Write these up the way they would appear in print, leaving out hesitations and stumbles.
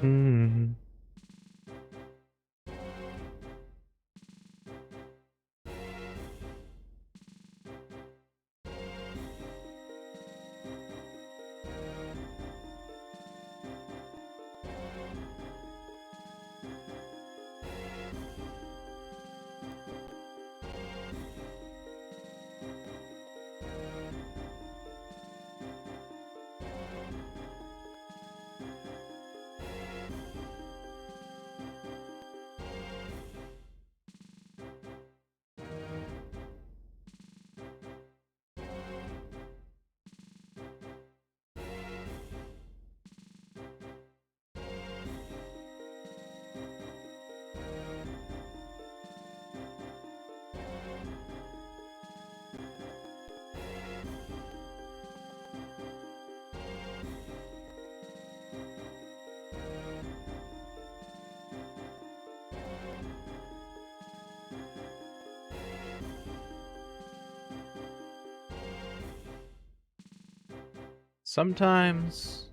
Mm. Sometimes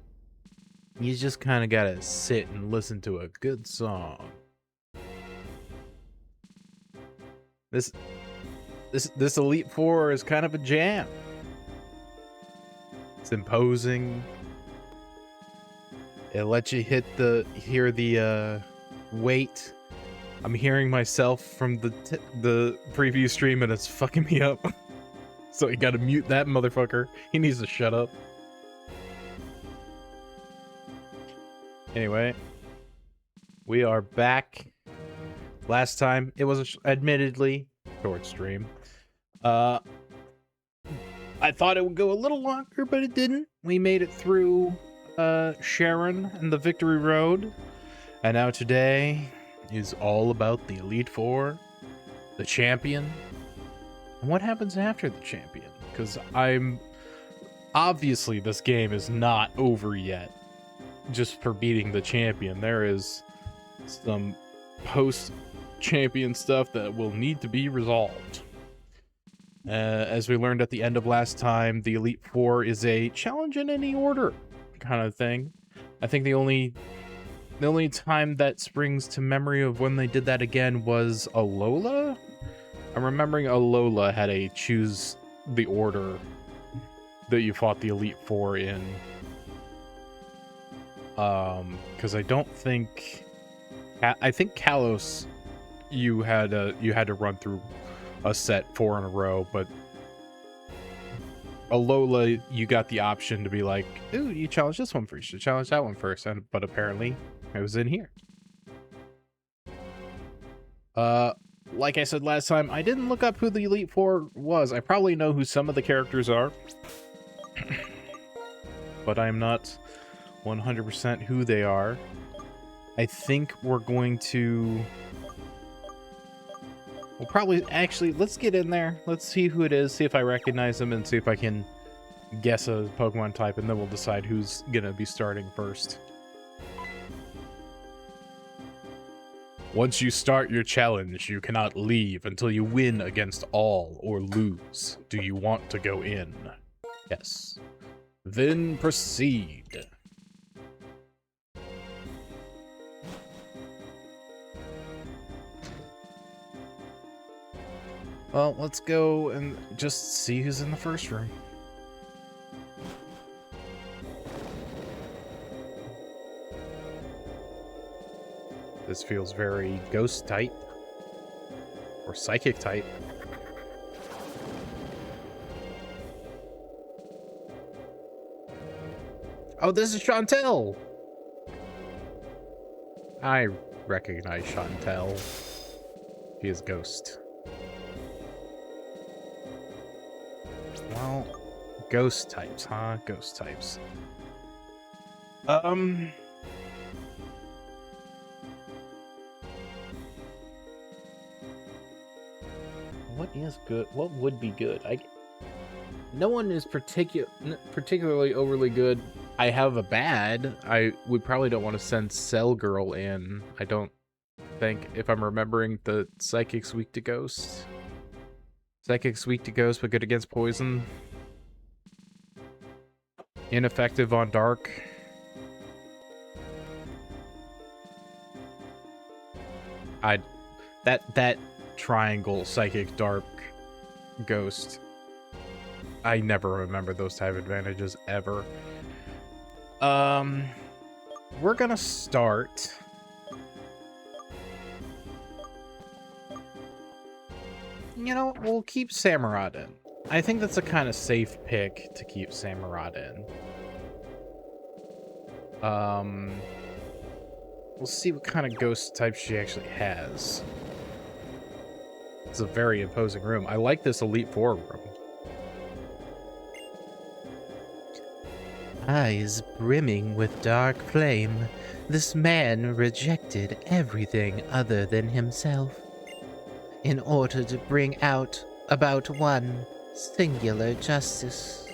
you just kind of gotta sit and listen to a good song. This this Elite Four is kind of a jam. It's imposing. It lets you hear the weight. I'm hearing myself from the preview stream and it's fucking me up. So you gotta mute that motherfucker. He needs to shut up. Anyway, we are back. Last time, it was admittedly short stream. I thought it would go a little longer, but it didn't. We made it through Sharon and the Victory Road. And now today is all about the Elite Four, the champion, and what happens after the champion. Because obviously this game is not over yet just for beating the champion. There is some post-champion stuff that will need to be resolved. As we learned at the end of last time, the Elite Four is a challenge in any order kind of thing. I think the only time that springs to memory of when they did that again was Alola. I'm remembering Alola had a choose the order that you fought the Elite Four in. Because I don't think... I think Kalos, you had to run through a set 4 in a row, but Alola, you got the option to be like, ooh, you challenge this one first, you challenge that one first, but apparently it was in here. Like I said last time, I didn't look up who the Elite Four was. I probably know who some of the characters are, but I'm not 100% who they are. I think we're going to... We'll probably... Actually, let's get in there. Let's see who it is, see if I recognize them, and see if I can guess a Pokemon type, and then we'll decide who's gonna be starting first. Once you start your challenge, you cannot leave until you win against all or lose. Do you want to go in? Yes. Then proceed. Well, let's go and just see who's in the first room. This feels very ghost type. Or psychic type. Oh, this is Chantel! I recognize Chantel. She is Ghost. Well, ghost types, huh? Ghost types. What is good? What would be good? No one is particularly overly good. I have a bad. We probably don't want to send Cell Girl in. I don't think, if I'm remembering, the Psychic's weak to Ghost. Psychic's weak to Ghost, but good against Poison. Ineffective on Dark. That triangle psychic dark ghost, I never remember those type of advantages ever. We're gonna start. You know, we'll keep Samurott in. I think that's a kind of safe pick to keep Samurott in. We'll see what kind of ghost type she actually has. It's a very imposing room. I like this Elite Four room. Eyes brimming with dark flame, this man rejected everything other than himself in order to bring out about one singular justice.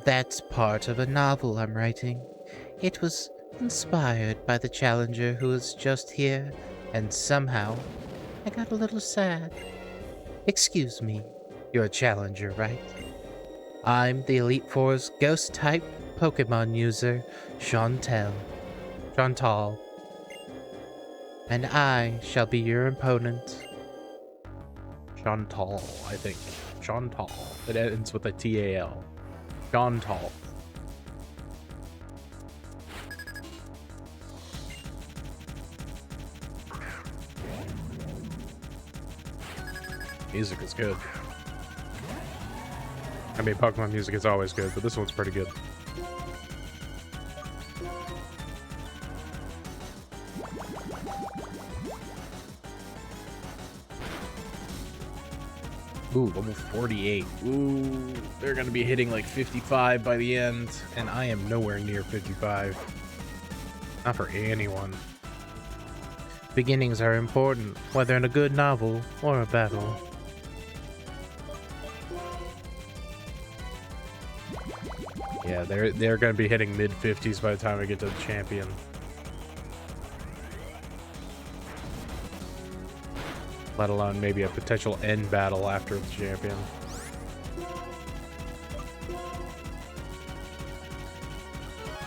That's part of a novel I'm writing. It was inspired by the challenger who was just here, and somehow I got a little sad. Excuse me, you're a challenger, right? I'm the Elite Four's ghost-type Pokémon user, Chantal. And I shall be your opponent. Chantal, I think. Chantal. It ends with a T-A-L. Chantal. Music is good. I mean, Pokemon music is always good, but this one's pretty good. Ooh, level 48. Ooh, they're gonna be hitting like 55 by the end, and I am nowhere near 55. Not for anyone. Beginnings are important, whether in a good novel or a battle. Yeah, they're gonna be hitting mid-50s by the time we get to the champion. Let alone maybe a potential end battle after the champion.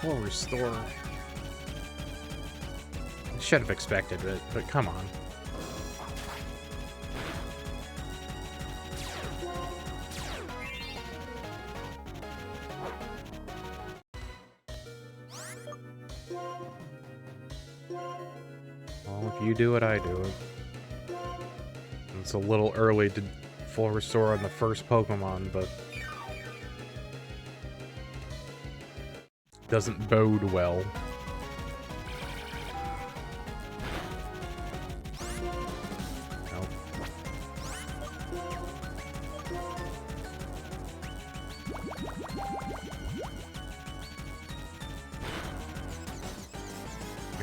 Or restore. I should have expected it, but come on. Well, if you do it, I do it. It's a little early to full restore on the first Pokemon, but doesn't bode well. Nope.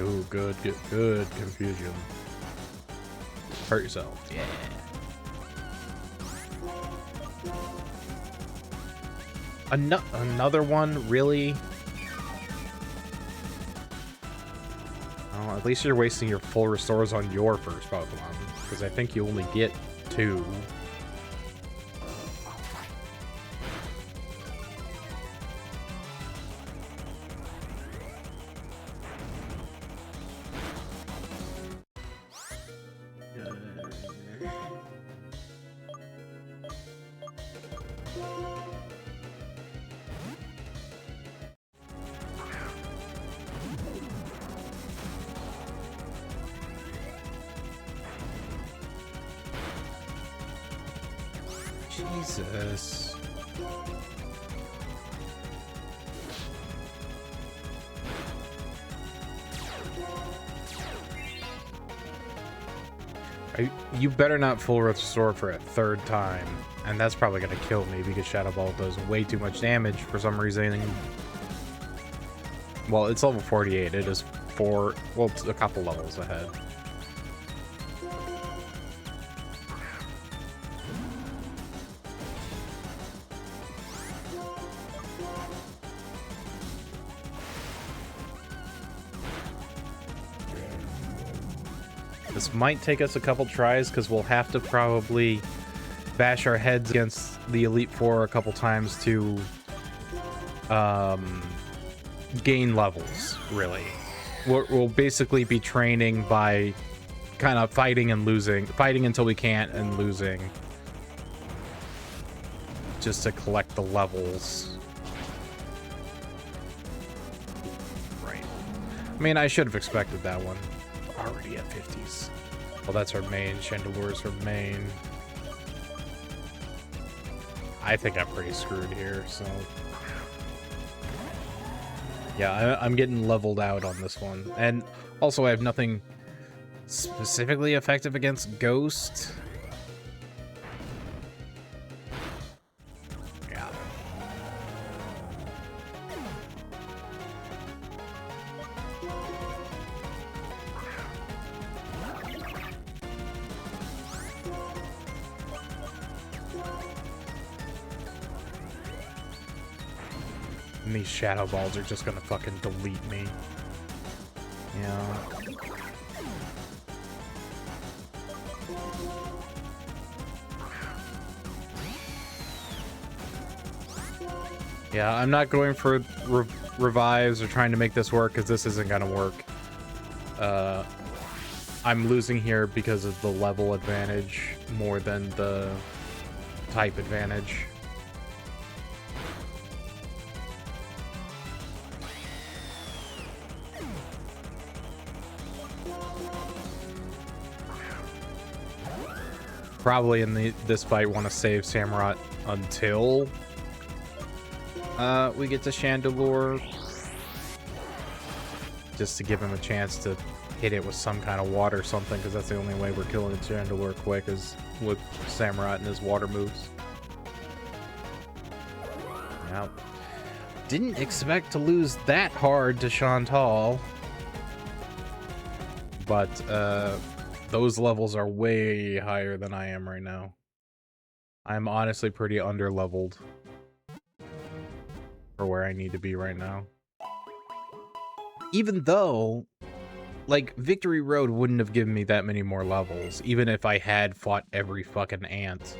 Ooh, good confusion. Hurt yourself. Yeah. Another one, really? Oh, at least you're wasting your full restores on your first Pokemon, because I think you only get 2. Jesus. You better not full restore for a 3rd time, and that's probably gonna kill me because Shadow Ball does way too much damage for some reason. Well, it's level 48. It is it's a couple levels ahead. This might take us a couple tries because we'll have to probably bash our heads against the Elite Four a couple times to gain levels, really. We'll basically be training by kind of fighting and losing, fighting until we can't and losing, just to collect the levels. Right. I mean, I should have expected that one. Already at 50s. Well, that's our main. Chandelure's her main. I think I'm pretty screwed here, so... Yeah, I'm getting leveled out on this one. And also, I have nothing specifically effective against Ghost. Yeah. And these shadow balls are just gonna fucking delete me. Yeah. Yeah, I'm not going for revives or trying to make this work because this isn't gonna work. I'm losing here because of the level advantage more than the type advantage. Probably in this fight want to save Samurott until we get to Chandelure, just to give him a chance to hit it with some kind of water or something, because that's the only way we're killing Chandelure quick is with Samurott and his water moves. Now, didn't expect to lose that hard to Chantal, but those levels are way higher than I am right now. I'm honestly pretty under-leveled for where I need to be right now. Even though, like, Victory Road wouldn't have given me that many more levels, even if I had fought every fucking ant.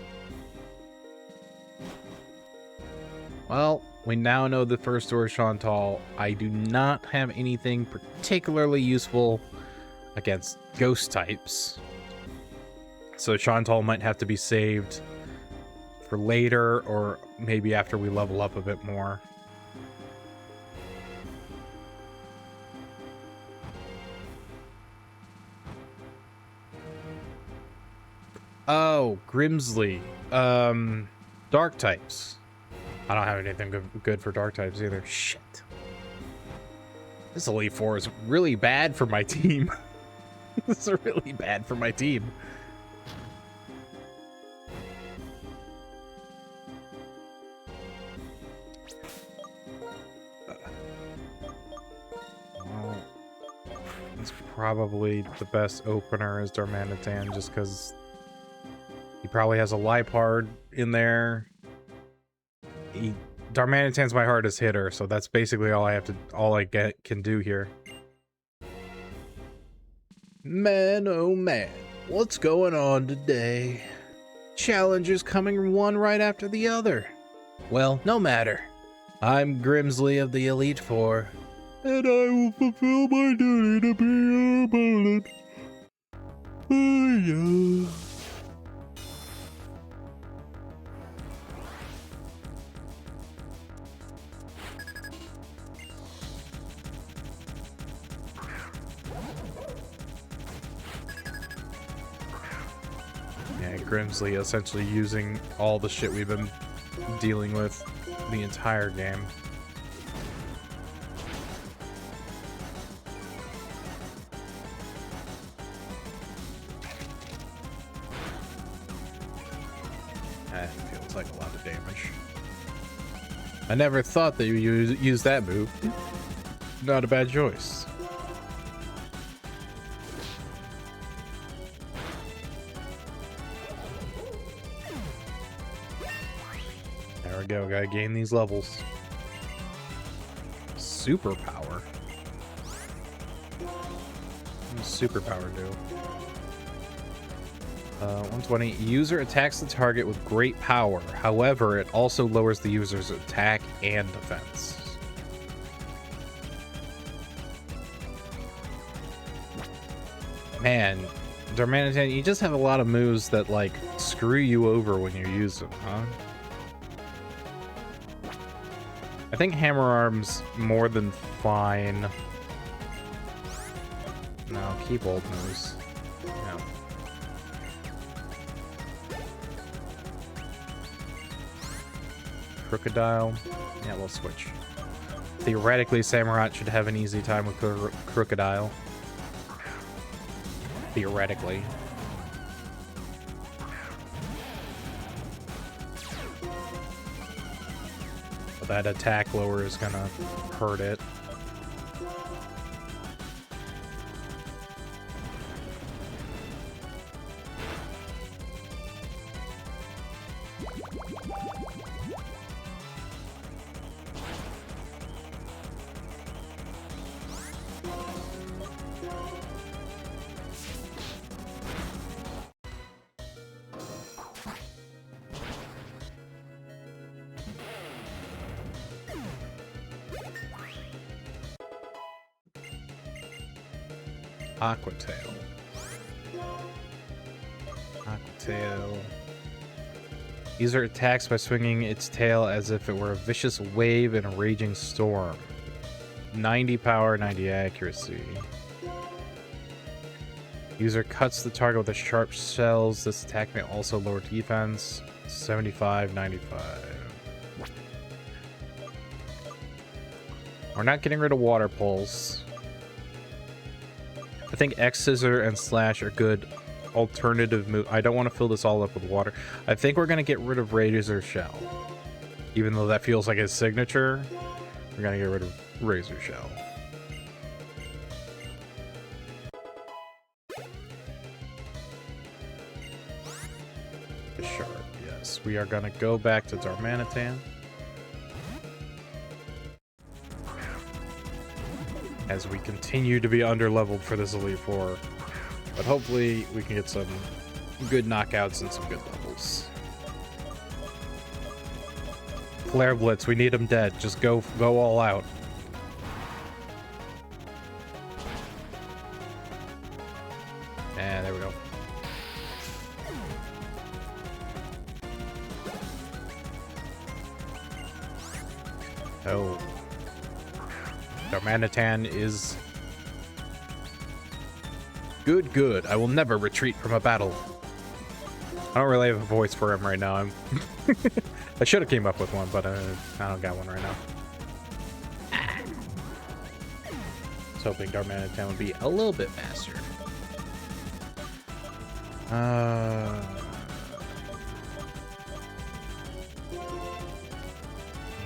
Well, we now know the first door is Chantal. I do not have anything particularly useful against ghost types, so Chantal might have to be saved for later, or maybe after we level up a bit more. Oh, Grimsley. Dark types. I don't have anything good for dark types either. Shit. This Elite Four is really bad for my team. This is really bad for my team. Well, it's probably the best opener is Darmanitan, just because he probably has a Liepard in there. Darmanitan's my hardest hitter, so that's basically all I can do here. Man, oh man, what's going on today? Challengers coming one right after the other. Well, no matter. I'm Grimsley of the Elite Four, and I will fulfill my duty to be your opponent. Yeah. Grimsley essentially using all the shit we've been dealing with the entire game. That feels like a lot of damage. I never thought that you use that move. Not a bad choice. There we go, gotta gain these levels. Superpower. What does superpower do? 120. User attacks the target with great power. However, it also lowers the user's attack and defense. Man, Darmanitan, you just have a lot of moves that, like, screw you over when you use them, huh? I think Hammer Arm's more than fine. No, keep old moves. No. Crocodile. Yeah, we'll switch. Theoretically, Samurott should have an easy time with Crocodile. Theoretically. But that attack lower is gonna hurt it. Aquatail. Aquatail. User attacks by swinging its tail as if it were a vicious wave in a raging storm. 90 power, 90 accuracy. User cuts the target with a sharp shells. This attack may also lower defense. 75, 95. We're not getting rid of Water Pulse. I think X Scissor and Slash are good alternative move. I don't want to fill this all up with water. I think we're going to get rid of Razor Shell. Even though that feels like his signature, we're going to get rid of Razor Shell. Sharp, yes. We are going to go back to Darmanitan. As we continue to be underleveled for this Elite Four. But hopefully we can get some good knockouts and some good levels. Flare Blitz, we need him dead. Just go all out. And there we go. Oh. Darmanitan is good. I will never retreat from a battle. I don't really have a voice for him right now. I should have came up with one, but I don't got one right now. I was hoping Darmanitan would be a little bit faster.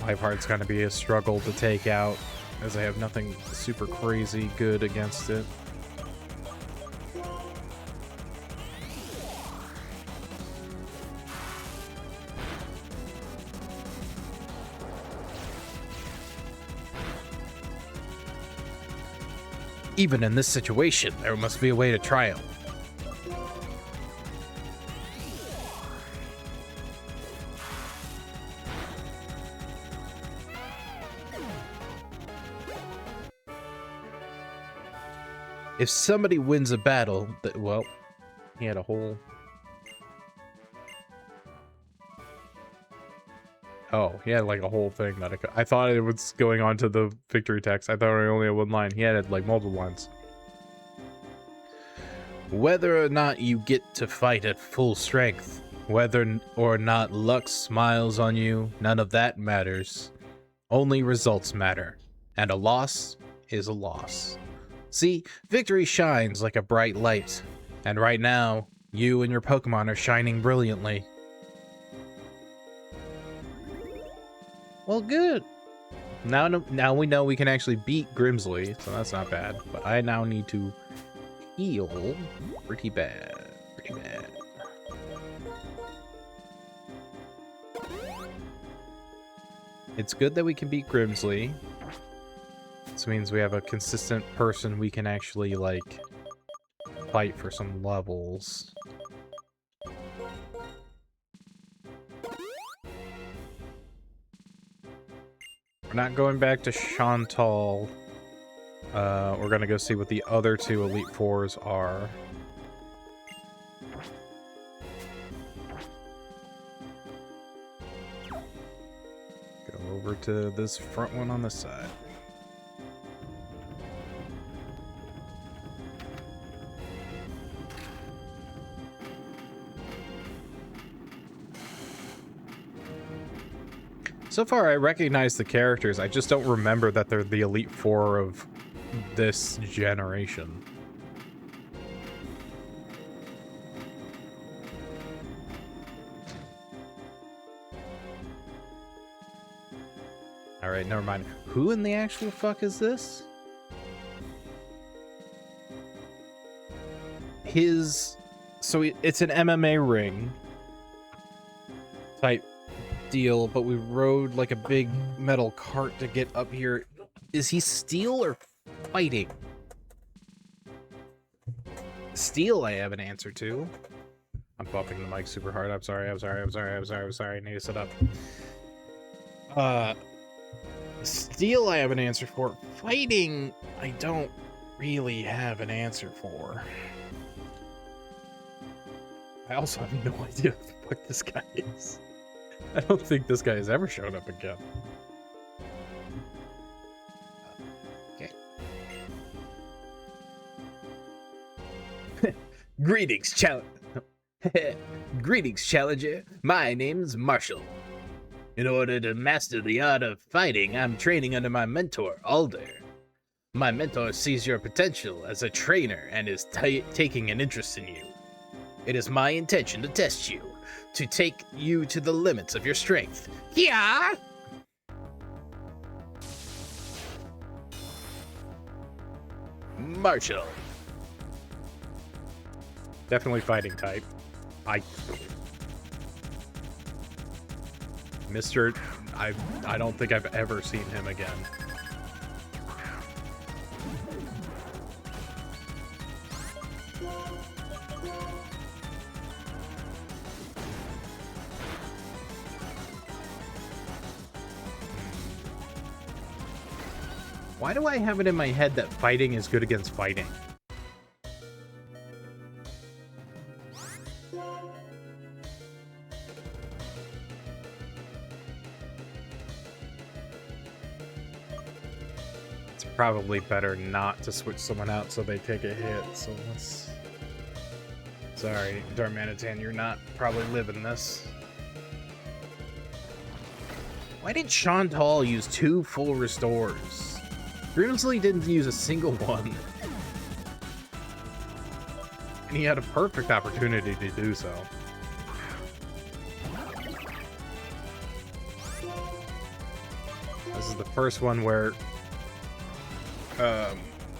Liveheart's gonna be a struggle to take out, as I have nothing super crazy good against it. Even in this situation, there must be a way to triumph. If somebody wins a battle, well, he had a whole... Oh, he had like a whole thing that I thought it was going on to the victory text. I thought it only had one line. He had like multiple lines. Whether or not you get to fight at full strength, whether or not luck smiles on you, none of that matters. Only results matter. And a loss is a loss. See, victory shines like a bright light. And right now, you and your Pokemon are shining brilliantly. Well, good. Now we know we can actually beat Grimsley, so that's not bad. But I now need to heal pretty bad. It's good that we can beat Grimsley. This means we have a consistent person we can actually, like, fight for some levels. We're not going back to Chantal. We're gonna go see what the other two Elite Fours are. over to this front one on the side. So far, I recognize the characters. I just don't remember that they're the Elite Four of this generation. Alright, never mind. Who in the actual fuck is this? So it's an MMA ring type deal, but we rode like a big metal cart to get up here. Is he steel or fighting? Steel, I have an answer to. I'm bumping the mic super hard. I'm sorry. I need to sit up. Steel, I have an answer for. Fighting, I don't really have an answer for. I also have no idea who the fuck this guy is. I don't think this guy has ever shown up again. Okay. Greetings, Challenger. My name's Marshall. In order to master the art of fighting, I'm training under my mentor, Alder. My mentor sees your potential as a trainer and is taking an interest in you. It is my intention to test you, to take you to the limits of your strength. Yeah! Marshall. Definitely fighting type. I don't think I've ever seen him again. Why do I have it in my head that fighting is good against fighting? It's probably better not to switch someone out so they take a hit, so let's... Sorry, Darmanitan, you're not probably living this. Why did Chantal use 2 full restores? Grimsley didn't use a single one. And he had a perfect opportunity to do so. This is the first one where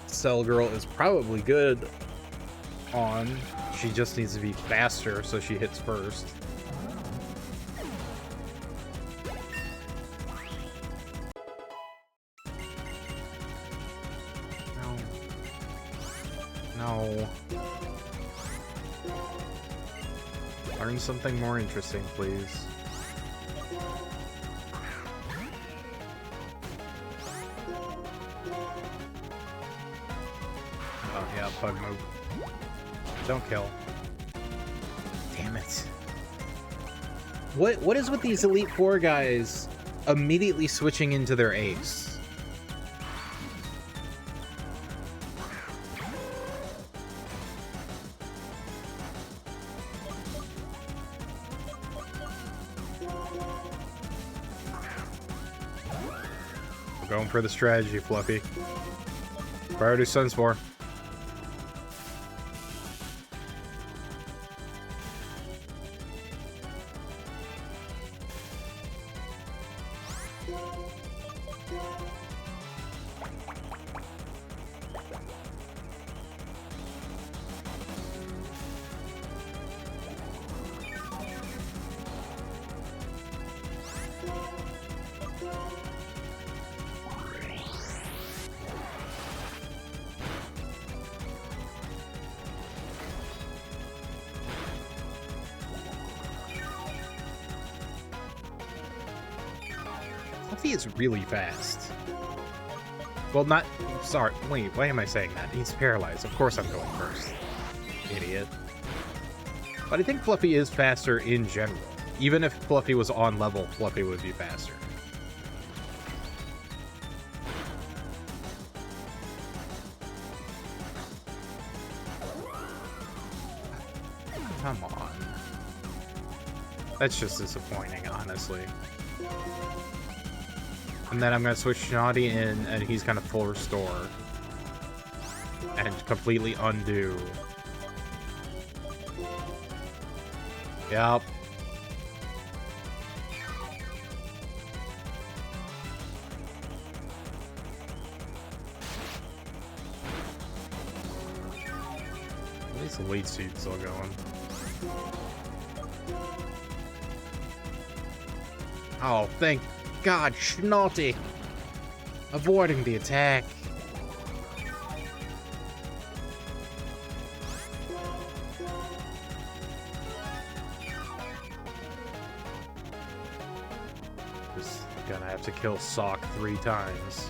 Cell Girl is probably good on. She just needs to be faster so she hits first. No. Learn something more interesting, please. Oh yeah, bug move. Don't kill. Damn it. What is with these Elite Four guys immediately switching into their ace? Going for the strategy, Fluffy. Priority Sunspore. Fluffy is really fast. Well, not... Sorry, wait, why am I saying that? He's paralyzed. Of course I'm going first. Idiot. But I think Fluffy is faster in general. Even if Fluffy was on level, Fluffy would be faster. come on. That's just disappointing, honestly. And then I'm gonna switch Naughty in, and he's gonna full restore. And completely undo. Yep. At least the lead seat's still going. Oh, thank God, Schnaughty! Avoiding the attack. Just gonna have to kill Sock 3 times.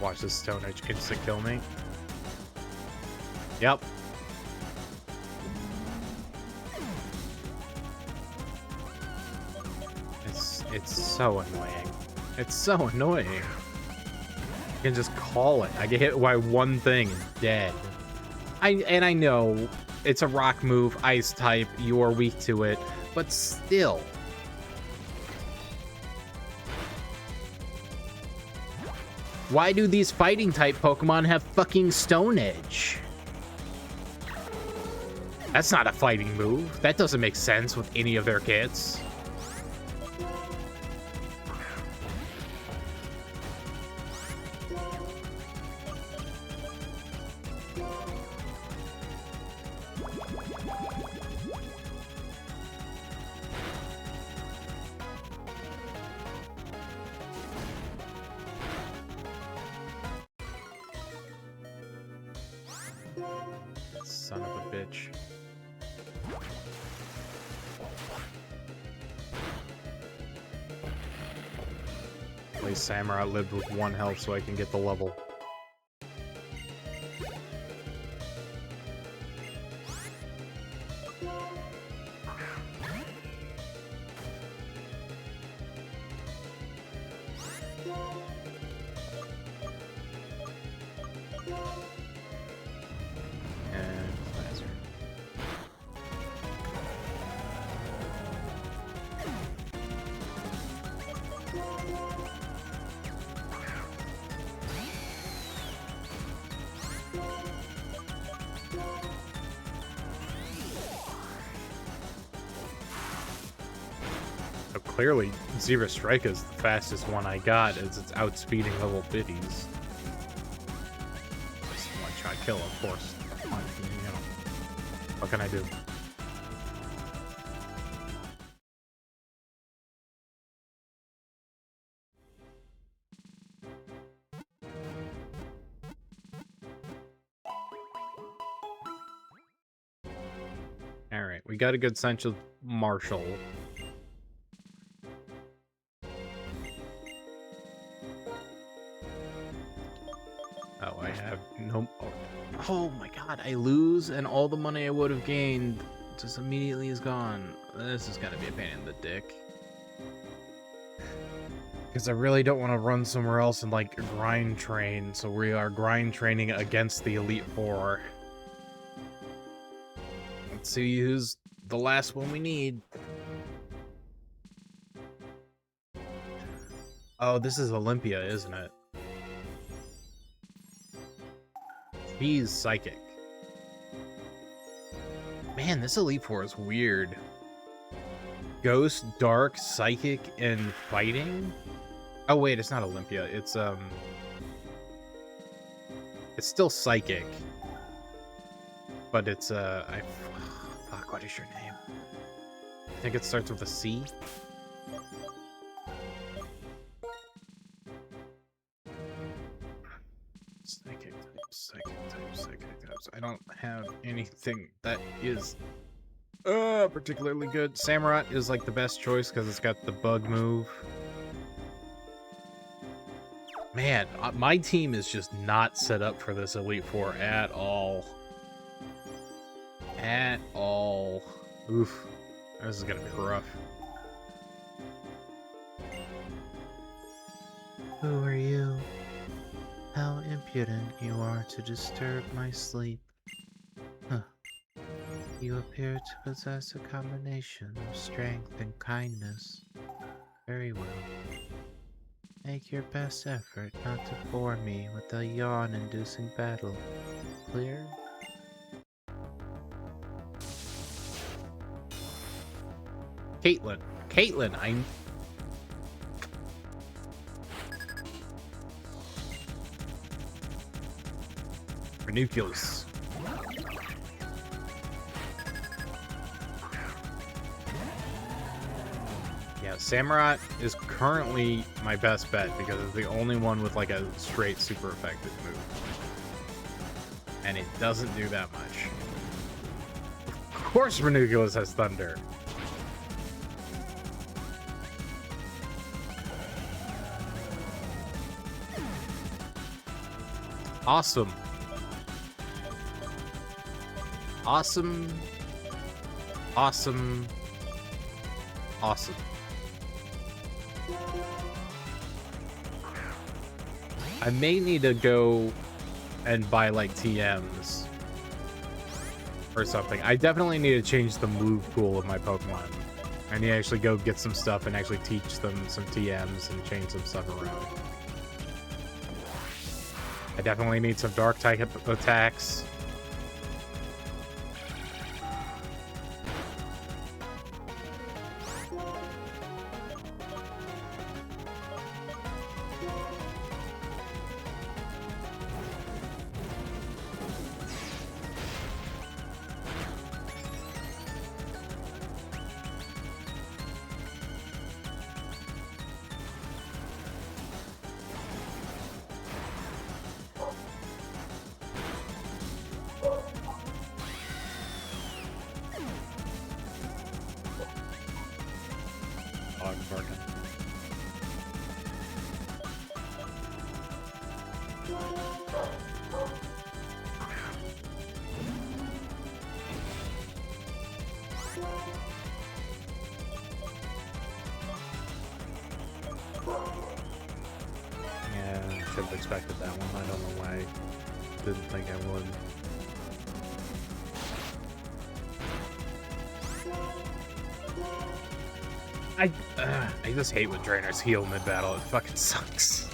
Watch this Stone Edge instant kill me. Yep. It's so annoying. It's so annoying. You can just call it. I get hit by one thing and dead. I know it's a rock move, ice type, you are weak to it, but still. Why do these fighting type Pokemon have fucking Stone Edge? That's not a fighting move. That doesn't make sense with any of their kits. Son of a bitch. At least Samurai lived with 1 health so I can get the level. Clearly, Zero Strike is the fastest one I got, as it's outspeeding level 50s. Just want to try to kill him, of course. You know, what can I do? Alright, we got a good sense of Marshall. Oh, I have no... Oh my god, I lose and all the money I would have gained just immediately is gone. This is gonna be a pain in the dick. Because I really don't want to run somewhere else and, like, grind train, so we are grind training against the Elite Four. Let's see who's the last one we need. Oh, this is Olympia, isn't it? He's Psychic. Man, this Elite Four is weird. Ghost, Dark, Psychic, and Fighting? Oh wait, it's not Olympia. It's still Psychic. But it's fuck, what is your name? I think it starts with a C. Psychic types. I don't have anything that is particularly good. Samurott is like the best choice because it's got the bug move. Man, my team is just not set up for this Elite Four at all. At all. Oof. This is gonna be rough. Who are you? How impudent you are to disturb my sleep. Huh. You appear to possess a combination of strength and kindness. Very well. Make your best effort not to bore me with a yawn-inducing battle. Clear? Caitlin, I'm... Ranunculus. Yeah, Samurott is currently my best bet because it's the only one with like a straight super effective move. And it doesn't do that much. Of course Ranunculus has Thunder. Awesome. Awesome. Awesome. Awesome. I may need to go and buy like TMs or something. I definitely need to change the move pool of my Pokemon. I need to actually go get some stuff and actually teach them some TMs and change some stuff around. I definitely need some dark type attacks. Dog barking. Yeah, I should have expected that one. I don't know why I didn't think I would. I just hate when trainers heal mid-battle. It fucking sucks.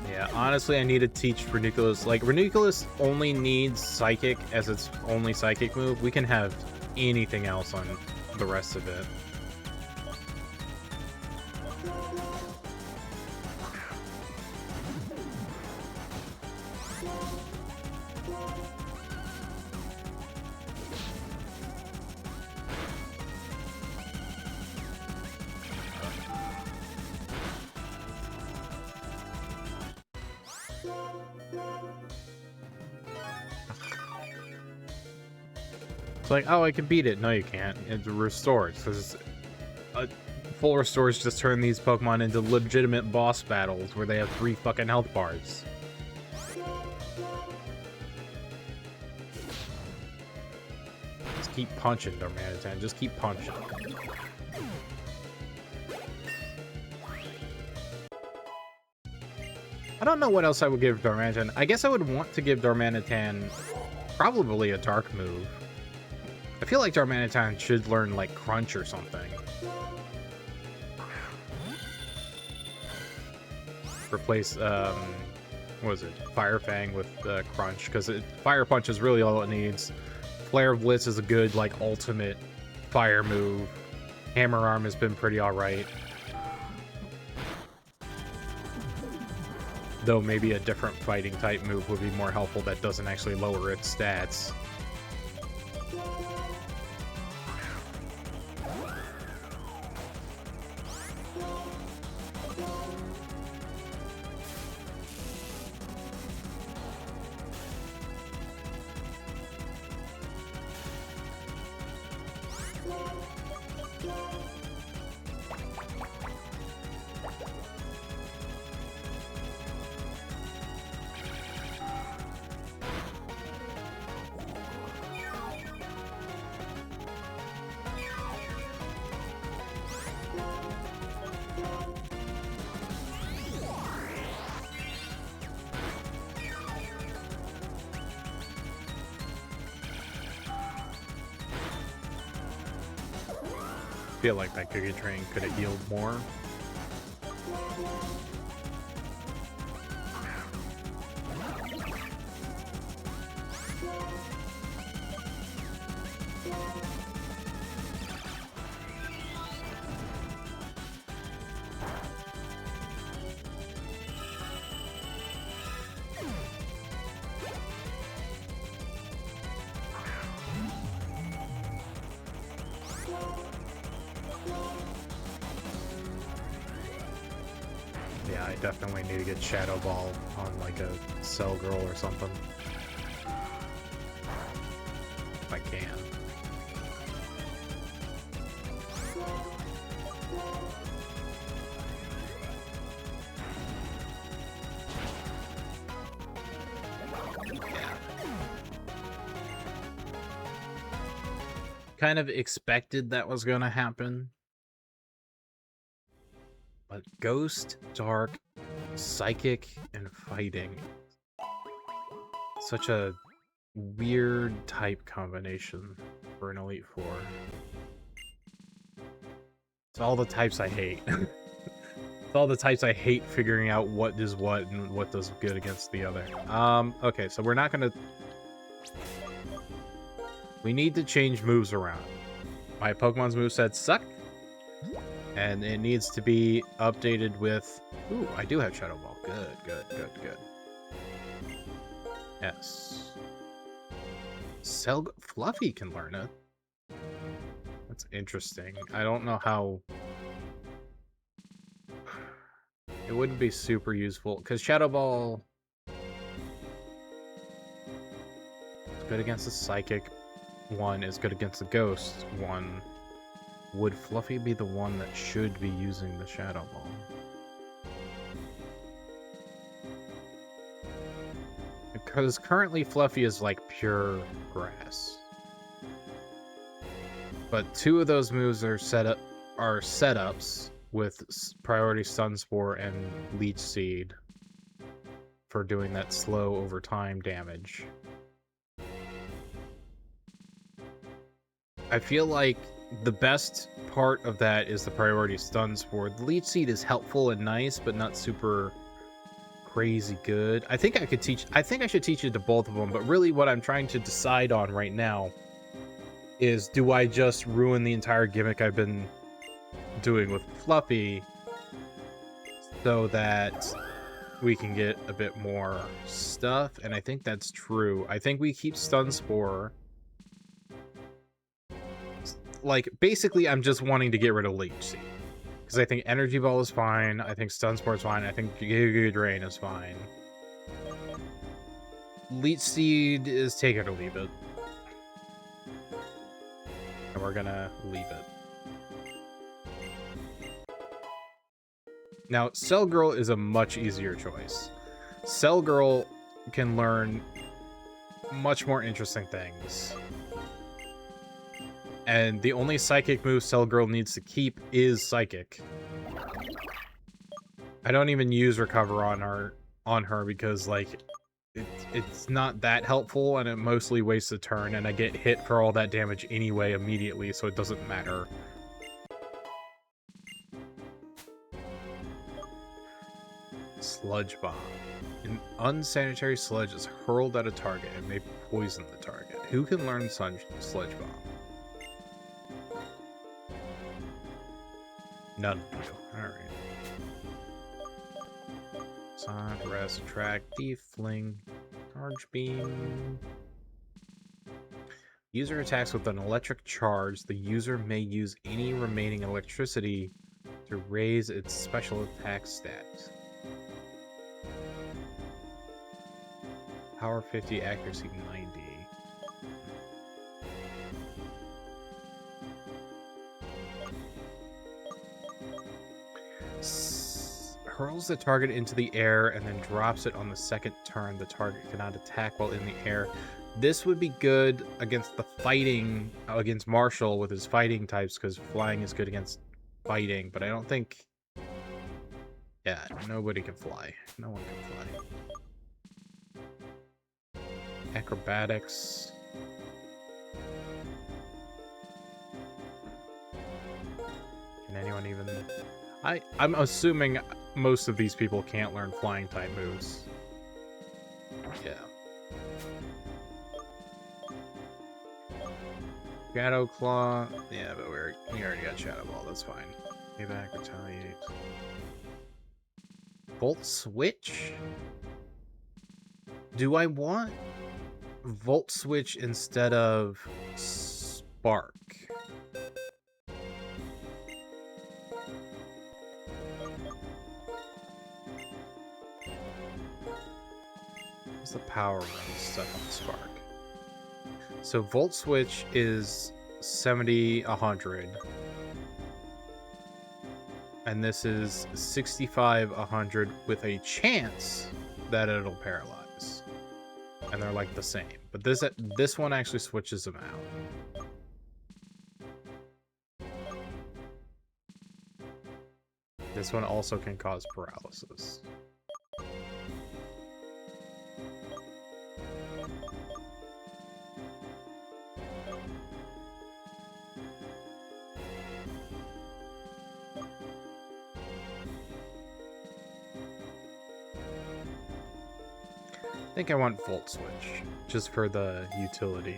Yeah, honestly, I need to teach Ranunculus. Like, Ranunculus only needs Psychic as its only Psychic move. We can have anything else on the rest of it. It's like, oh, I can beat it. No, you can't. It restores. Because full restores just turn these Pokemon into legitimate boss battles where they have 3 fucking health bars. Just keep punching, Darmanitan. Just keep punching. I don't know what else I would give Darmanitan. I guess I would want to give Darmanitan probably a dark move. I feel like Darmanitan should learn, like, Crunch or something. Replace, what was it? Fire Fang with Crunch, because Fire Punch is really all it needs. Flare Blitz is a good, like, ultimate fire move. Hammer Arm has been pretty alright. Though maybe a different fighting type move would be more helpful that doesn't actually lower its stats. feel like that Giga Drain could have healed more. Yeah, I definitely need to get Shadow Ball on like a Cell Girl or something. If I can. Yeah. Kind of expected that was gonna happen. But Ghost, Dark, Psychic, and Fighting. Such a weird type combination for an Elite Four. It's all the types I hate. It's all the types I hate figuring out what is what and what does good against the other. Okay, so we're not gonna... We need to change moves around. My Pokemon's movesets suck. And it needs to be updated with... Ooh, I do have Shadow Ball. Good, good, good, good. Yes. Fluffy can learn it. That's interesting. I don't know how... It wouldn't be super useful, because Shadow Ball... is good against the Psychic one, is good against the Ghost one. Would Fluffy be the one that should be using the Shadow Ball? Because currently Fluffy is like pure grass. But two of those moves are setups with Priority Stun Spore and Leech Seed for doing that slow over time damage. I feel like the best part of that is the Priority Stun Spore. The Leech Seed is helpful and nice, but not super crazy good. I think I should teach it to both of them, but really what I'm trying to decide on right now is, do I just ruin the entire gimmick I've been doing with Fluffy so that we can get a bit more stuff? And I think that's true. I think we keep Stun Spore. Like, basically, I'm just wanting to get rid of Leech Seed. Because I think Energy Ball is fine, I think Stun Spore is fine, I think Giga Drain is fine. Leech Seed is take it or leave it. And we're gonna leave it. Now, Cell Girl is a much easier choice. Cell Girl can learn much more interesting things. And the only Psychic move Cell Girl needs to keep is Psychic. I don't even use Recover on her because, like, it's not that helpful, and it mostly wastes a turn, and I get hit for all that damage anyway immediately, so it doesn't matter. Sludge Bomb. An unsanitary sludge is hurled at a target and may poison the target. Who can learn Sludge Bomb? None of you. Alright. Sonic, Rest, Attract, Defling, Charge Beam. User attacks with an electric charge. The user may use any remaining electricity to raise its special attack stat. Power 50, accuracy 90. Hurls the target into the air and then drops it on the second turn. The target cannot attack while in the air. This would be good against the fighting, against Marshall with his fighting types, because flying is good against fighting, but I don't think... Yeah, nobody can fly. No one can fly. Acrobatics. Can anyone even... I'm assuming most of these people can't learn flying type moves. Yeah. Shadow Claw. Yeah, but we already got Shadow Ball. That's fine. Payback, retaliate. Volt Switch? Do I want Volt Switch instead of Spark? What's the power run stuff on Spark? So Volt Switch is 70, 100. And this is 65, 100 with a chance that it'll paralyze. And they're like the same. But this one actually switches them out. This one also can cause paralysis. I think I want Volt Switch, just for the utility.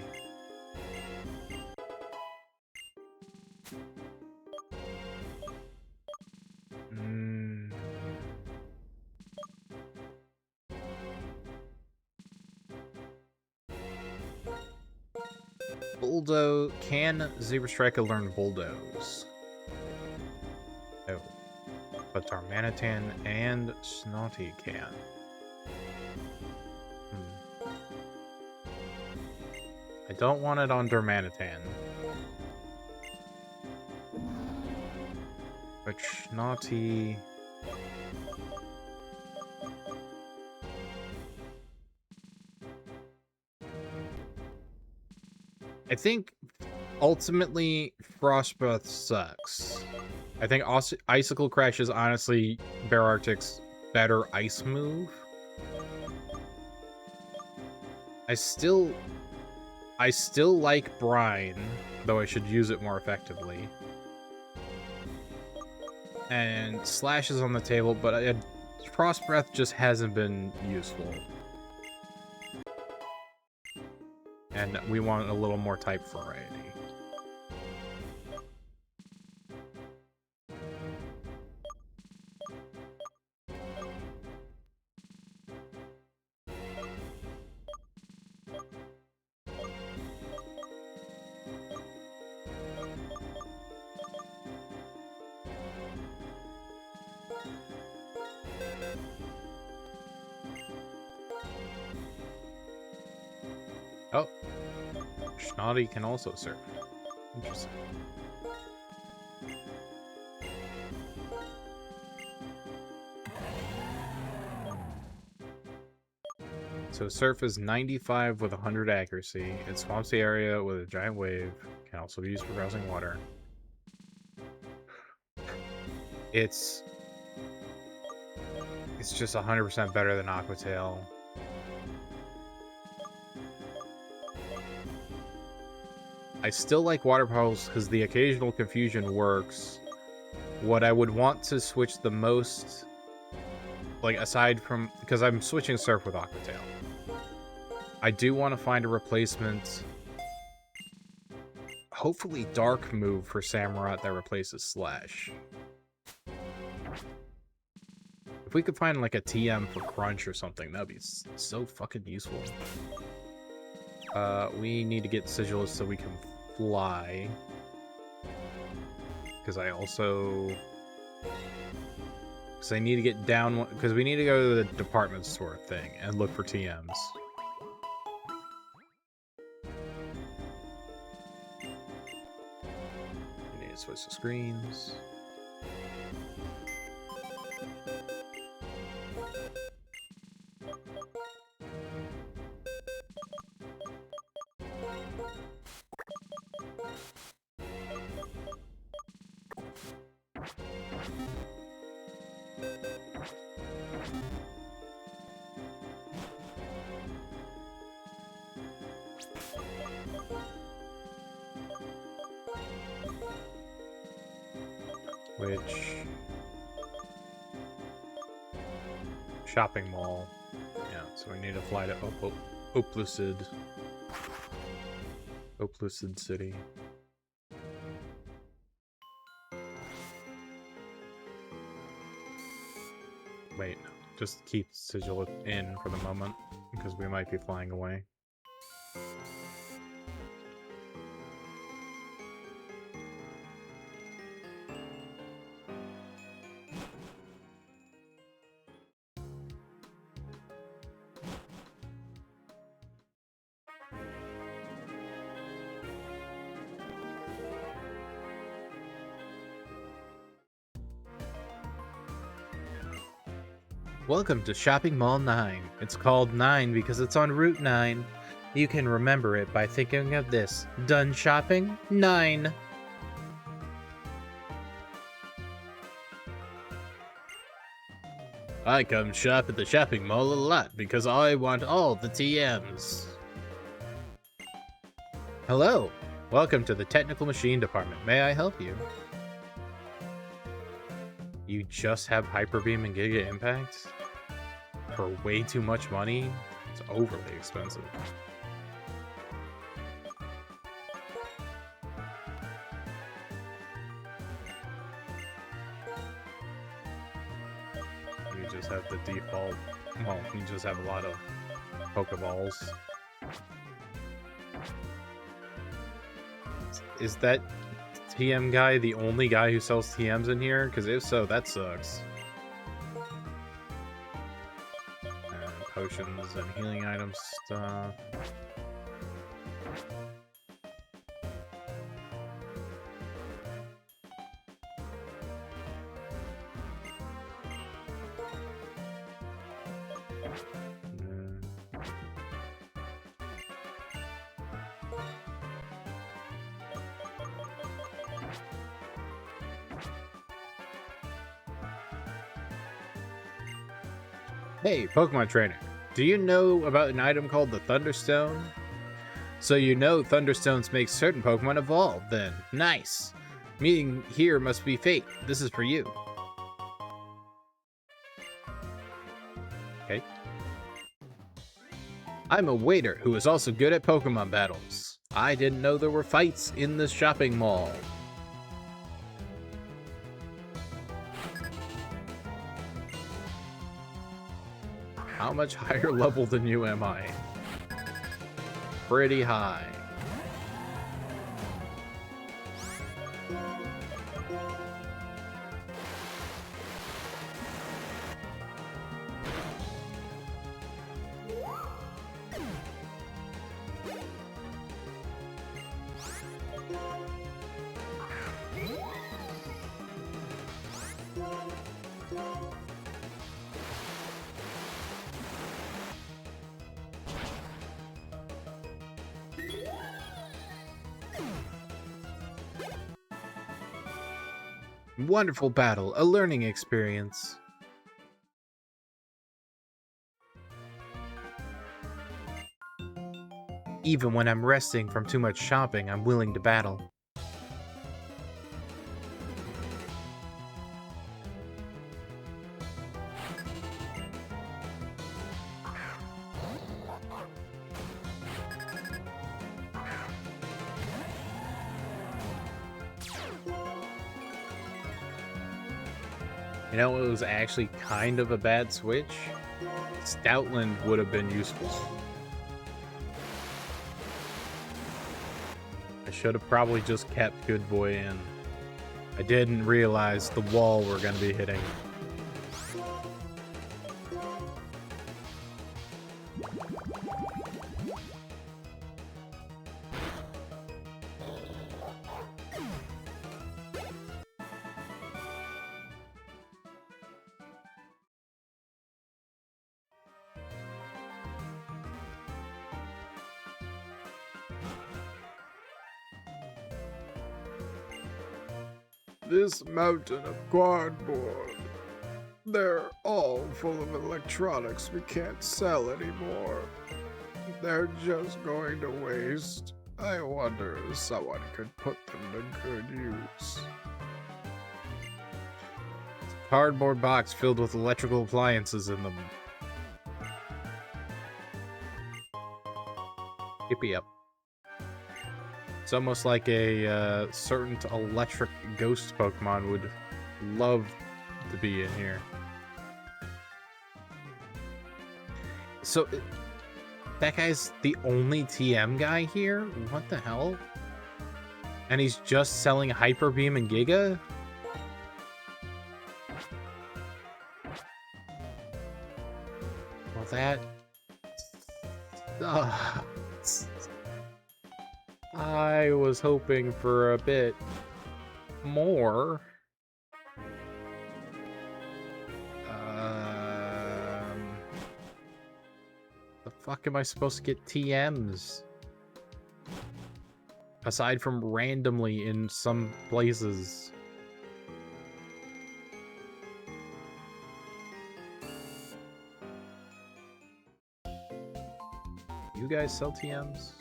Bulldoze. Can Zebra Striker learn Bulldoze? No. But Darmanitan and Snotty can. I don't want it on Darmanitan. But Snotty... I think ultimately Frost Breath sucks. I think Icicle Crash is honestly Bear Arctic's better ice move. I still like Brine, though I should use it more effectively. And Slash is on the table, but Frost Breath just hasn't been useful. And we want a little more type variety. Oh, Snotty can also surf. Interesting. So surf is 95 with 100 accuracy. It swamps the area with a giant wave. Can also be used for browsing water. It's just 100% better than Aqua Tail. I still like Water Pulse because the occasional confusion works. What I would want to switch the most, like aside from, because I'm switching Surf with Aqua Tail, I do want to find a replacement, hopefully Dark move for Samurott that replaces Slash. If we could find like a TM for Crunch or something, that'd be so fucking useful. We need to get Sigilus so we can fly. Because I need to get down, because we need to go to the department store thing and look for TMs. We need to switch the screens. Which... Shopping mall. Yeah, so we need to fly to Oplucid City. Wait, just keep Sigil in for the moment, because we might be flying away. Welcome to Shopping Mall 9. It's called 9 because it's on Route 9. You can remember it by thinking of this. Done shopping? 9. I come shop at the shopping mall a lot because I want all the TMs. Hello. Welcome to the Technical Machine Department. May I help you? You just have Hyper Beam and Giga Impact? For way too much money? It's overly expensive. You just have the default... Well, you just have a lot of Pokeballs. Is that TM guy the only guy who sells TMs in here? Because if so, that sucks. And potions and healing item stuff. Hey, Pokemon Trainer, do you know about an item called the Thunderstone? So you know Thunderstones make certain Pokemon evolve, then. Nice! Meeting here must be fate. This is for you. Okay. I'm a waiter who is also good at Pokemon battles. I didn't know there were fights in the shopping mall. How much higher level than you am I? Pretty high. Wonderful battle, a learning experience. Even when I'm resting from too much shopping, I'm willing to battle. You know, it was actually kind of a bad switch. Stoutland would have been useful. I should have probably just kept Good Boy in. I didn't realize the wall we're going to be hitting. This mountain of cardboard. They're all full of electronics we can't sell anymore. They're just going to waste. I wonder if someone could put them to good use. Cardboard box filled with electrical appliances in them. Yippee up. It's almost like a certain electric ghost Pokemon would love to be in here. So, that guy's the only TM guy here? What the hell? And he's just selling Hyper Beam and Giga? Well, that... I was hoping for a bit more. The fuck am I supposed to get TMs? Aside from randomly in some places. You guys sell TMs?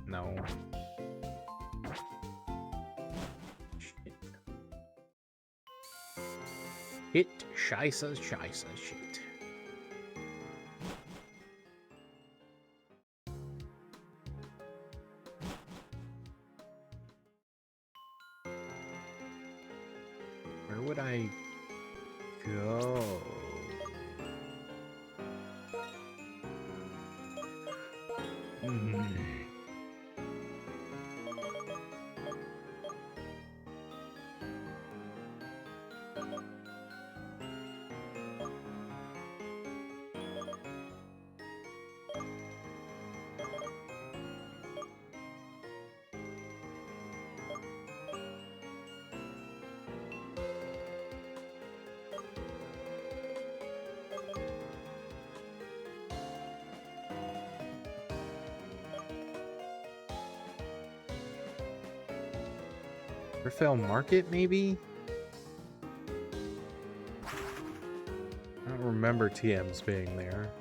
No. Shit. Hit Scheisse shit. Where would I go? Fail Market, maybe? I don't remember TMs being there.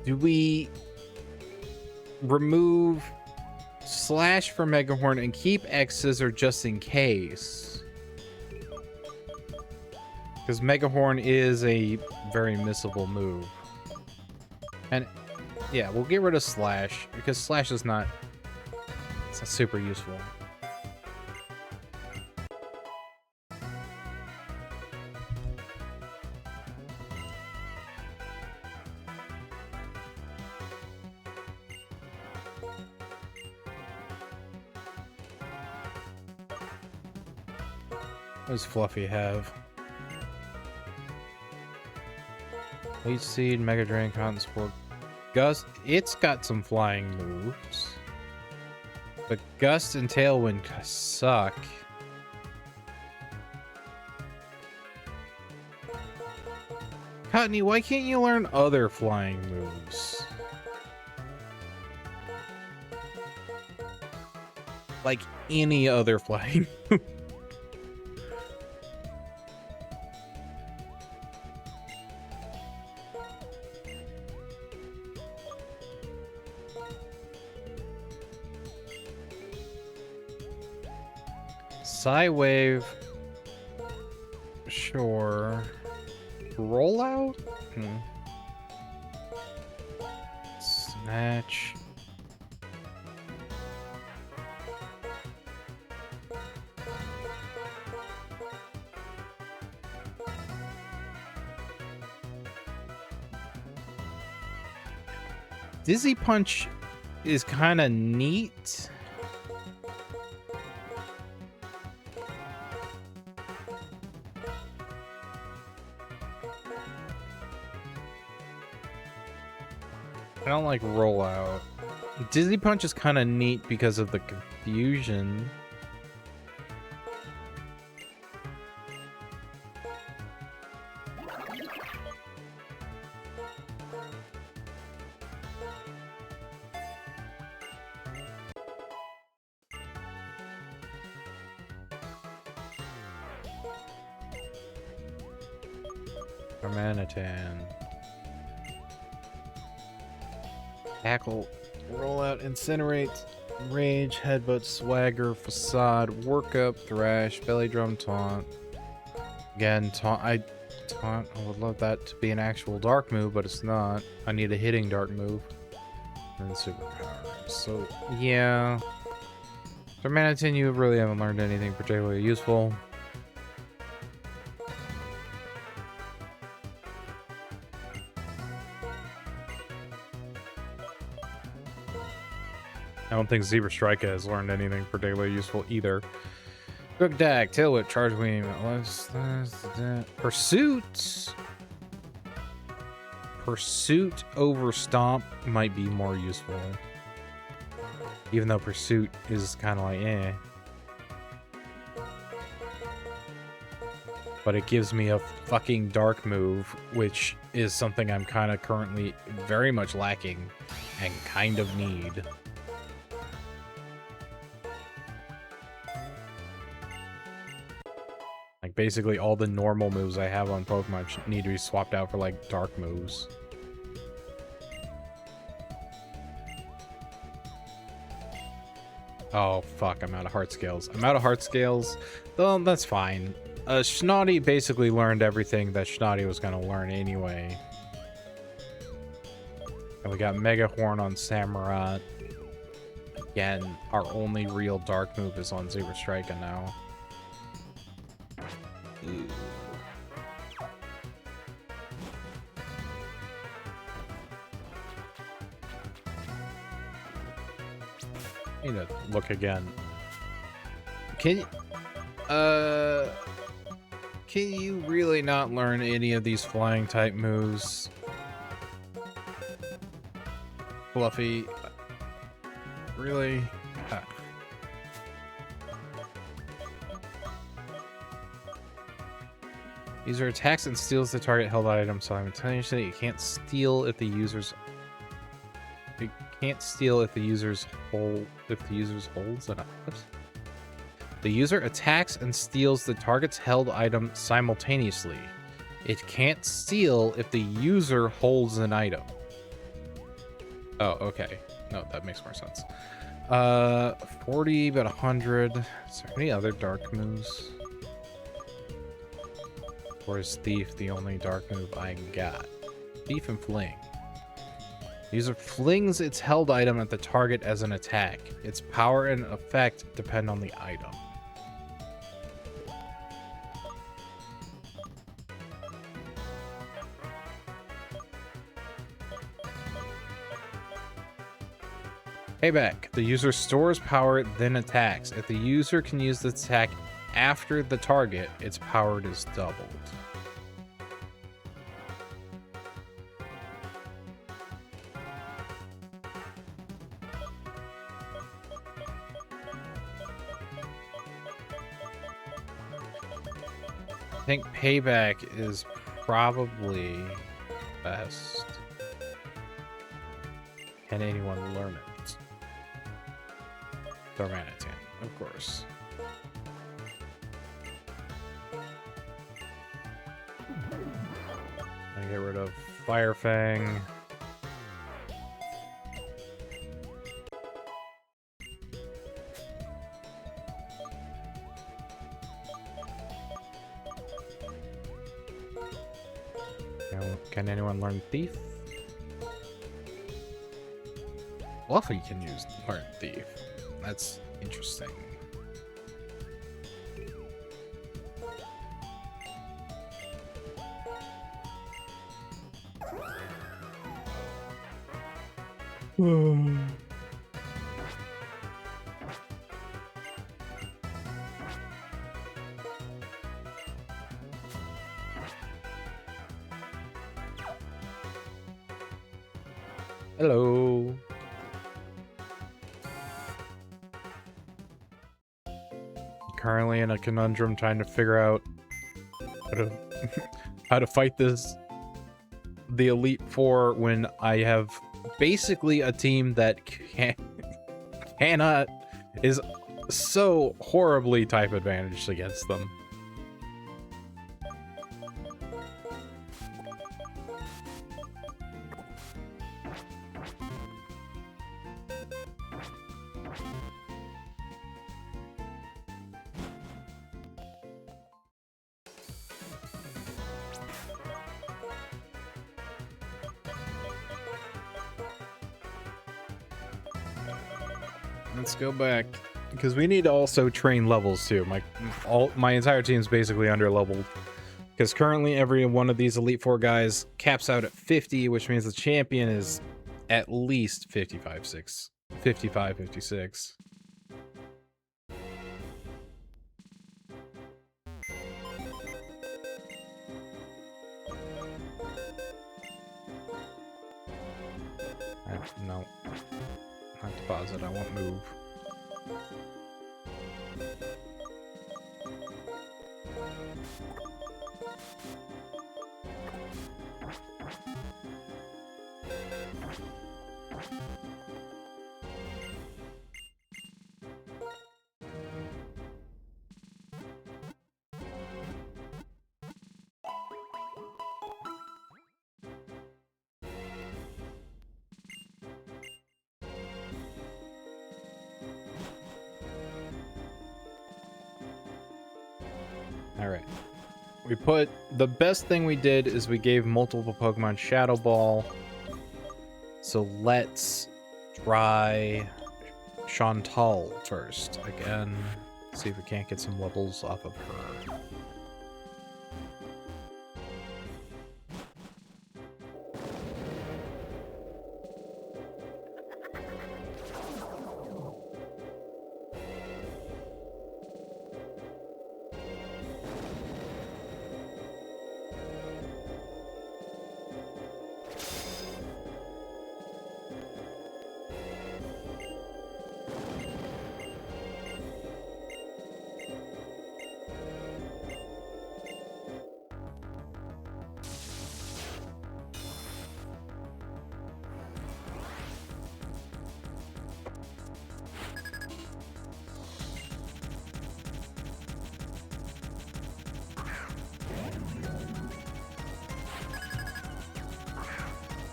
Do we remove Slash for Megahorn and keep X Scissor just in case? Because Megahorn is a very missable move. And yeah, we'll get rid of Slash because Slash is not, it's not super useful. What does Fluffy have? Leech Seed, Mega Drain, Cotton Sport, Gust. It's got some flying moves. But Gust and Tailwind suck. Cottony, why can't you learn other flying moves? Like any other flying move. Psywave. Sure. Rollout? Snatch. Dizzy Punch is kind of neat. I don't like rollout. Dizzy Punch is kind of neat because of the confusion. Hermanitan. Tackle, Rollout, Incinerate, Rage, Headbutt, Swagger, Facade, Workup, Thrash, Belly Drum, Taunt. Again, Taunt. I would love that to be an actual dark move, but it's not. I need a hitting dark move. And Superpower. So, yeah. Hermanitan, you really haven't learned anything particularly useful. I don't think Zebra Strike has learned anything particularly useful either. Cook Deck, Tail Whip, Charge Beam, Pursuit. Pursuit over Stomp might be more useful. Even though Pursuit is kind of like, eh. But it gives me a fucking dark move, which is something I'm kind of currently very much lacking and kind of need. Like, basically all the normal moves I have on Pokemon need to be swapped out for, like, dark moves. Oh, fuck, I'm out of Heart Scales. I'm out of Heart Scales. Well, that's fine. Schnotty basically learned everything that Schnotty was going to learn anyway. And we got Mega Horn on Samurott. Again, our only real dark move is on Zebra Striker now. Ooh. I need to look again. Can you really not learn any of these flying type moves? Fluffy. Really? Ah. User attacks and steals the target held item simultaneously. You can't steal if the user's. You can't steal if the user's holds an item. The user attacks and steals the target's held item simultaneously. It can't steal if the user holds an item. Oh, okay. No, that makes more sense. 40, but 100. Is there any other dark moves? Or is Thief the only dark move I got? Thief and Fling. User flings its held item at the target as an attack. Its power and effect depend on the item. Payback. The user stores power, then attacks. If the user can use the attack after the target, its power is doubled. I think Payback is probably best. Can anyone learn it? Darmanitan, of course. I get rid of Firefang. Can anyone learn Thief? Fluffy can use learn Thief. That's interesting. Hello. Currently in a conundrum trying to figure out how to how to fight the Elite Four when I have basically a team that cannot is so horribly type advantaged against them. Let's go back because we need to also train levels too. My entire team's basically under leveled because currently every one of these Elite Four guys caps out at 50, which means the champion is at least 55, 56. No. Not deposit, I won't move. Alright. The best thing we did is we gave multiple Pokemon Shadow Ball. So let's try Chantal first. Again, see if we can't get some levels off of her.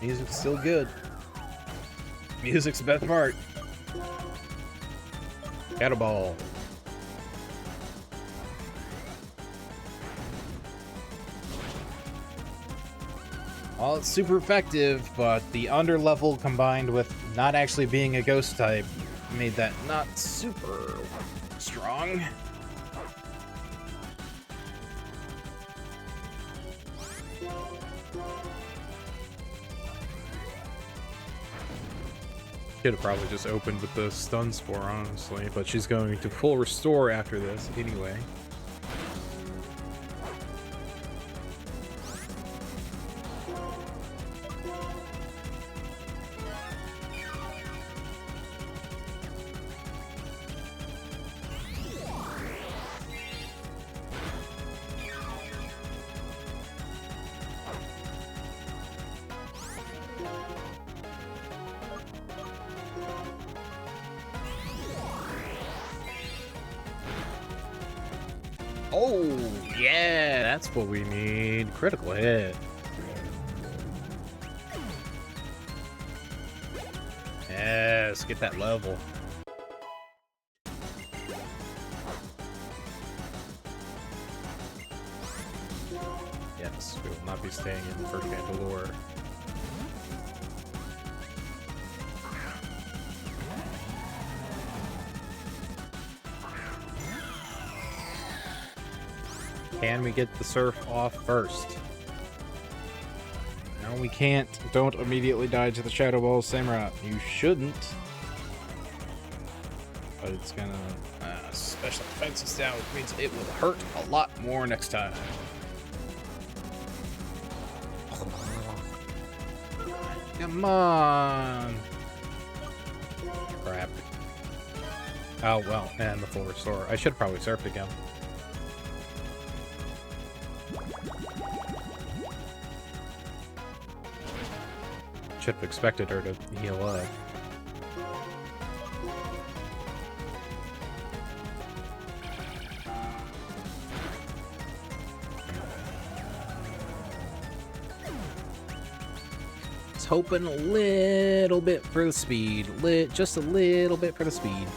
Music's still good. Music's the best part. Shadow Ball. Well, it's super effective, but the underlevel combined with not actually being a ghost type made that not super strong. Should have probably just opened with the stun spore, honestly, but she's going to full restore after this anyway. Oh, yeah, that's what we need. Critical hit. Yes, get that level. Yes, we will not be staying in the first Mandalore. Can we get the surf off first? No, we can't. Don't immediately die to the Shadow Ball, Samurott. You shouldn't. But it's gonna... special defenses down, which means it will hurt a lot more next time. Come on! Crap. Oh, well, and the full restore. I should have probably surfed again. Should have expected her to heal up. Just hoping a little bit for the speed. Just a little bit for the speed.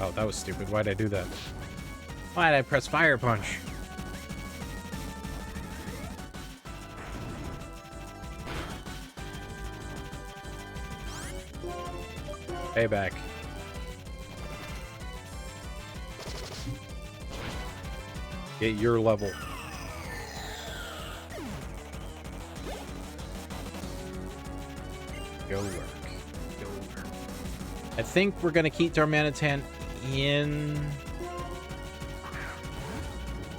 Oh, that was stupid. Why'd I do that? Why'd I press Fire Punch? Payback. Get your level. Go work. Go work. I think we're gonna keep Darmanitan in...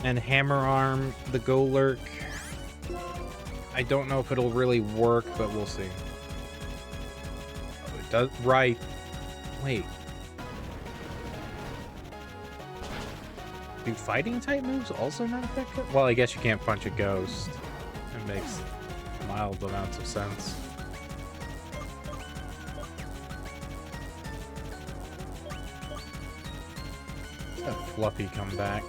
and hammer arm the Golurk. I don't know if it'll really work, but we'll see. Oh, it does. Right. Wait. Do fighting type moves also not affect it? Well, I guess you can't punch a ghost. It makes mild amounts of sense. Let's have Fluffy come back.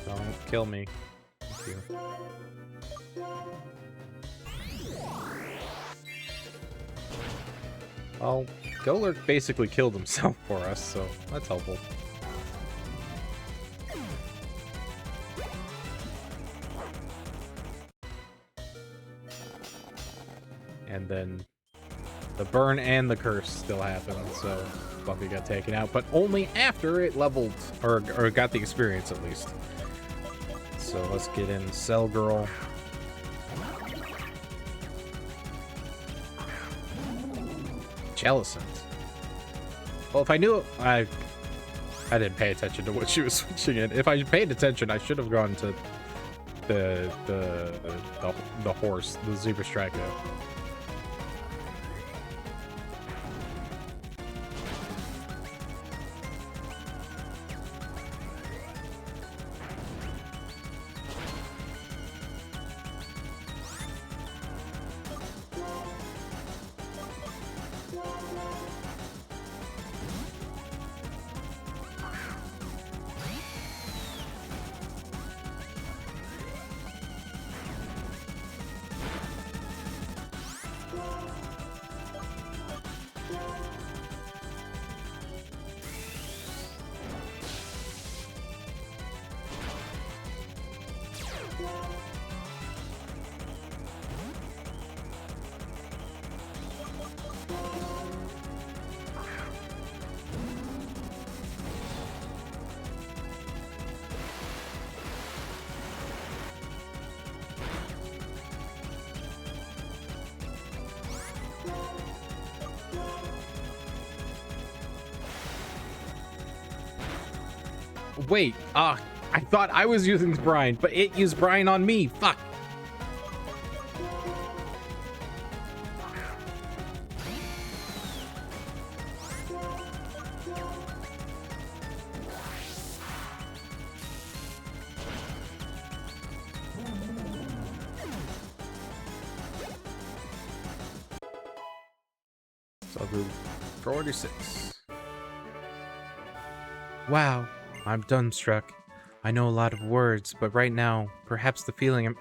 Don't kill me. Thank you. Well, Golurk basically killed himself for us, so that's helpful. And then the burn and the curse still happened, so Fluffy got taken out, but only after it leveled, or got the experience at least. So let's get in Cell Girl. Jellicent. Well, if I knew I didn't pay attention to what she was switching in. If I paid attention, I should have gone to the horse, the Zebra Strago. Wait, I thought I was using brine, but it used brine on me. Fuck. So I'll do 46. Wow, I'm dumbstruck. I know a lot of words, but right now, perhaps the feeling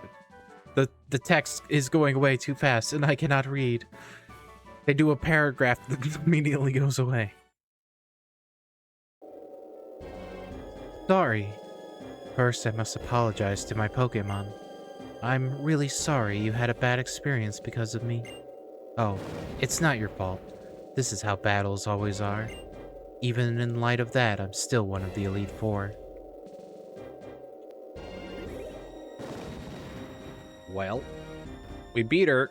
the text is going away too fast and I cannot read. They do a paragraph that immediately goes away. Sorry. First, I must apologize to my Pokémon. I'm really sorry you had a bad experience because of me. Oh, it's not your fault. This is how battles always are. Even in light of that, I'm still one of the Elite Four. Well, we beat her,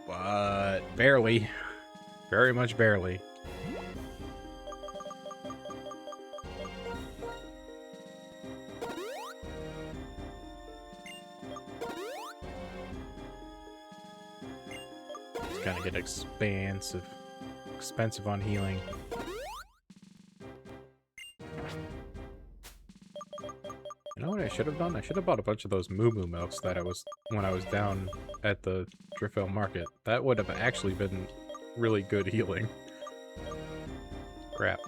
but barely. Very much barely. It's gonna get expensive on healing. You know what I should have done? I should have bought a bunch of those Moo Moo milks that when I was down at the Driftville Market. That would have actually been really good healing. Crap.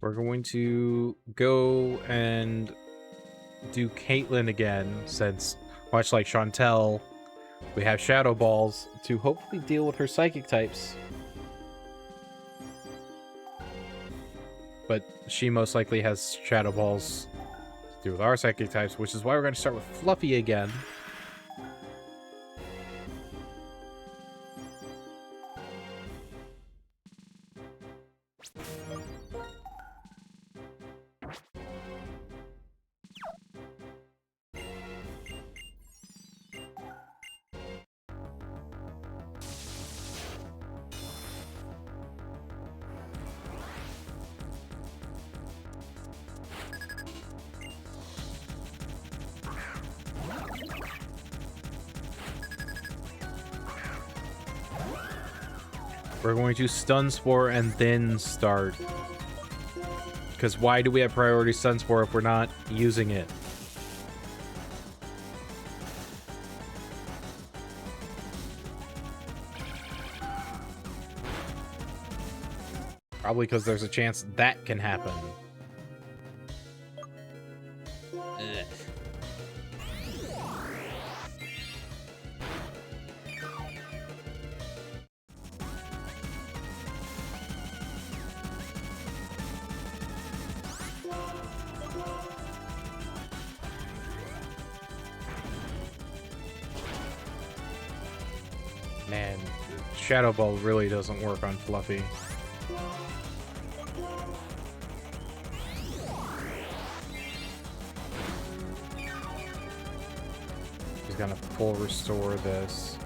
We're going to go and do Caitlyn again, since, much like Chantel, we have Shadow Balls to hopefully deal with her Psychic types. But she most likely has Shadow Balls to do with our Psychic types, which is why we're going to start with Fluffy again. We're going to Stun Spore and then start. Because why do we have priority Stun Spore if we're not using it? Probably because there's a chance that can happen. Ugh. Man, Shadow Ball really doesn't work on Fluffy. He's gonna full restore this.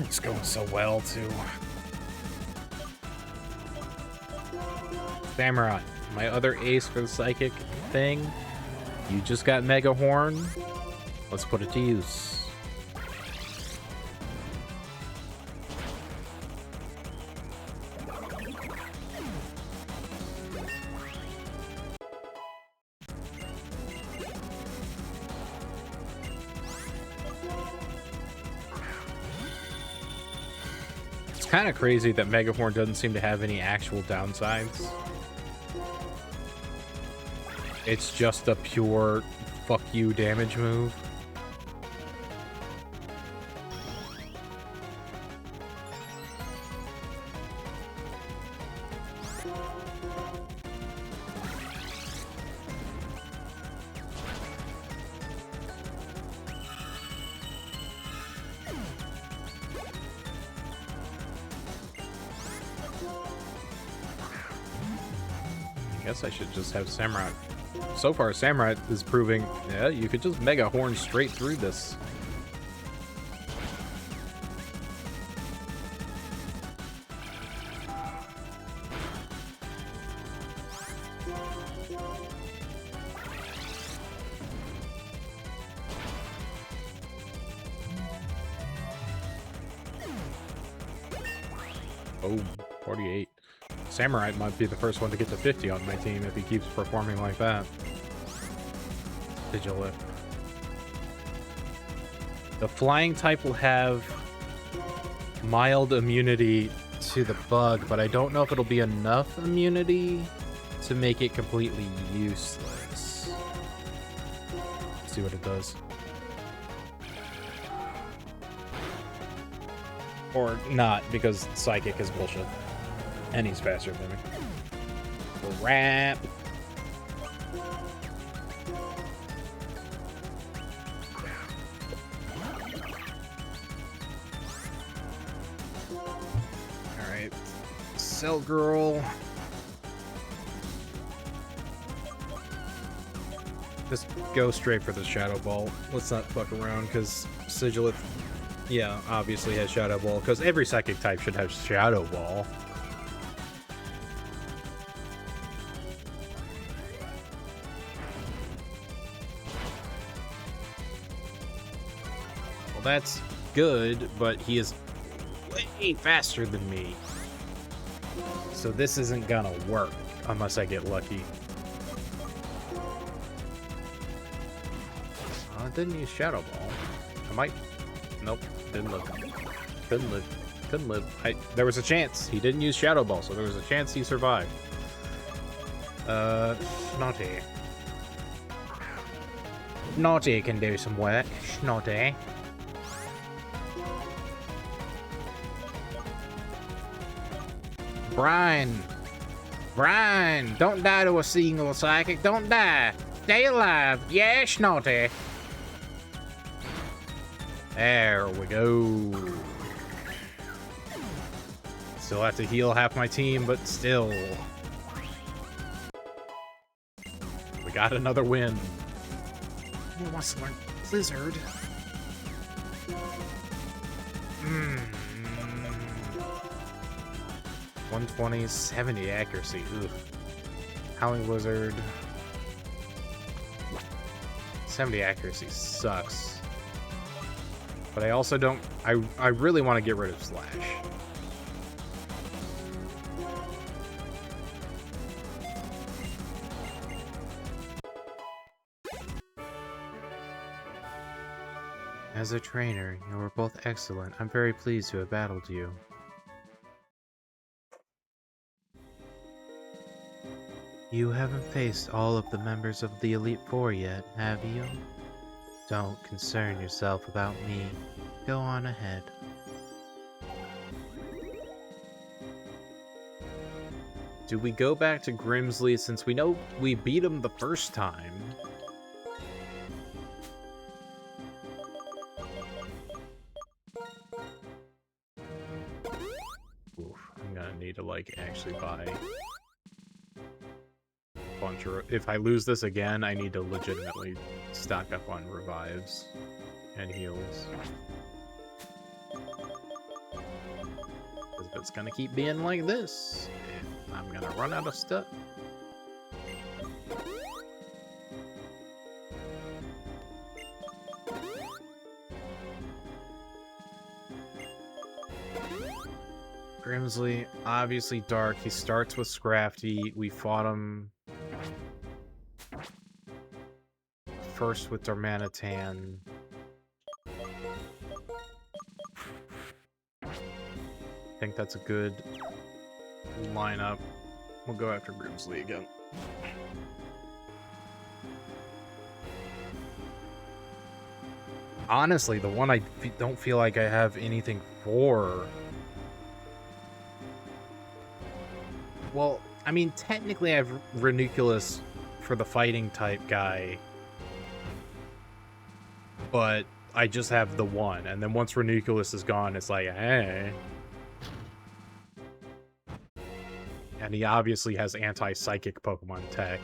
It's going so well, too. Samurai, my other ace for the psychic thing. You just got Mega Horn. Let's put it to use. It's kind of crazy that Mega Horn doesn't seem to have any actual downsides. It's just a pure fuck you damage move. I guess I should just have Samurai. So far, Samurai is proving, yeah, you could just Mega Horn straight through this. Oh, 48. Samurai might be the first one to get to 50 on my team if he keeps performing like that. Sigilith. The flying type will have mild immunity to the bug, but I don't know if it'll be enough immunity to make it completely useless. Let's see what it does. Or not, because Psychic is bullshit. And he's faster than me. Crap. Alright. Cell Girl. Just go straight for the Shadow Ball. Let's not fuck around, because Sigilith, yeah, obviously has Shadow Ball, because every Psychic type should have Shadow Ball. That's good, but he is way faster than me. So this isn't gonna work unless I get lucky. I didn't use Shadow Ball. I might. Nope, didn't live. Couldn't live. Couldn't live. There was a chance. He didn't use Shadow Ball, so there was a chance he survived. Snotty. Snotty can do some work. Snotty. Brian, don't die to a single Psychic. Don't die. Stay alive. Yeah, Snotty. There we go. Still have to heal half my team, but still. We got another win. Who wants to learn Blizzard? 120, 70 accuracy. Ugh. Howling Wizard. 70 accuracy sucks. But I also don't... I really want to get rid of Slash. As a trainer, you were both excellent. I'm very pleased to have battled you. You haven't faced all of the members of the Elite Four yet, have you? Don't concern yourself about me. Go on ahead. Do we go back to Grimsley since we know we beat him the first time? Oof, I'm gonna need to, like, actually buy a bunch of... If I lose this again, I need to legitimately stock up on revives and heals. Because if it's gonna keep being like this, I'm gonna run out of stuff. Grimsley, obviously dark. He starts with Scrafty. We fought him first with Darmanitan. I think that's a good lineup. We'll go after Grimsley again. Honestly, the one I don't feel like I have anything for... Well, I mean, technically I have Ranunculus for the fighting type guy, but I just have the one, and then once Ranunculus is gone, it's like, hey. And he obviously has anti-psychic Pokemon tech.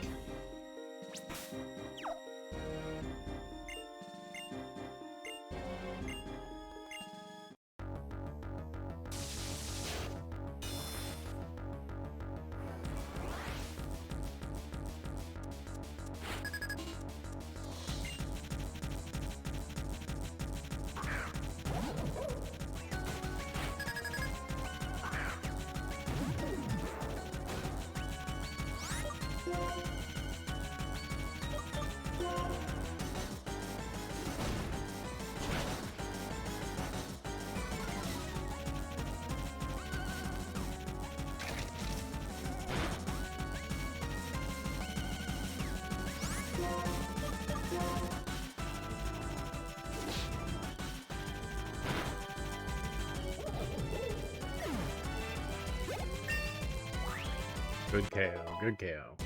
Good KO, good KO.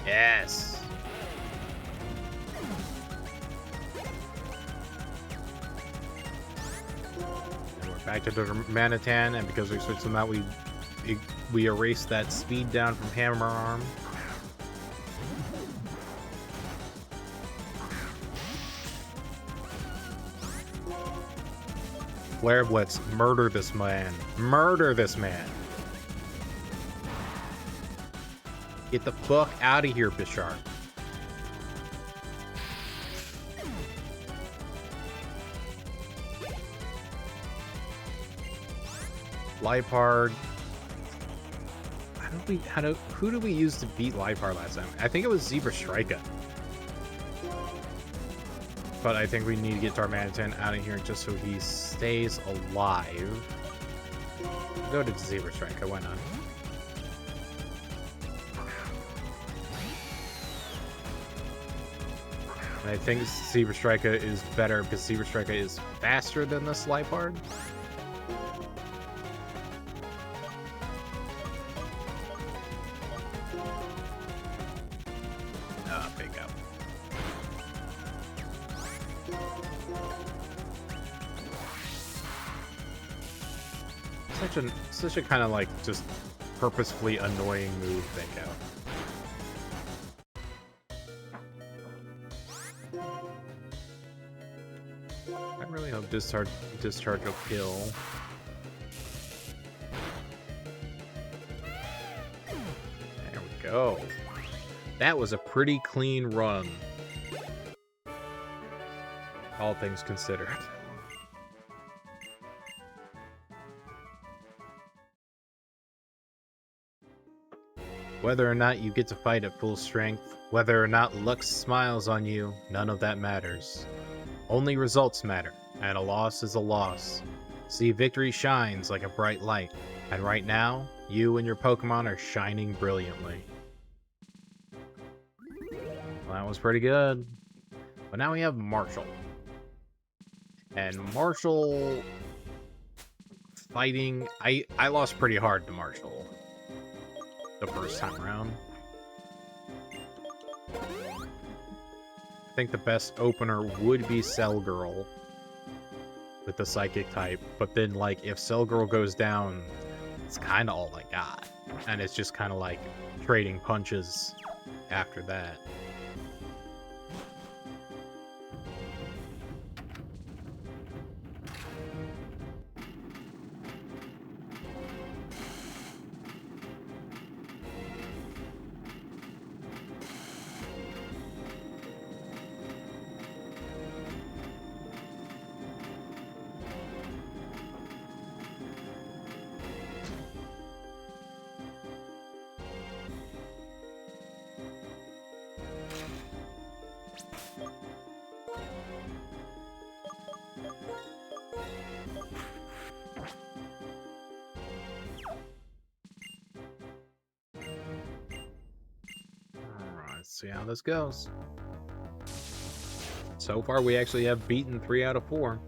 Yes. And we're back to the Manitan, and because we switched them out, we erased that speed down from Hammer Arm. Flare Blitz, murder this man. Murder this man. Get the fuck out of here, Bisharp. Liepard. Who did we use to beat Liepard last time? I think it was Zebra Strika. But I think we need to get Darmanitan out of here just so he stays alive. Go to Zebra Strika, why not? And I think Zebra Strika is better because Zebra Strika is faster than the Liepard. Bingo. Such a kind of like just purposefully annoying move, Bingo. I really hope discharge will kill. There we go. That was a pretty clean run, all things considered. Whether or not you get to fight at full strength, whether or not luck smiles on you, none of that matters. Only results matter, and a loss is a loss. See, victory shines like a bright light, and right now, you and your Pokemon are shining brilliantly. Well, that was pretty good. But now we have Marshall. And Marshall fighting, I lost pretty hard to Marshall the first time around. I think the best opener would be Cell Girl with the Psychic type, but then, like, if Cell Girl goes down, it's kind of all I got. And it's just kind of like trading punches after that. See how this goes. So far, we actually have beaten 3 out of 4.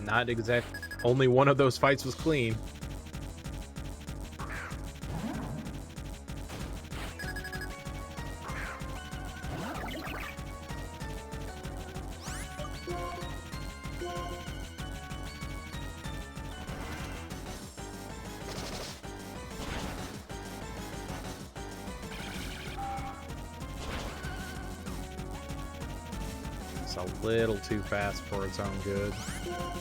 Not exact. Only one of those fights was clean. A little too fast for its own good.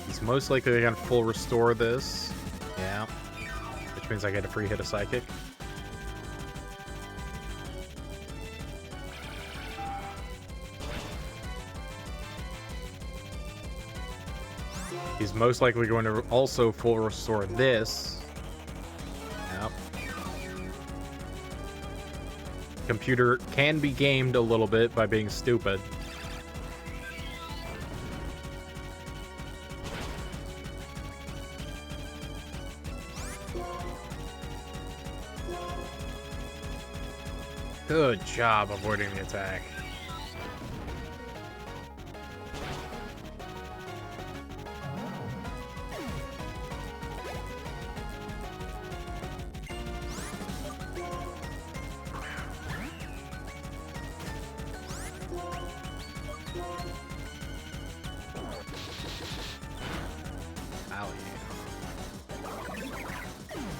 He's most likely gonna full restore this. Yeah. Which means I get a free hit of Psychic. He's most likely going to also full restore this. Yep. Computer can be gamed a little bit by being stupid. Good job avoiding the attack.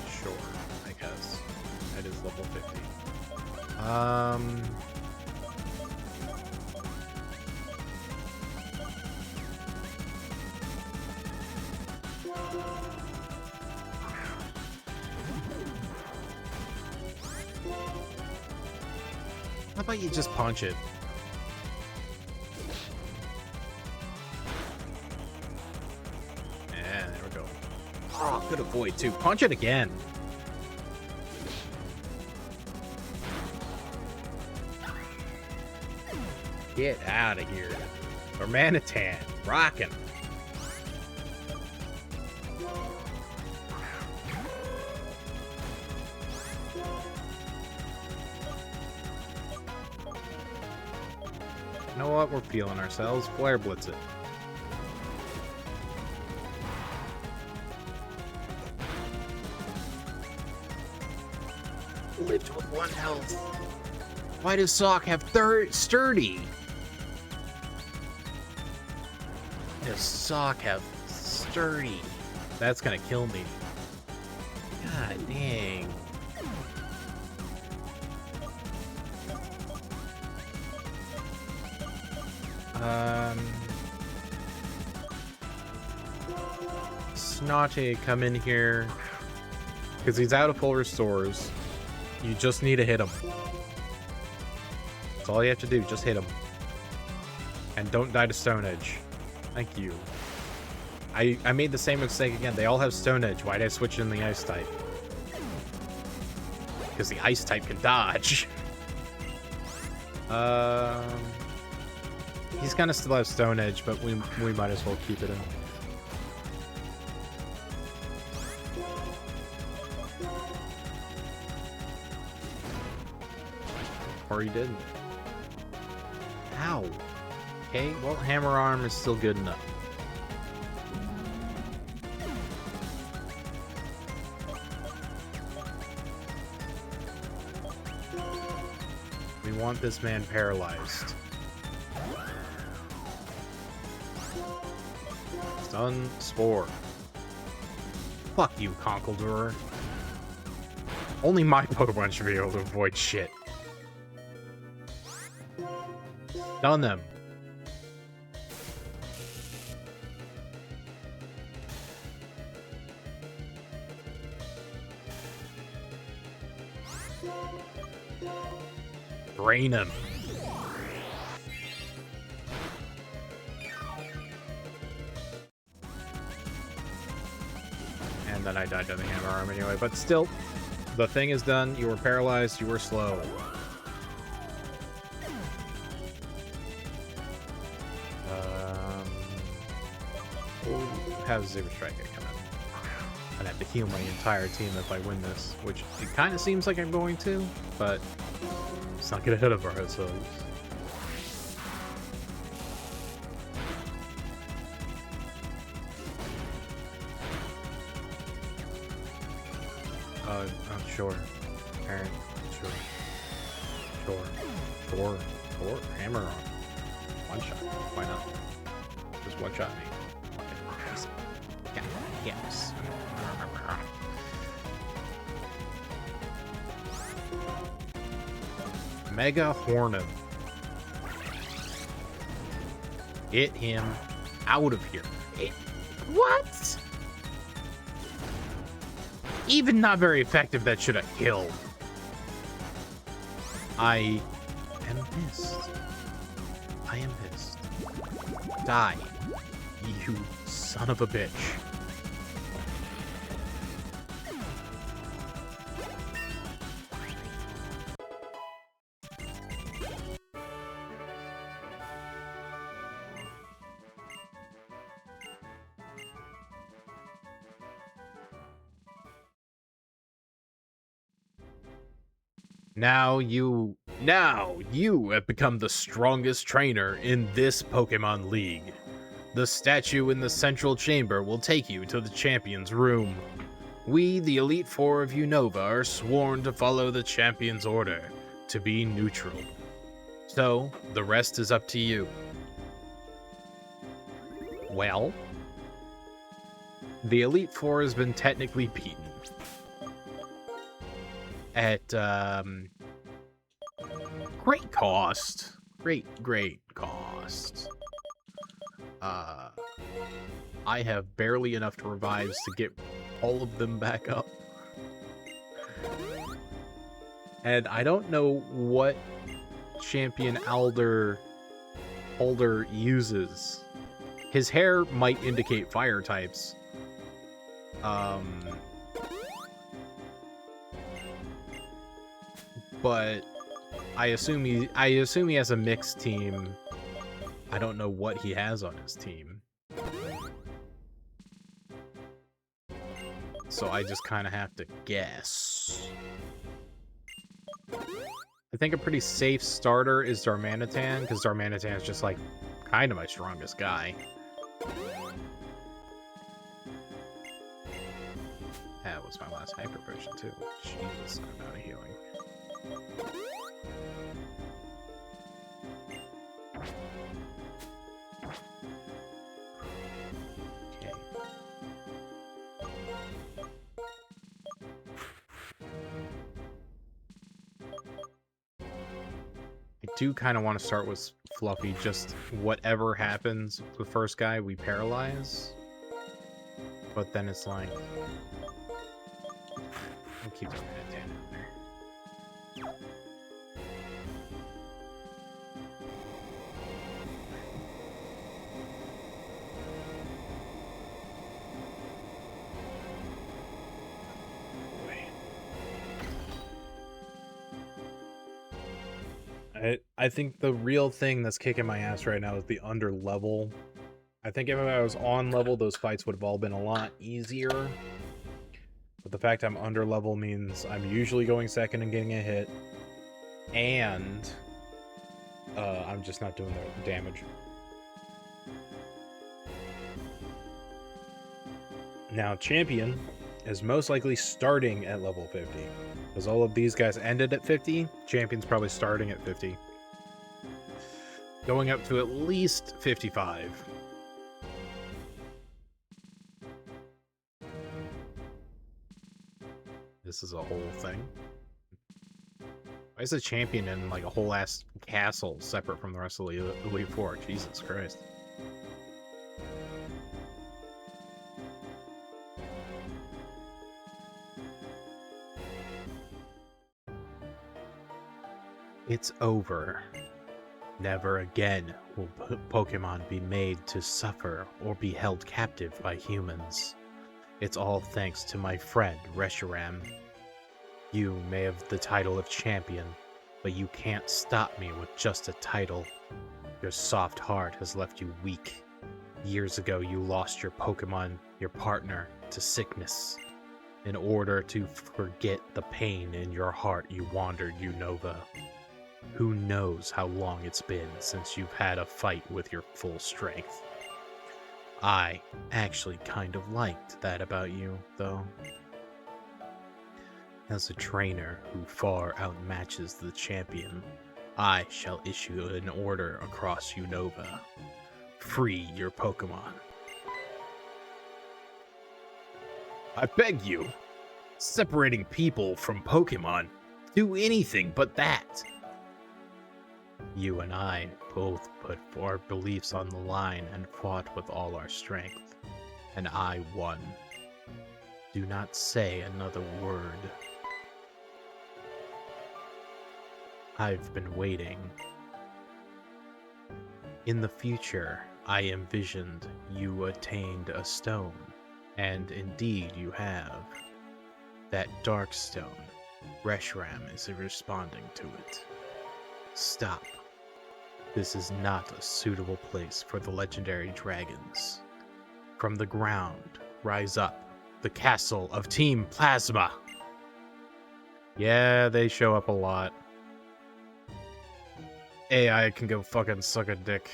Sure, I guess. That is level 50. How about you just punch it? Yeah, there we go. Oh, good avoid too. Punch it again. Get out of here. Ormanitan, rockin'. You know what? We're feeling ourselves. Flare Blitz it. Lived with 1 health. Why does Sock have sturdy? Does Sock have sturdy? That's gonna kill me. God dang. Snotty, come in here. Because he's out of full restores. You just need to hit him. That's all you have to do, just hit him. And don't die to Stone Edge. Thank you. I made the same mistake again. They all have Stone Edge. Why'd I switch in the Ice type? Because the Ice type can dodge. He's gonna still have Stone Edge, but we might as well keep it in. Or he didn't. Ow. Okay, well, Hammer Arm is still good enough. We want this man paralyzed. Stun Spore. Fuck you, Conkeldurr. Only my Pokemon should be able to avoid shit. Stun them. Drain him. And then I died to the Hammer Arm anyway, but still, the thing is done. You were paralyzed, you were slow. We'll have Zebra Striker come in. I'd have to heal my entire team if I win this, which it kind of seems like I'm going to, but let's not get ahead of ourselves. Sure. Alright, sure. Sure. Hammer on. One shot. Why not? Just one shot me. Yeah, yes. Mega Hornum. Get him out of here. What? Even not very effective, that should have killed. I am pissed. I am pissed. Die, you son of a bitch. Now you have become the strongest trainer in this Pokemon League. The statue in the central chamber will take you to the champion's room. We, the Elite Four of Unova, are sworn to follow the champion's order, to be neutral. So, the rest is up to you. Well, the Elite Four has been technically beaten. At great cost. Great cost. I have barely enough to revives to get all of them back up. And I don't know what champion Holder uses. His hair might indicate fire types. But I assume he has a mixed team. I don't know what he has on his team. So I just kind of have to guess. I think a pretty safe starter is Darmanitan, because Darmanitan is just like kind of my strongest guy. That was my last hyper potion too. Jesus, I'm out of healing. Okay. I do kind of want to start with Fluffy, just whatever happens with the first guy, we paralyze. But then it's like... We'll keep the Manatan in there. I think the real thing that's kicking my ass right now is the under level. I think if I was on level, those fights would have all been a lot easier. But the fact I'm under level means I'm usually going second and getting a hit. And I'm just not doing the damage. Now, Champion is most likely starting at level 50. Because all of these guys ended at 50, Champion's probably starting at 50. Going up to at least 55. This is a whole thing. Why is a champion in like a whole ass castle separate from the rest of the Elite Four? Jesus Christ. It's over. Never again will Pokemon be made to suffer or be held captive by humans. It's all thanks to my friend, Reshiram. You may have the title of champion, but you can't stop me with just a title. Your soft heart has left you weak. Years ago, you lost your Pokemon, your partner, to sickness. In order to forget the pain in your heart, you wandered Unova. Who knows how long it's been since you've had a fight with your full strength. I actually kind of liked that about you, though. As a trainer who far outmatches the champion, I shall issue an order across Unova. Free your Pokemon. I beg you. Separating people from Pokemon. Do anything but that. You and I both put our beliefs on the line and fought with all our strength. And I won. Do not say another word. I've been waiting. In the future, I envisioned you attained a stone, and indeed you have. That dark stone, Reshiram is responding to it. Stop. This is not a suitable place for the legendary dragons. From the ground, rise up, the castle of Team Plasma. Yeah, they show up a lot. AI can go fucking suck a dick.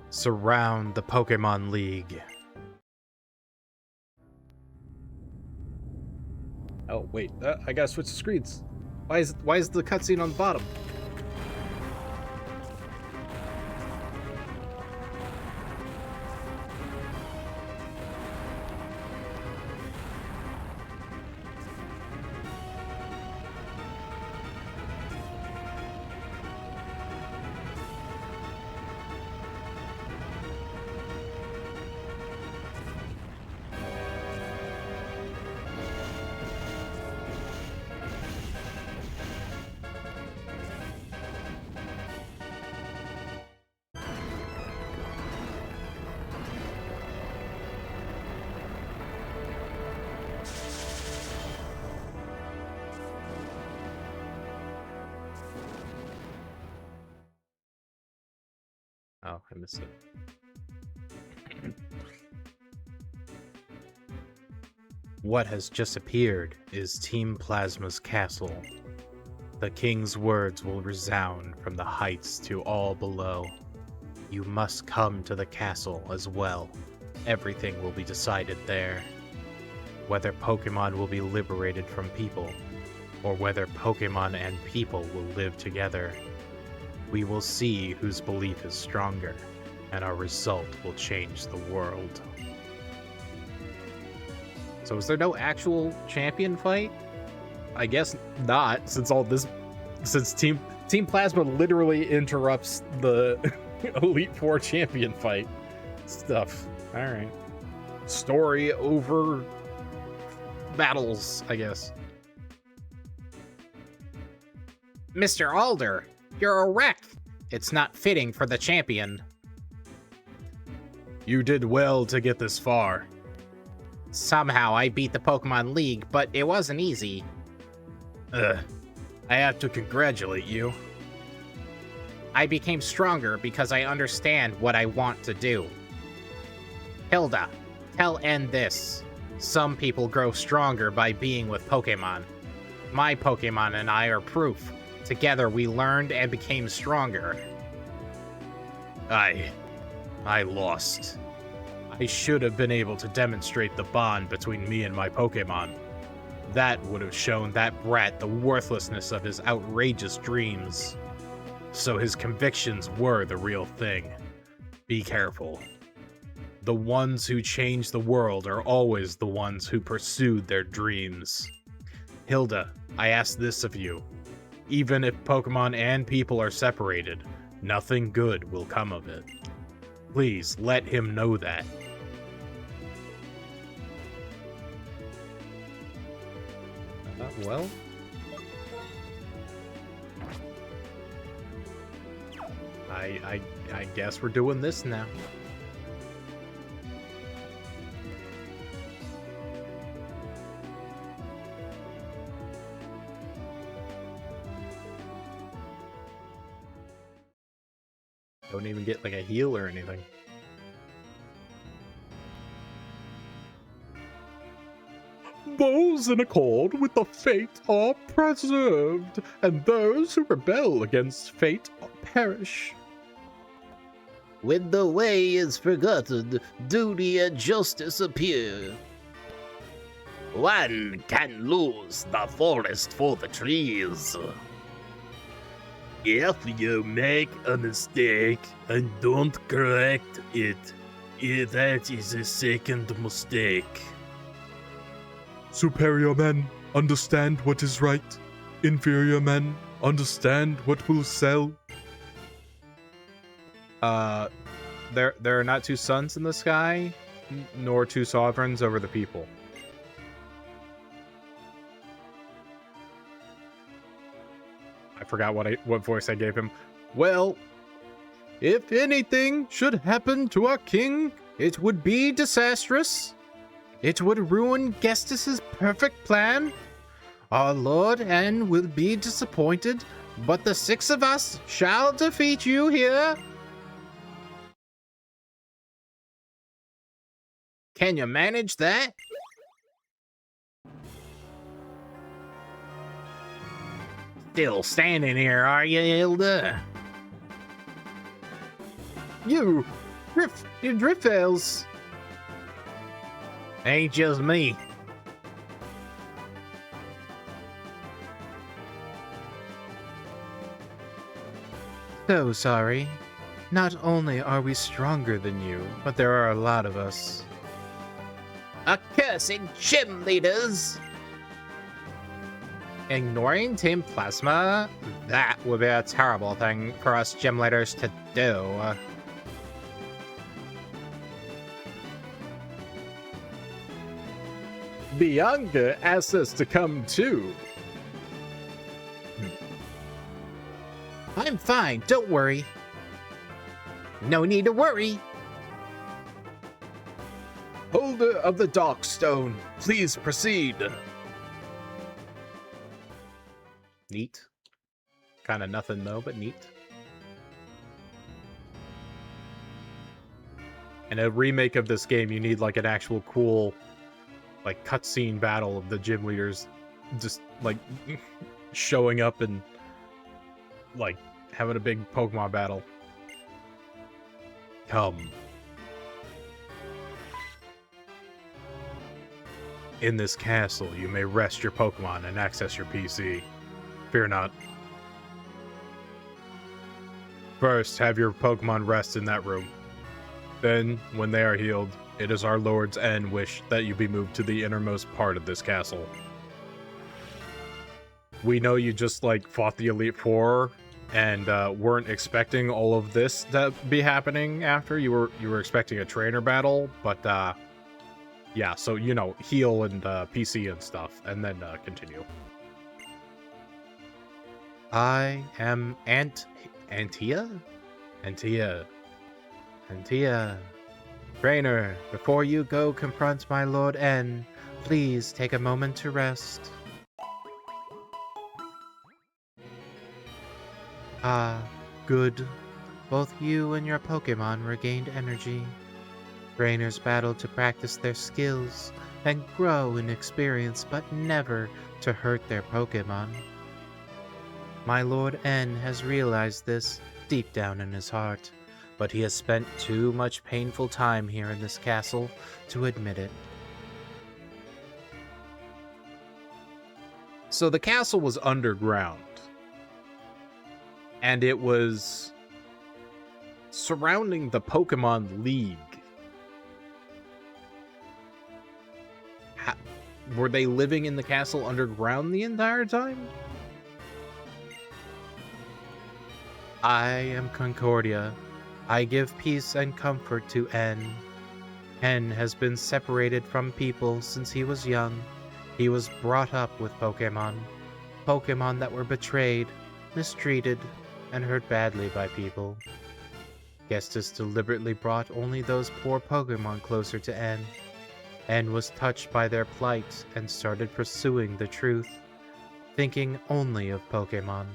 Surround the Pokemon League. Oh, wait. I gotta switch the screens. Why is the cutscene on the bottom? Oh, I missed it. What has just appeared is Team Plasma's castle. The king's words will resound from the heights to all below. You must come to the castle as well. Everything will be decided there. Whether Pokemon will be liberated from people, or whether Pokemon and people will live together. We will see whose belief is stronger, and our result will change the world. So is there no actual champion fight? I guess not, since Team Plasma literally interrupts the Elite Four champion fight stuff. Alright. Story over battles, I guess. Mr. Alder, you're a wreck. It's not fitting for the champion. You did well to get this far. Somehow I beat the Pokemon League, but it wasn't easy. I have to congratulate you. I became stronger because I understand what I want to do. Hilda, tell N this. Some people grow stronger by being with Pokemon. My Pokemon and I are proof. Together we learned and became stronger. I lost. I should have been able to demonstrate the bond between me and my Pokémon. That would have shown that brat the worthlessness of his outrageous dreams. So his convictions were the real thing. Be careful. The ones who change the world are always the ones who pursued their dreams. Hilda, I ask this of you. Even if Pokemon and people are separated, nothing good will come of it. Please let him know that. Well... I guess we're doing this now. Don't even get like a heal or anything. Those in accord with the fate are preserved, and those who rebel against fate perish. When the way is forgotten, duty and justice appear. One can lose the forest for the trees. If you make a mistake and don't correct it, that is a second mistake. Superior men understand what is right. Inferior men understand what will sell. There are not two suns in the sky, nor two sovereigns over the people. I forgot what voice I gave him. Well, if anything should happen to our king, it would be disastrous. It would ruin Gestus's perfect plan. Our Lord N will be disappointed, but the 6 of us shall defeat you here. Can you manage that? Still standing here, are you, Hilda? You Driftales. Ain't just me. So sorry. Not only are we stronger than you, but there are a lot of us. Accursed gym leaders! Ignoring Team Plasma? That would be a terrible thing for us gym leaders to do. Bianca asked us to come too. I'm fine, don't worry. No need to worry. Holder of the Dark Stone, please proceed. Neat. Kind of nothing though, but neat. In a remake of this game, you need like an actual cool, like cutscene battle of the gym leaders, just like showing up and like having a big Pokemon battle. Come. In this castle, you may rest your Pokemon and access your PC. Fear not. First, have your Pokemon rest in that room. Then, when they are healed, it is our Lord's end wish that you be moved to the innermost part of this castle. We know you just, like, fought the Elite Four and weren't expecting all of this to be happening after. You were expecting a trainer battle, but, yeah, so, you know, heal and PC and stuff, and then continue. I am Antia? Antia. Trainer, before you go confront my Lord N, please take a moment to rest. Ah, good. Both you and your Pokemon regained energy. Trainers battle to practice their skills and grow in experience, but never to hurt their Pokemon. My Lord N has realized this deep down in his heart, but he has spent too much painful time here in this castle to admit it. So the castle was underground, and it was surrounding the Pokemon League. Were they living in the castle underground the entire time? I am Concordia. I give peace and comfort to N. N has been separated from people since he was young. He was brought up with Pokemon. Pokemon that were betrayed, mistreated, and hurt badly by people. Gestus deliberately brought only those poor Pokemon closer to N. N was touched by their plight and started pursuing the truth, thinking only of Pokemon.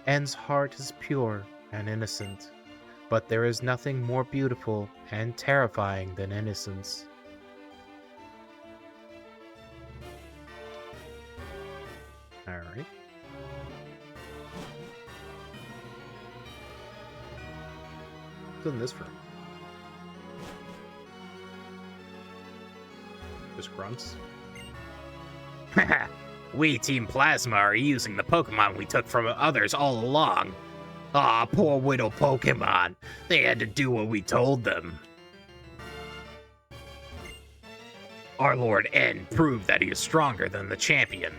N's heart is pure and innocent, but there is nothing more beautiful and terrifying than innocence. Alright. What's in this room? Just grunts? We, Team Plasma, are using the Pokemon we took from others all along. Aw, poor widow Pokemon. They had to do what we told them. Our Lord N proved that he is stronger than the champion.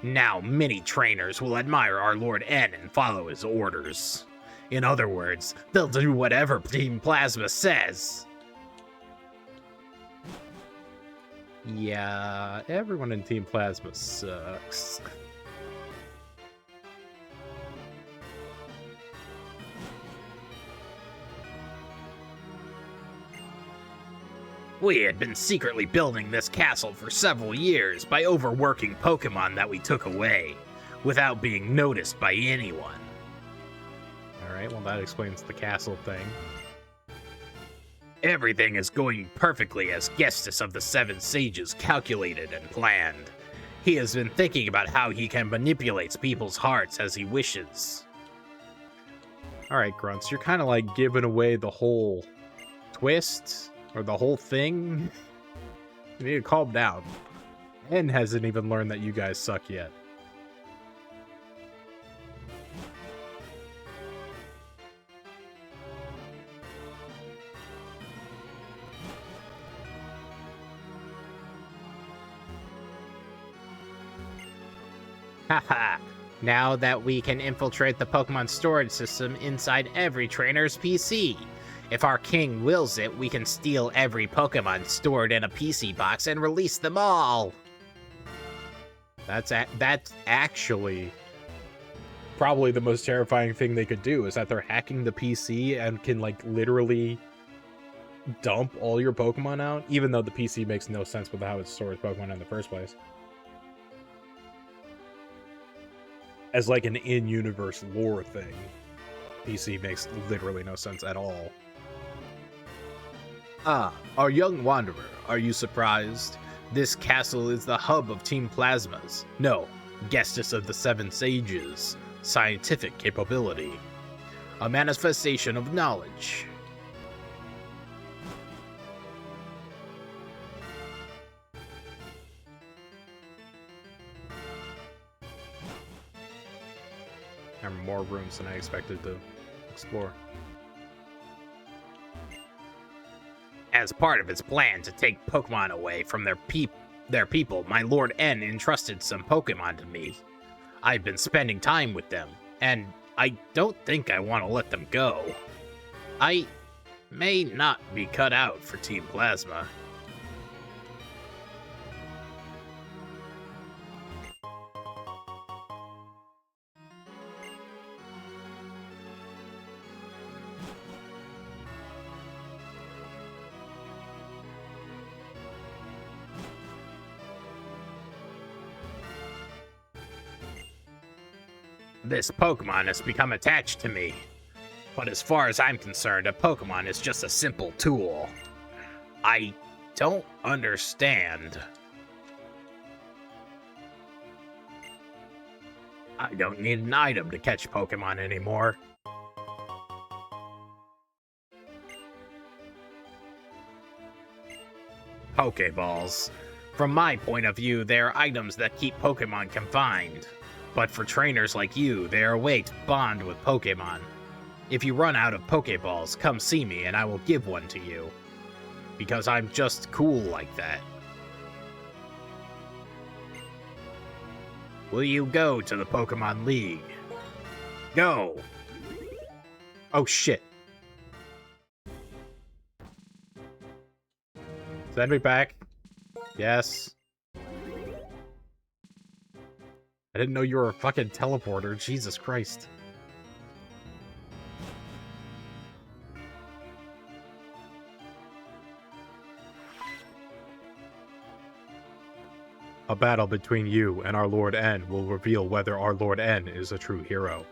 Now many trainers will admire our Lord N and follow his orders. In other words, they'll do whatever Team Plasma says. Yeah, everyone in Team Plasma sucks. We had been secretly building this castle for several years by overworking Pokemon that we took away, without being noticed by anyone. Alright, well that explains the castle thing. Everything is going perfectly as Gestus of the Seven Sages calculated and planned. He has been thinking about how he can manipulate people's hearts as he wishes. Alright, Grunts, you're kind of like giving away the whole twist, or the whole thing. You need to calm down. N hasn't even learned that you guys suck yet. Haha! Now that we can infiltrate the Pokemon storage system inside every trainer's PC. If our king wills it, we can steal every Pokemon stored in a PC box and release them all! That's actually probably the most terrifying thing they could do, is that they're hacking the PC and can like literally dump all your Pokemon out, even though the PC makes no sense with how it stores Pokemon in the first place. As like an in-universe lore thing, PC makes literally no sense at all. Ah, our young wanderer, are you surprised? This castle is the hub of Team Plasma's, no, Gestus of the Seven Sages, scientific capability. A manifestation of knowledge. There are more rooms than I expected to explore. As part of its plan to take Pokemon away from their people, my Lord N entrusted some Pokemon to me. I've been spending time with them, and I don't think I want to let them go. I may not be cut out for Team Plasma. This Pokemon has become attached to me. But as far as I'm concerned, a Pokemon is just a simple tool. I don't understand. I don't need an item to catch Pokemon anymore. Pokeballs. From my point of view, they are items that keep Pokemon confined. But for trainers like you, they are a way to bond with Pokemon. If you run out of Pokeballs, come see me and I will give one to you. Because I'm just cool like that. Will you go to the Pokemon League? Go! Oh shit. Send me back. Yes. I didn't know you were a fucking teleporter. Jesus Christ. A battle between you and our Lord N will reveal whether our Lord N is a true hero.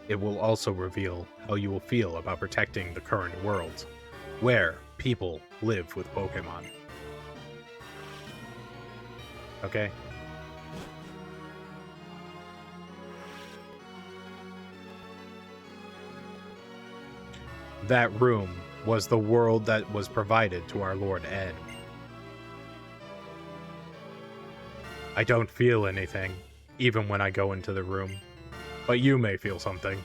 It will also reveal how you will feel about protecting the current world, where people live with Pokemon. Okay? That room was the world that was provided to our Lord N. I don't feel anything, even when I go into the room. But you may feel something.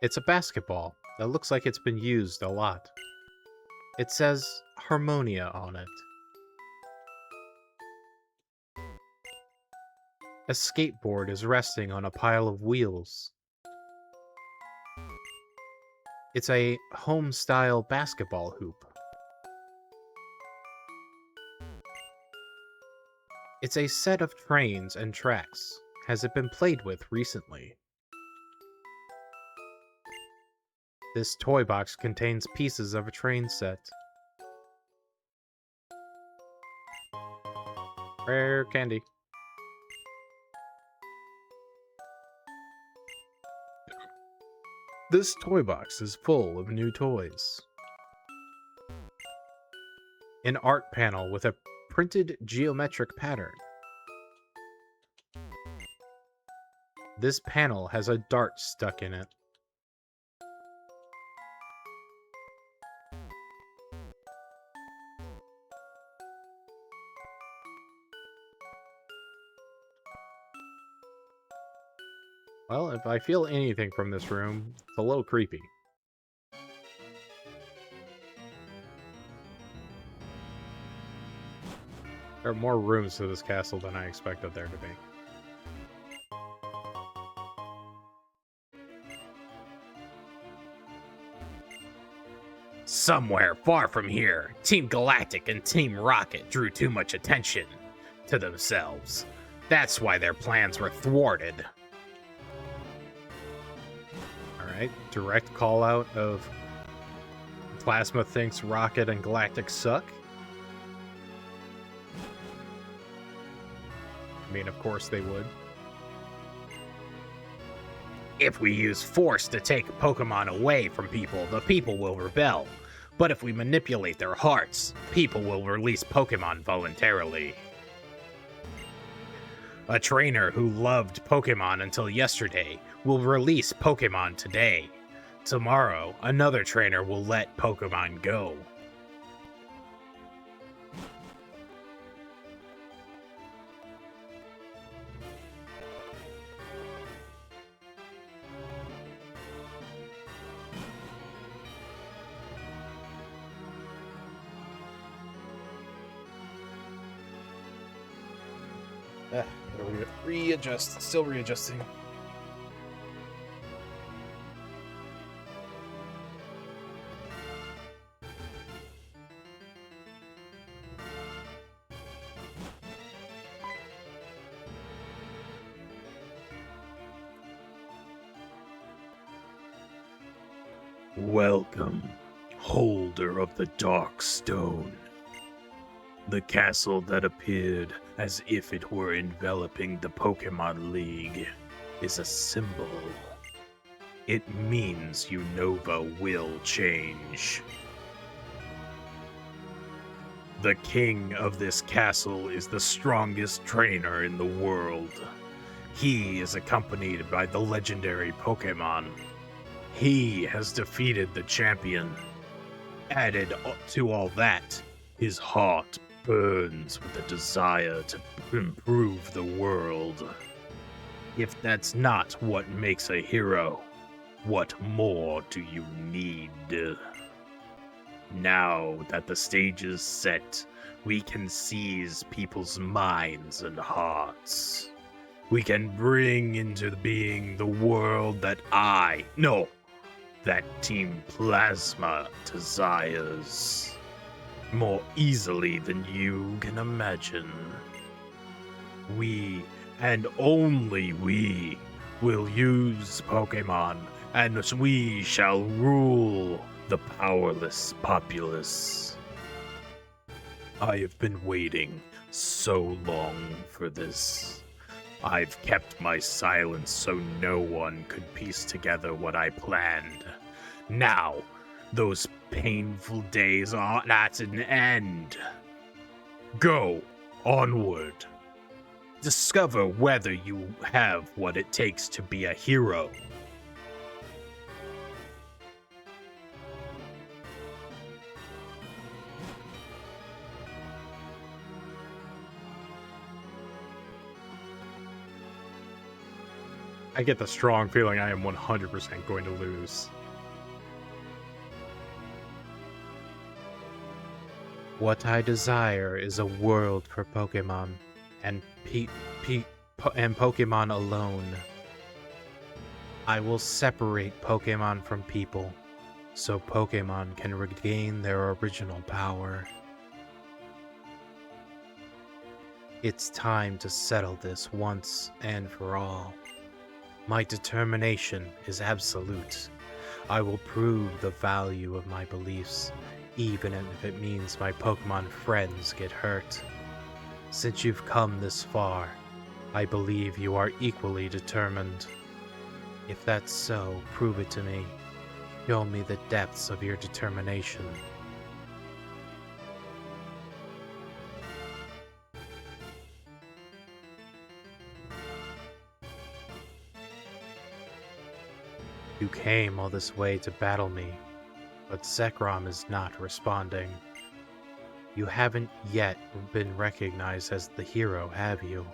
It's a basketball that looks like it's been used a lot. It says Harmonia on it. A skateboard is resting on a pile of wheels. It's a home-style basketball hoop. It's a set of trains and tracks. Has it been played with recently? This toy box contains pieces of a train set. Rare candy. This toy box is full of new toys. An art panel with a printed geometric pattern. This panel has a dart stuck in it. Well, if I feel anything from this room, it's a little creepy. There are more rooms to this castle than I expected there to be. Somewhere far from here, Team Galactic and Team Rocket drew too much attention to themselves. That's why their plans were thwarted. Alright, direct call out of Plasma thinks Rocket and Galactic suck. I mean, of course they would. If we use force to take Pokemon away from people, the people will rebel. But if we manipulate their hearts, people will release Pokemon voluntarily. A trainer who loved Pokemon until yesterday will release Pokemon today. Tomorrow, another trainer will let Pokemon go. Readjust. Still readjusting. Welcome, holder of the Dark Stone. The castle that appeared as if it were enveloping the Pokémon League is a symbol. It means Unova will change. The king of this castle is the strongest trainer in the world. He is accompanied by the legendary Pokémon. He has defeated the champion. Added to all that, his heart burns with a desire to improve the world. If that's not what makes a hero, what more do you need? Now that the stage is set, we can seize people's minds and hearts. We can bring into being the world that that Team Plasma desires. More easily than you can imagine. We, and only we, will use Pokémon, and we shall rule the powerless populace. I have been waiting so long for this. I've kept my silence so no one could piece together what I planned. Now, those painful days are at an end. Go onward. Discover whether you have what it takes to be a hero. I get the strong feeling I am 100% going to lose. What I desire is a world for Pokémon, and Pokémon alone. I will separate Pokémon from people, so Pokémon can regain their original power. It's time to settle this once and for all. My determination is absolute. I will prove the value of my beliefs, even if it means my Pokémon friends get hurt. Since you've come this far, I believe you are equally determined. If that's so, prove it to me. Show me the depths of your determination. You came all this way to battle me, but Zekrom is not responding. You haven't yet been recognized as the hero, have you?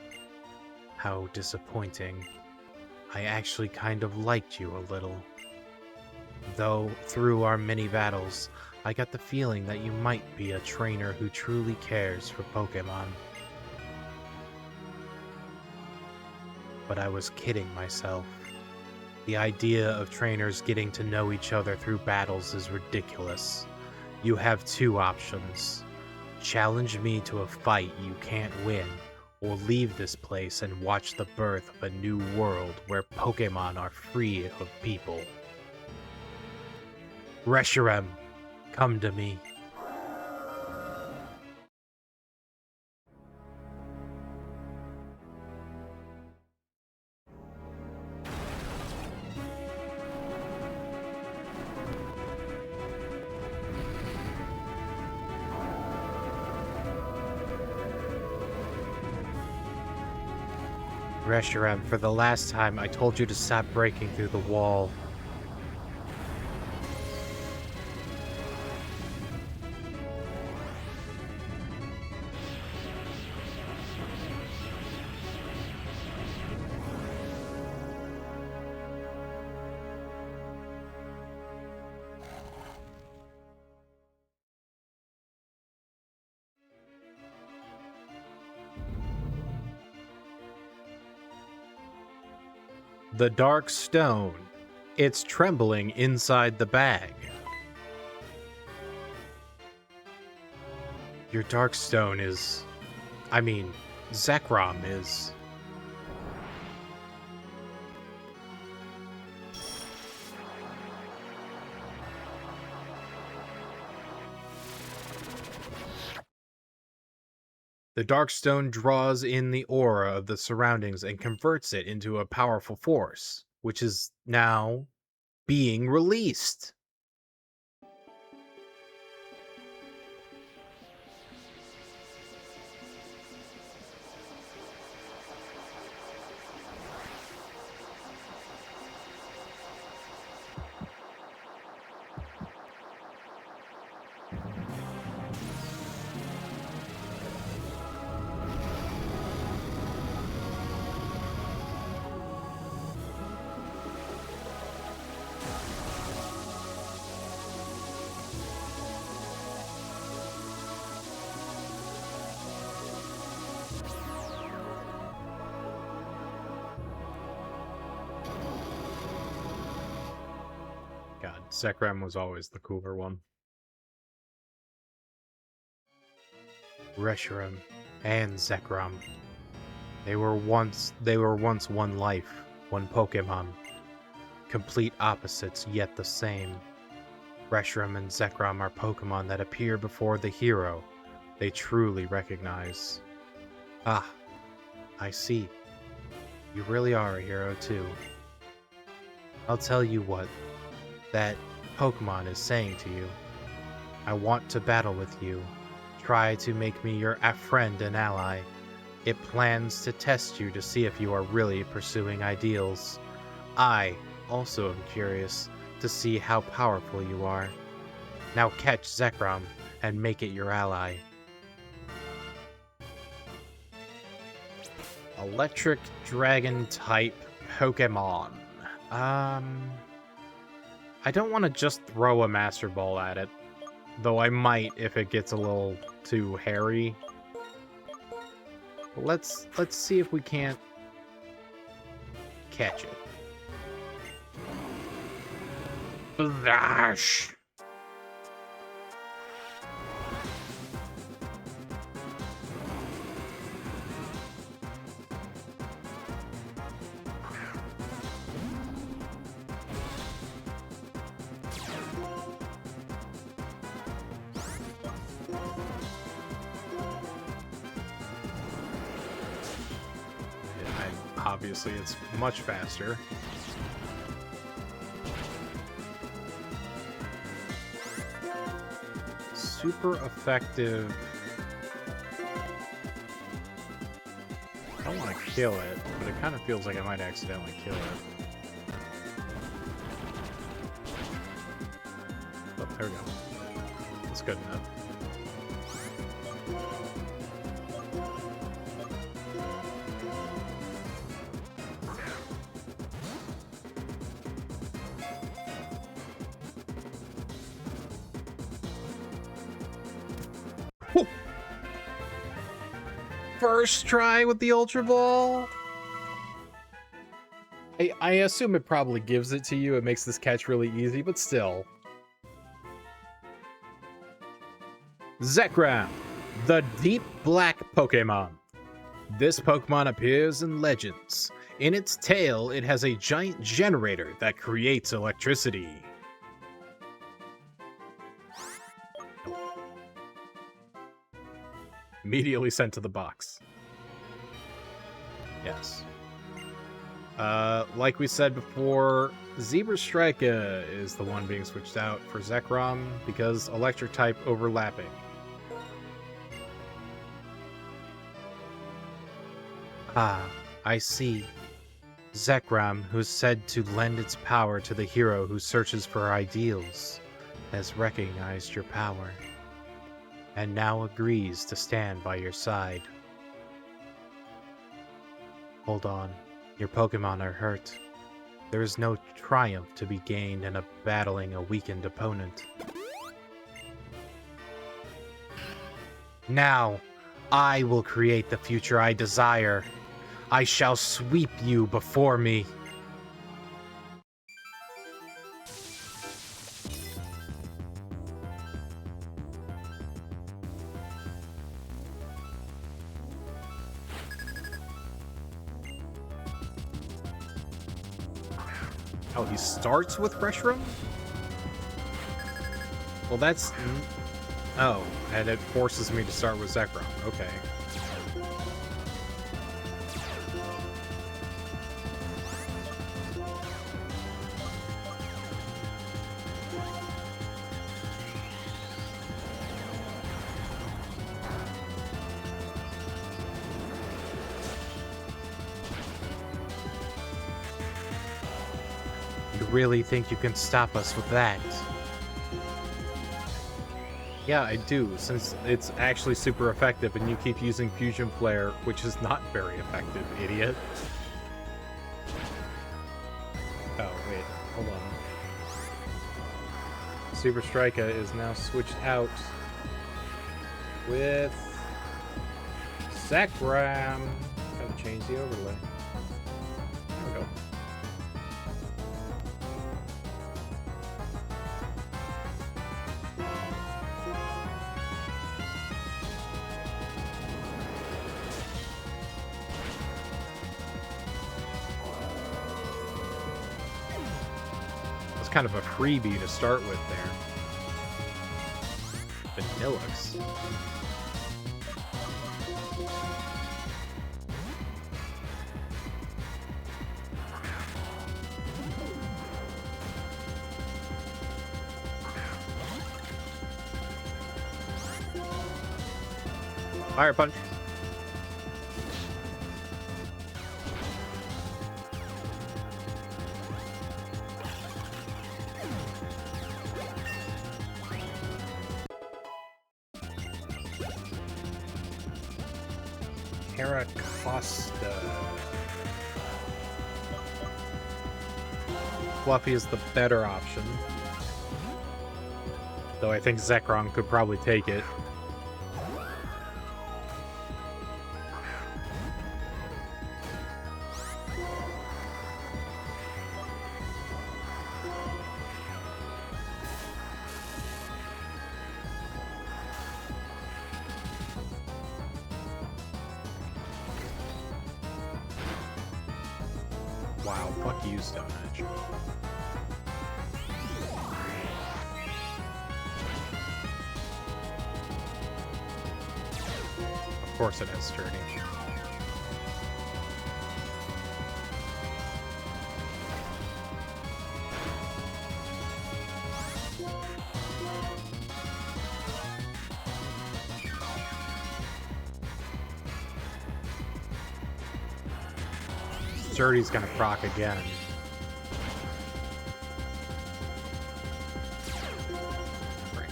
How disappointing. I actually kind of liked you a little. Though, through our many battles, I got the feeling that you might be a trainer who truly cares for Pokémon. But I was kidding myself. The idea of trainers getting to know each other through battles is ridiculous. You have two options. Challenge me to a fight you can't win, or leave this place and watch the birth of a new world where Pokémon are free of people. Reshiram, come to me. Reshiram, for the last time, I told you to stop breaking through the wall. The dark stone. It's trembling inside the bag. Your dark stone is... Zekrom is... The Darkstone draws in the aura of the surroundings and converts it into a powerful force, which is now being released. god, Zekrom was always the cooler one. Reshiram and Zekrom. They were once one life, one Pokemon. Complete opposites, yet the same. Reshiram and Zekrom are Pokemon that appear before the hero they truly recognize. Ah, I see. You really are a hero too. I'll tell you what that Pokemon is saying to you. I want to battle with you. Try to make me your friend and ally. It plans to test you to see if you are really pursuing ideals. I also am curious to see how powerful you are. Now catch Zekrom and make it your ally. Electric Dragon type Pokemon. I don't want to just throw a Master Ball at it, though I might if it gets a little too hairy. But let's see if we can't catch it. Blash! Obviously, it's much faster. Super effective. I don't want to kill it, but it kind of feels like I might accidentally kill it. Oh, there we go. That's good enough. First try with the Ultra Ball? I assume it probably gives it to you. It makes this catch really easy, but still. Zekrom, the deep black Pokemon. This Pokemon appears in legends. In its tail, it has a giant generator that creates electricity. Immediately sent to the box. Yes. Like we said before, Zebra Strika is the one being switched out for Zekrom because electric type overlapping. Ah, I see. Zekrom, who's said to lend its power to the hero who searches for ideals, has recognized your power, and now agrees to stand by your side. Hold on, your Pokemon are hurt. There is no triumph to be gained in battling a weakened opponent. Now, I will create the future I desire. I shall sweep you before me. Oh, he starts with Reshiram? Well, that's... Oh, and it forces me to start with Zekrom. Okay. You really think you can stop us with that? Yeah, I do, since it's actually super effective and you keep using Fusion Flare, which is not very effective, idiot. Oh, wait, hold on. Super Strika is now switched out with Zekrom. Gotta change the overlay. There we go. kind of a freebie to start with there. Vanillux. Fire punch. Costa. Fluffy is the better option. Though I think Zekrom could probably take it. Wow, fuck you, Stone Edge. Of course it has sturdy. Sturdy's gonna proc again. Break.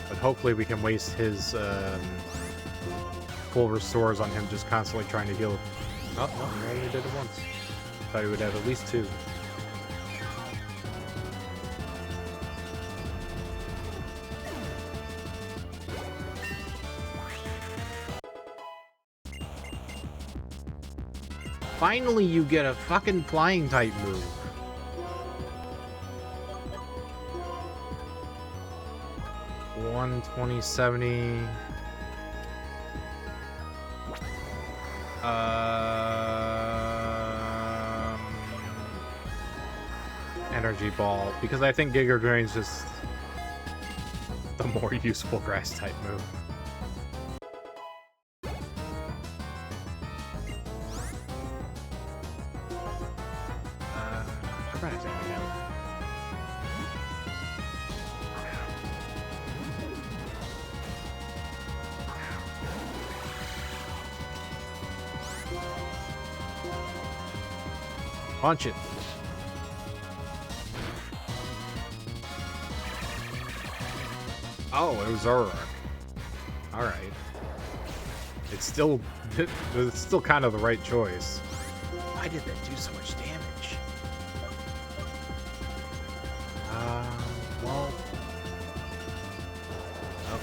But hopefully we can waste his full restores on him just constantly trying to heal. Oh, no, he only did it once. Thought he would have at least 2. Finally, you get a fucking flying type move. $120.70. Energy ball, because I think Giga Drain's just the more useful grass type move. Punch it. Oh, it was Zoroark. Alright. It's still kind of the right choice. Why did that do so much damage? Well... Oh.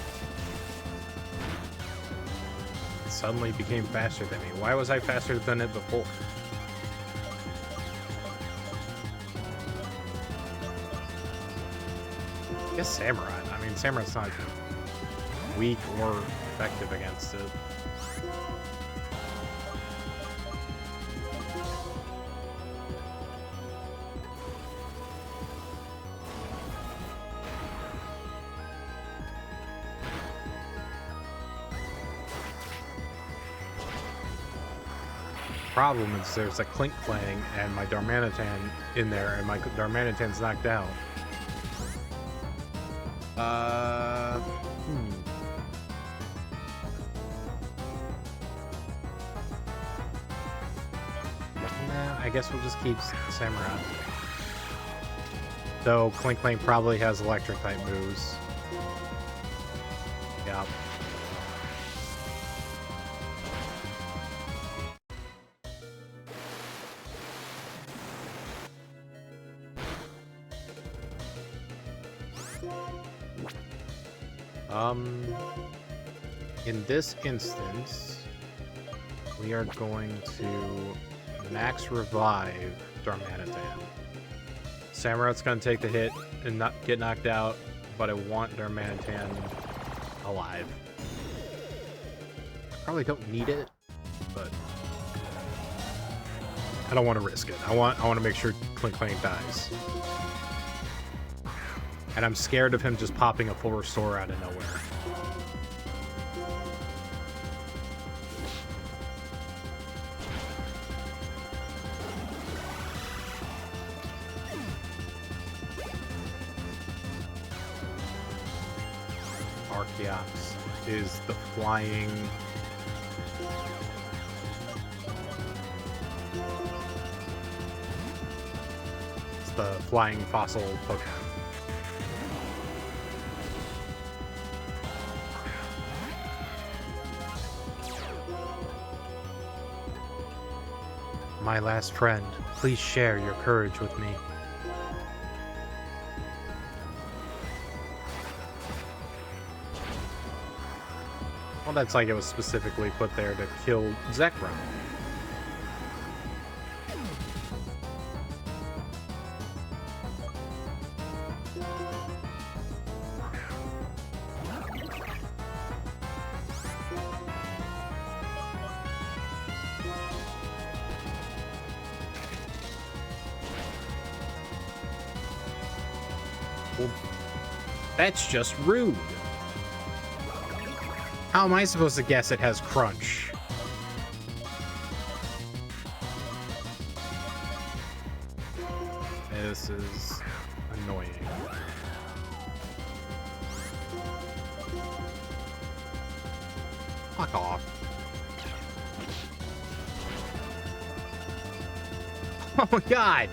It suddenly became faster than me. Why was I faster than it before? I guess Samurai. I mean, Samurai's not weak or effective against it. Problem is there's a Clink playing and my Darmanitan in there, and my Darmanitan's knocked out. Nah, I guess we'll just keep Samurai. Though Clink probably has electric type moves. Yeah. In this instance, we are going to max revive Darmanitan. Samurai's going to take the hit and not get knocked out, but I want Darmanitan alive. Probably don't need it, but I don't want to risk it. I want to make sure Clink Clank dies. And I'm scared of him just popping a full restore out of nowhere. Archeops is the flying... It's the flying fossil Pokemon. My last friend, please share your courage with me. Well, that's like it was specifically put there to kill Zekrom. Well, that's just rude. How am I supposed to guess it has crunch? This is annoying. Fuck off. Oh my god!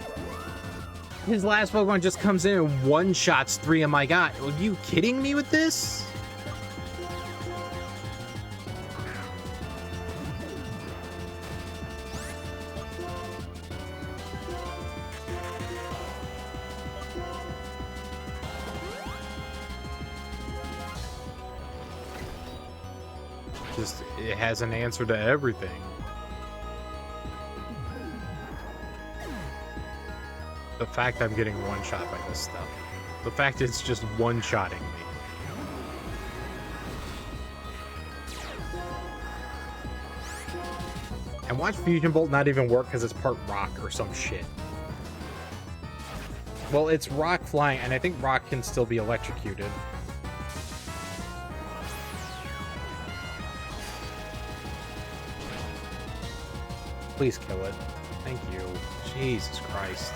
His last Pokemon just comes in and one-shots 3 of my god. Are you kidding me with this? Just, it has an answer to everything. The fact I'm getting one-shot by this stuff. The fact it's just one-shotting me. And watch Fusion Bolt not even work because it's part rock or some shit. Well, it's rock flying, and I think rock can still be electrocuted. Please kill it. Thank you. Jesus Christ.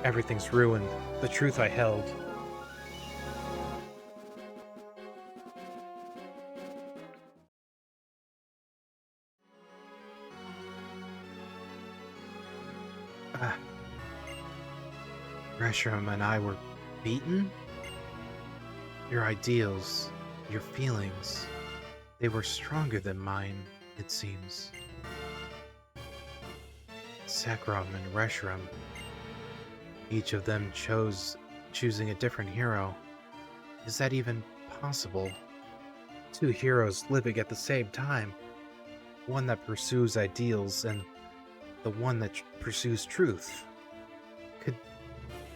Everything's ruined. The truth I held. Reshiram and I were beaten? Your ideals, your feelings, they were stronger than mine, it seems. Zekrom and Reshiram, each of them choosing a different hero. Is that even possible? Two heroes living at the same time. One that pursues ideals and the one that pursues truth.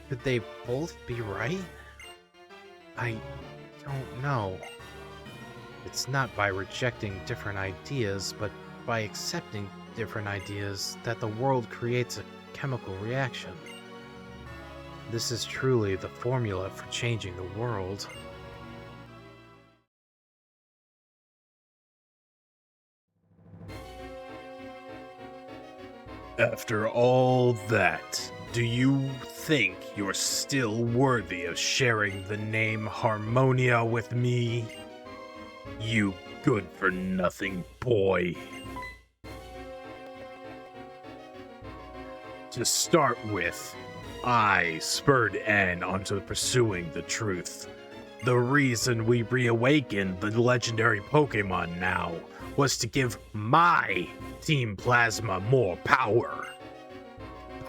Could they both be right? I don't know. It's not by rejecting different ideas, but by accepting different ideas that the world creates a chemical reaction. This is truly the formula for changing the world. After all that, do you think you're still worthy of sharing the name Harmonia with me? You good-for-nothing boy. To start with, I spurred Anne onto pursuing the truth. The reason we reawakened the legendary Pokemon now was to give my Team Plasma more power.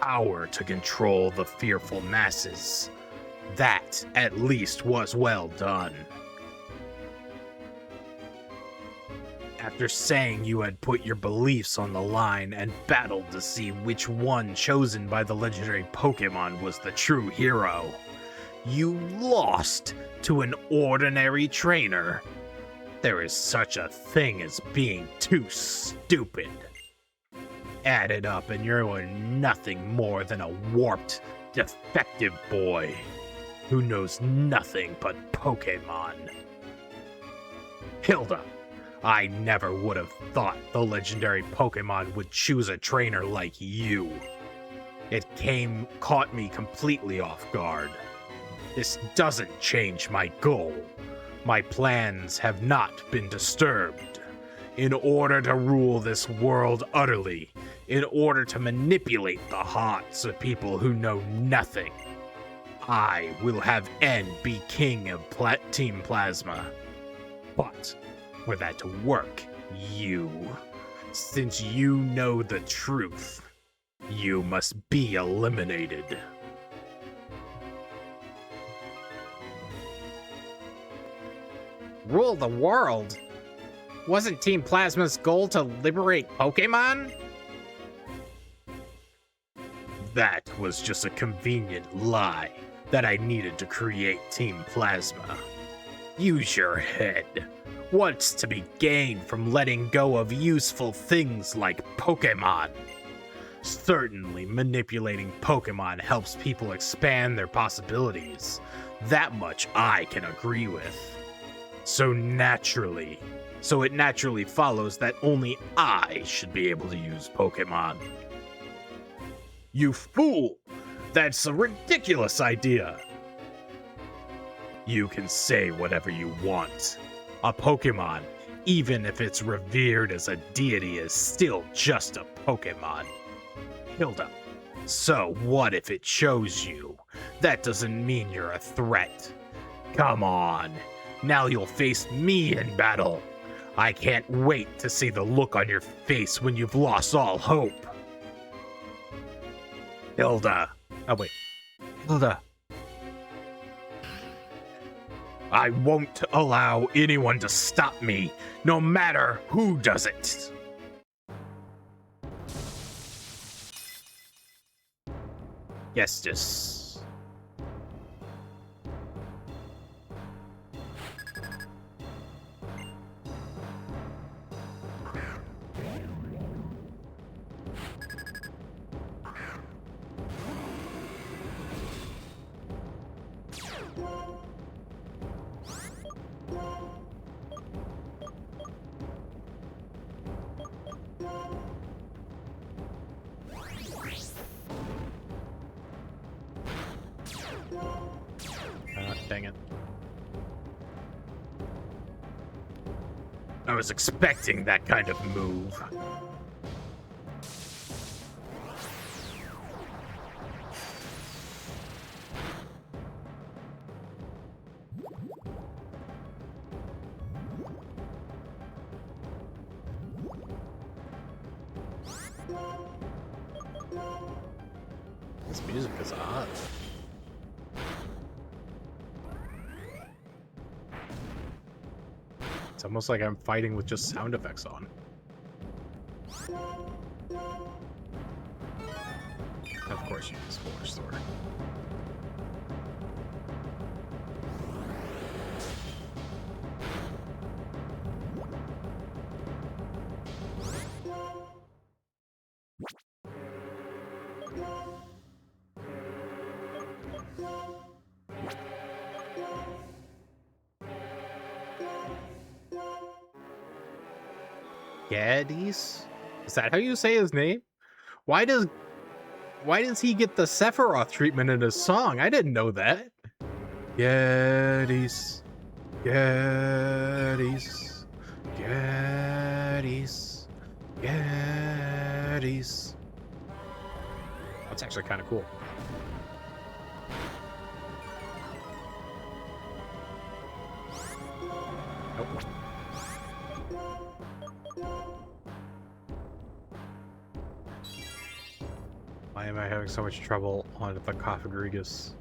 Power to control the fearful masses. That, at least, was well done. After saying you had put your beliefs on the line and battled to see which one chosen by the legendary Pokemon was the true hero, you lost to an ordinary trainer. There is such a thing as being too stupid. Add it up and you're nothing more than a warped, defective boy who knows nothing but Pokémon. Hilda, I never would have thought the legendary Pokémon would choose a trainer like you. It caught me completely off guard. This doesn't change my goal. My plans have not been disturbed. In order to rule this world utterly, in order to manipulate the hearts of people who know nothing, I will have N be king of Team Plasma. But for that to work, since you know the truth, you must be eliminated. Rule the world? Wasn't Team Plasma's goal to liberate Pokemon? That was just a convenient lie that I needed to create Team Plasma. Use your head. What's to be gained from letting go of useful things like Pokemon? Certainly, manipulating Pokemon helps people expand their possibilities. That much I can agree with. So it naturally follows that only I should be able to use Pokemon. You fool! That's a ridiculous idea! You can say whatever you want. A Pokemon, even if it's revered as a deity, is still just a Pokemon. Hilda, so what if it chose you? That doesn't mean you're a threat. Come on, now you'll face me in battle. I can't wait to see the look on your face when you've lost all hope. Hilda. Oh, wait. Hilda. I won't allow anyone to stop me, no matter who does it. Yes. Dang it. I was expecting that kind of move. This music is odd. It's almost like I'm fighting with just sound effects on. Of course you use Force Sword. Gaddies? Is that how you say his name? Why does he get the Sephiroth treatment in his song? I didn't know that. Gaddies. Gaddies. Gaddies. Gaddies. That's actually kind of cool. Nope. Why am I having so much trouble on the Cofagrigus?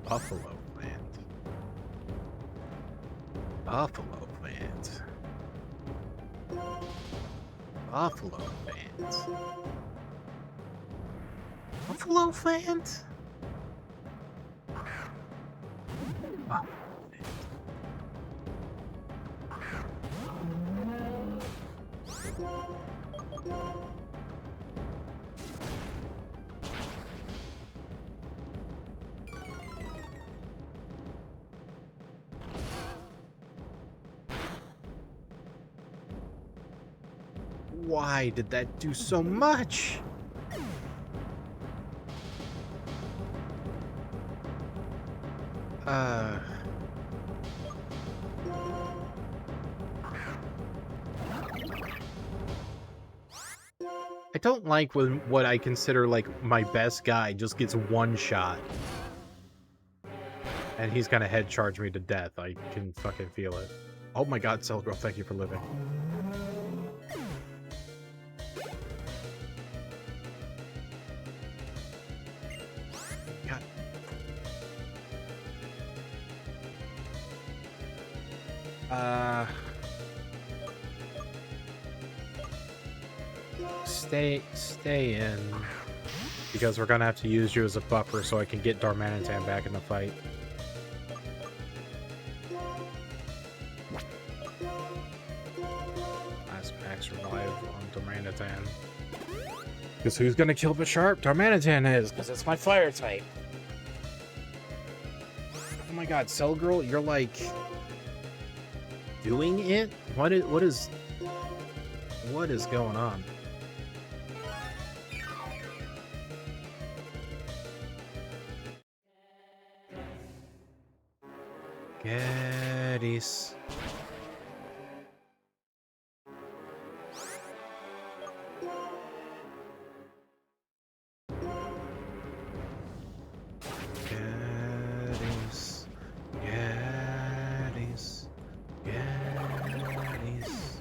Buffalo plant. Buffalo plant. Buffalo plant. Buffalo plant? Buffalo plant. Why did that do so much? I don't like when what I consider like my best guy just gets one shot. And he's gonna head charge me to death. I can fucking feel it. Oh my god, Cell Girl, thank you for living. God. Stay in. Because we're gonna have to use you as a buffer so I can get Darmanitan back in the fight. Last max revive on Darmanitan. Because who's gonna kill Bisharp? Darmanitan is, because it's my fire type. Oh my god, Cell Girl, you're like doing it? What is going on? Gaddies. Gaddies. Gaddies. Gaddies.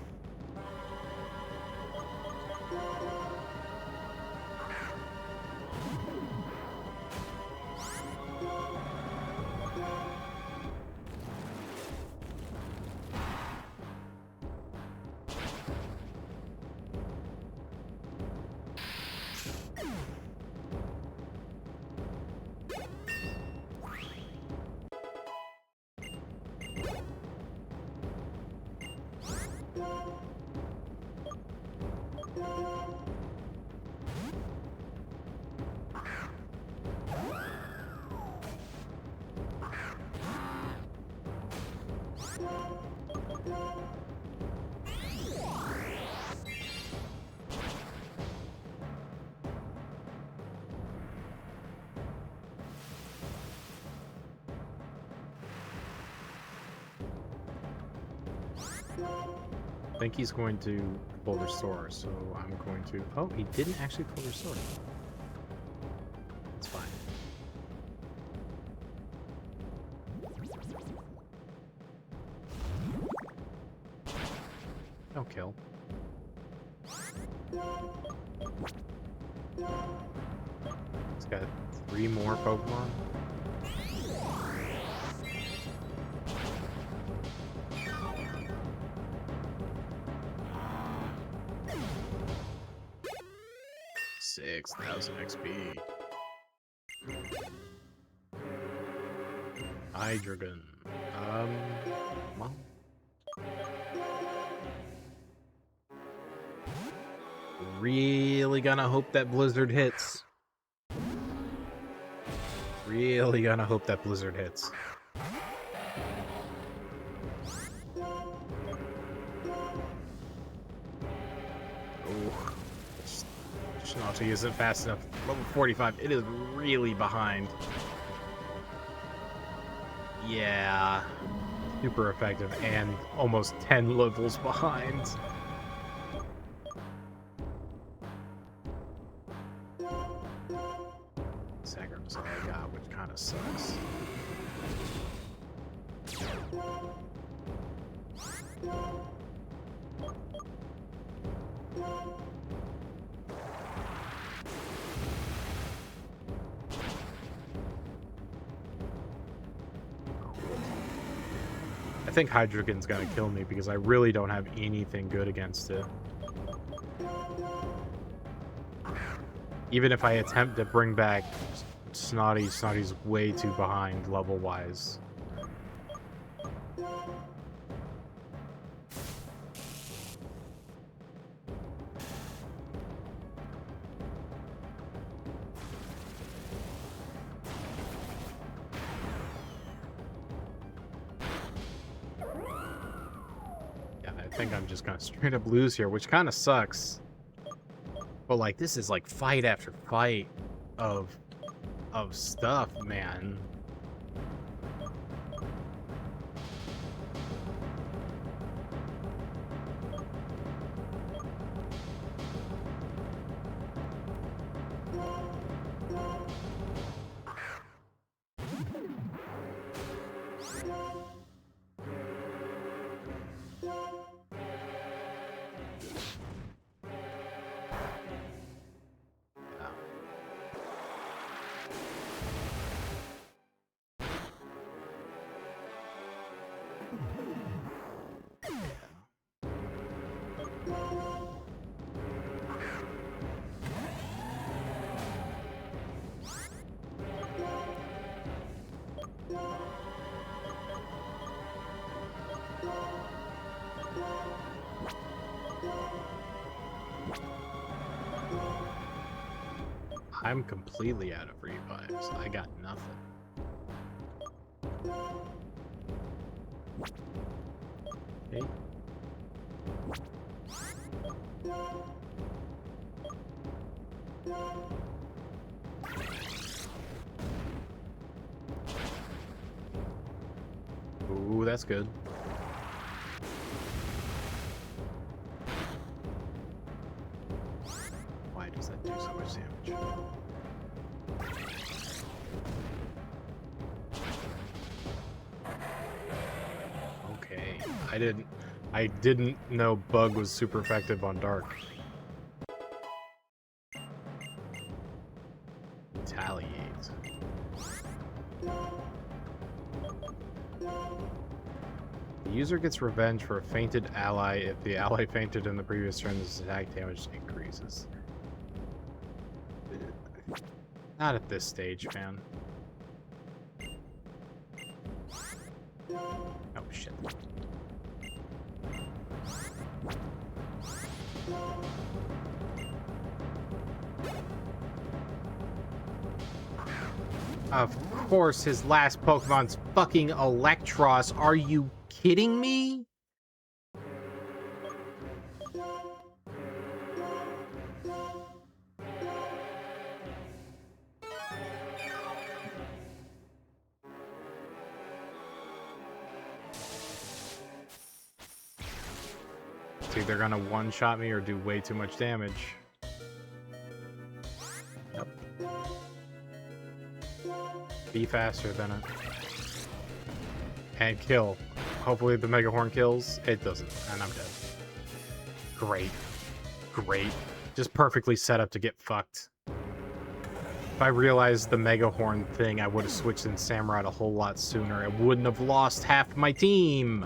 I think he's going to pull Restore, so I'm going to... Oh, he didn't actually pull Restore. It's fine. No kill. He's got 3 more Pokemon. XP. Hydreigon. Well. Really gonna hope that Blizzard hits. Really gonna hope that Blizzard hits. Oh. Just not to use it fast enough. Level 45, it is really behind. Yeah. Super effective and almost 10 levels behind. Sacram's all I got, which kind of sucks. I think Hydreigon's gonna kill me because I really don't have anything good against it. Even if I attempt to bring back Snotty, Snotty's way too behind level-wise. Yeah, I think I'm just gonna straight up lose here, which kind of sucks. But like, this is like fight after fight of stuff, man. I'm completely out of revives. I got nothing. Okay. Ooh, that's good. Why does that do so much damage? Okay, I didn't know Bug was super effective on Dark. Retaliate. The user gets revenge for a fainted ally if the ally fainted in the previous turn, his attack damage increases. Not at this stage, man. Oh, shit. Of course, his last Pokemon's fucking Electros. Are you kidding me? It's either gonna one-shot me or do way too much damage. Yep. Be faster than it. And kill. Hopefully the Mega Horn kills. It doesn't, and I'm dead. Great. Great. Just perfectly set up to get fucked. If I realized the Mega Horn thing, I would have switched in Samurott a whole lot sooner. I wouldn't have lost half my team.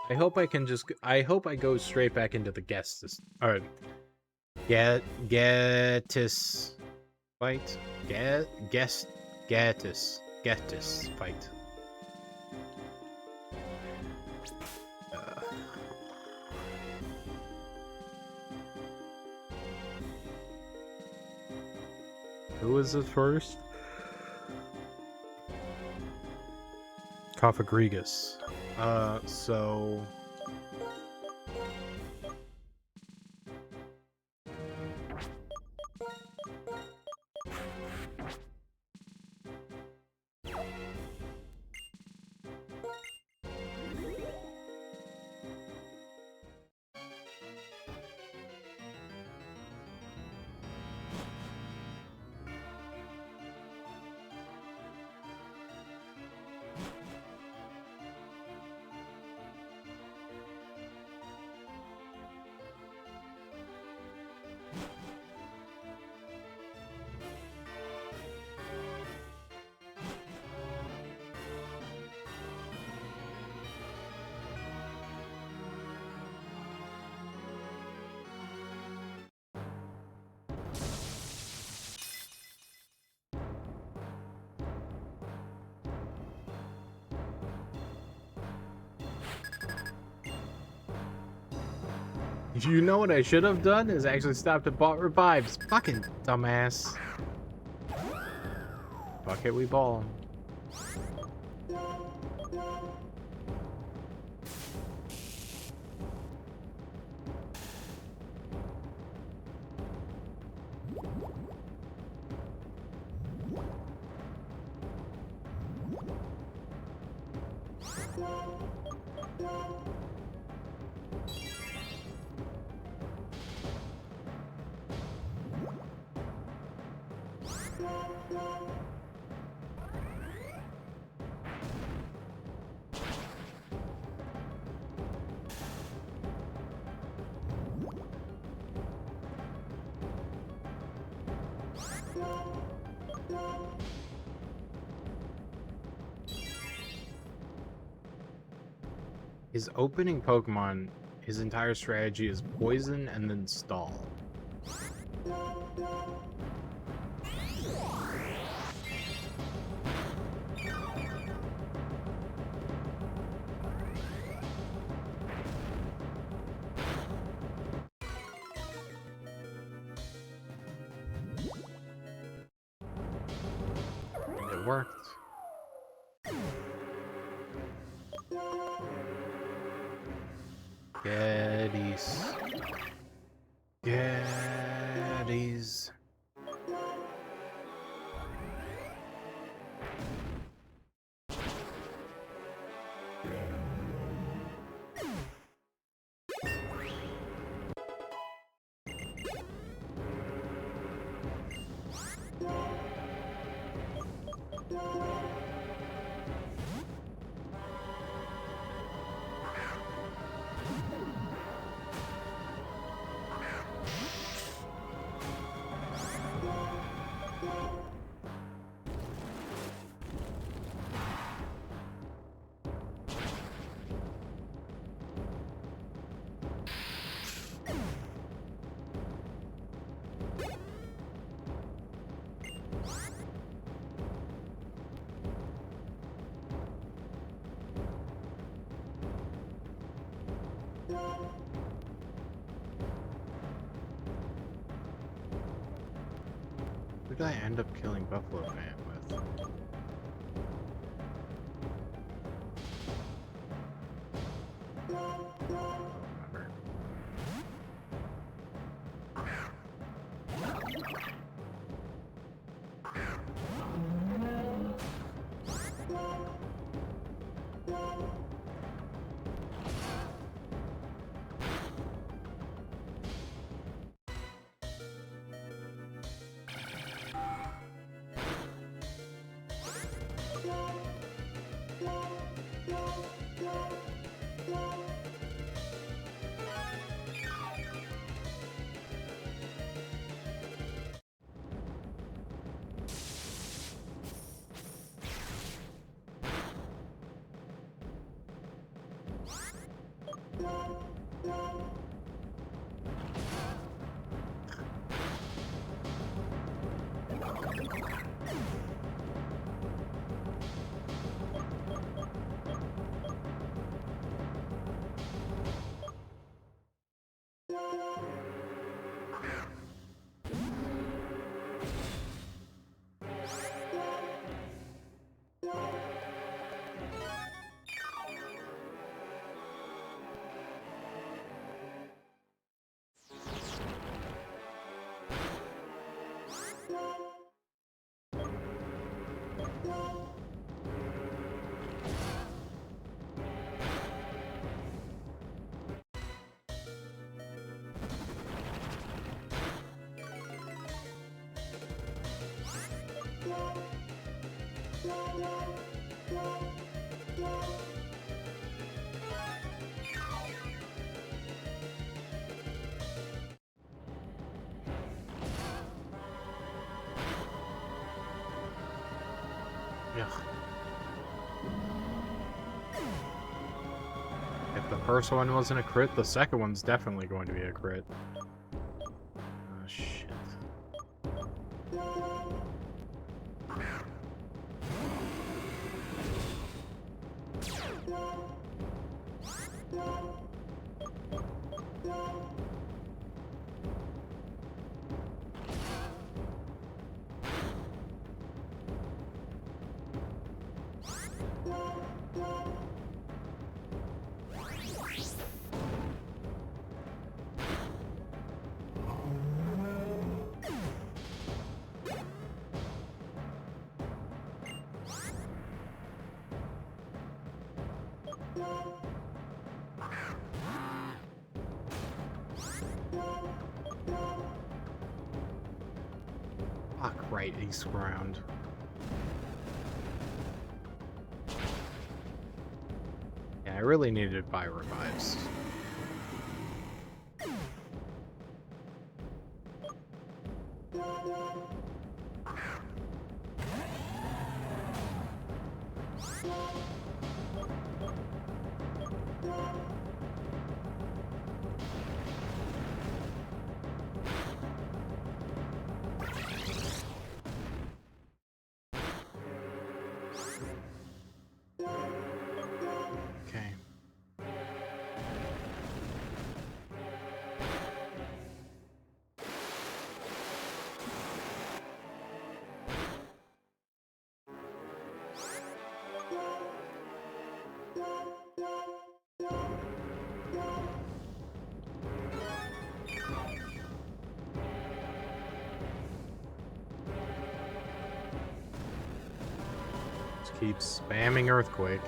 I hope I can just. I hope I go straight back into the guest. Or Getis fight. Getis fight. Who was it first? Cophagrigus. So... You know what I should have done is actually stopped and bought revives. Fucking dumbass. Fuck it, we ball 'em. His opening Pokemon, his entire strategy is poison and then stall. It worked. Geddies. Geddies. Who did I end up killing Buffalo Man with? I don't remember. Ugh. If the first one wasn't a crit, the second one's definitely going to be a crit. Oh, shit. Fuck right, he's ground. Yeah, I really needed to buy revives. Okay. Just keep spamming Earthquake.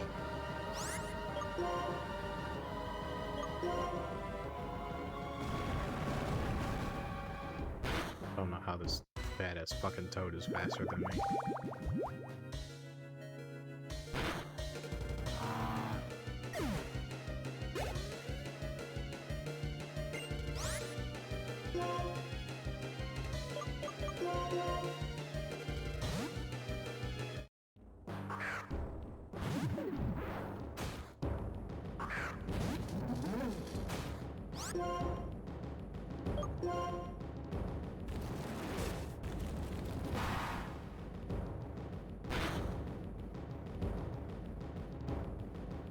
I don't know how this badass fucking toad is faster than me.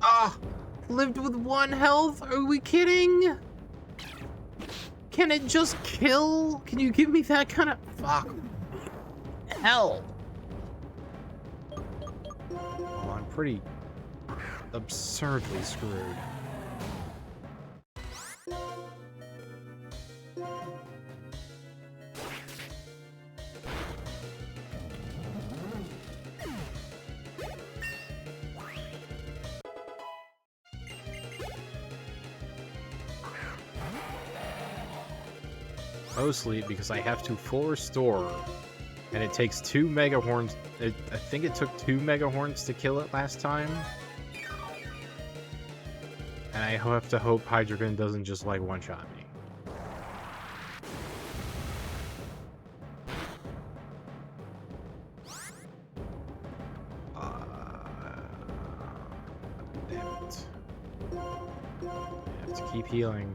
Ah! Lived with 1 health? Are we kidding? Can it just kill? Can you give me that kind of... Fuck. Hell. Well, I'm pretty absurdly screwed. Mostly because I have to full restore, and it takes 2 Mega Horns. I think it took 2 Mega Horns to kill it last time. And I have to hope Hydreigon doesn't just like one-shot me. Damn it. I have to keep healing.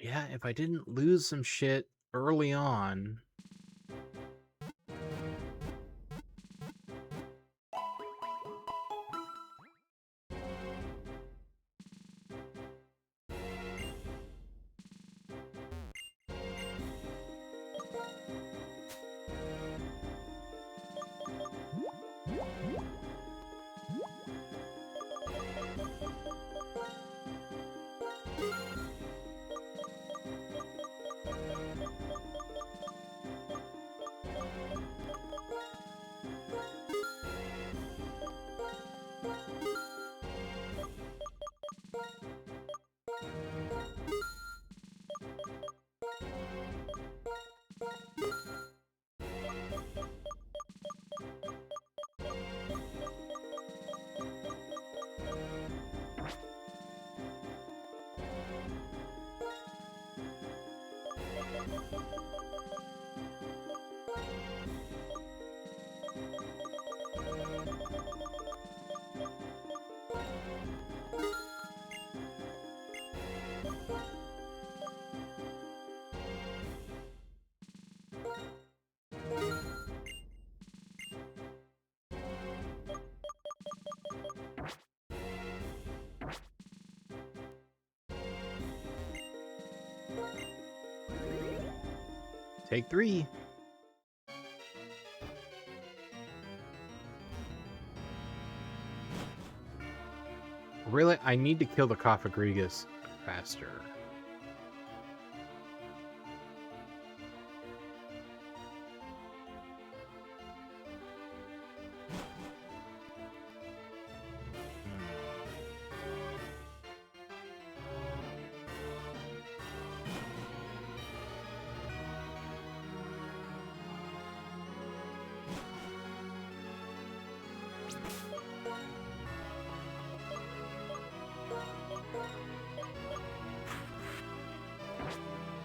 Yeah, if I didn't lose some shit early on... Take 3. Really, I need to kill the Cofagrigus faster.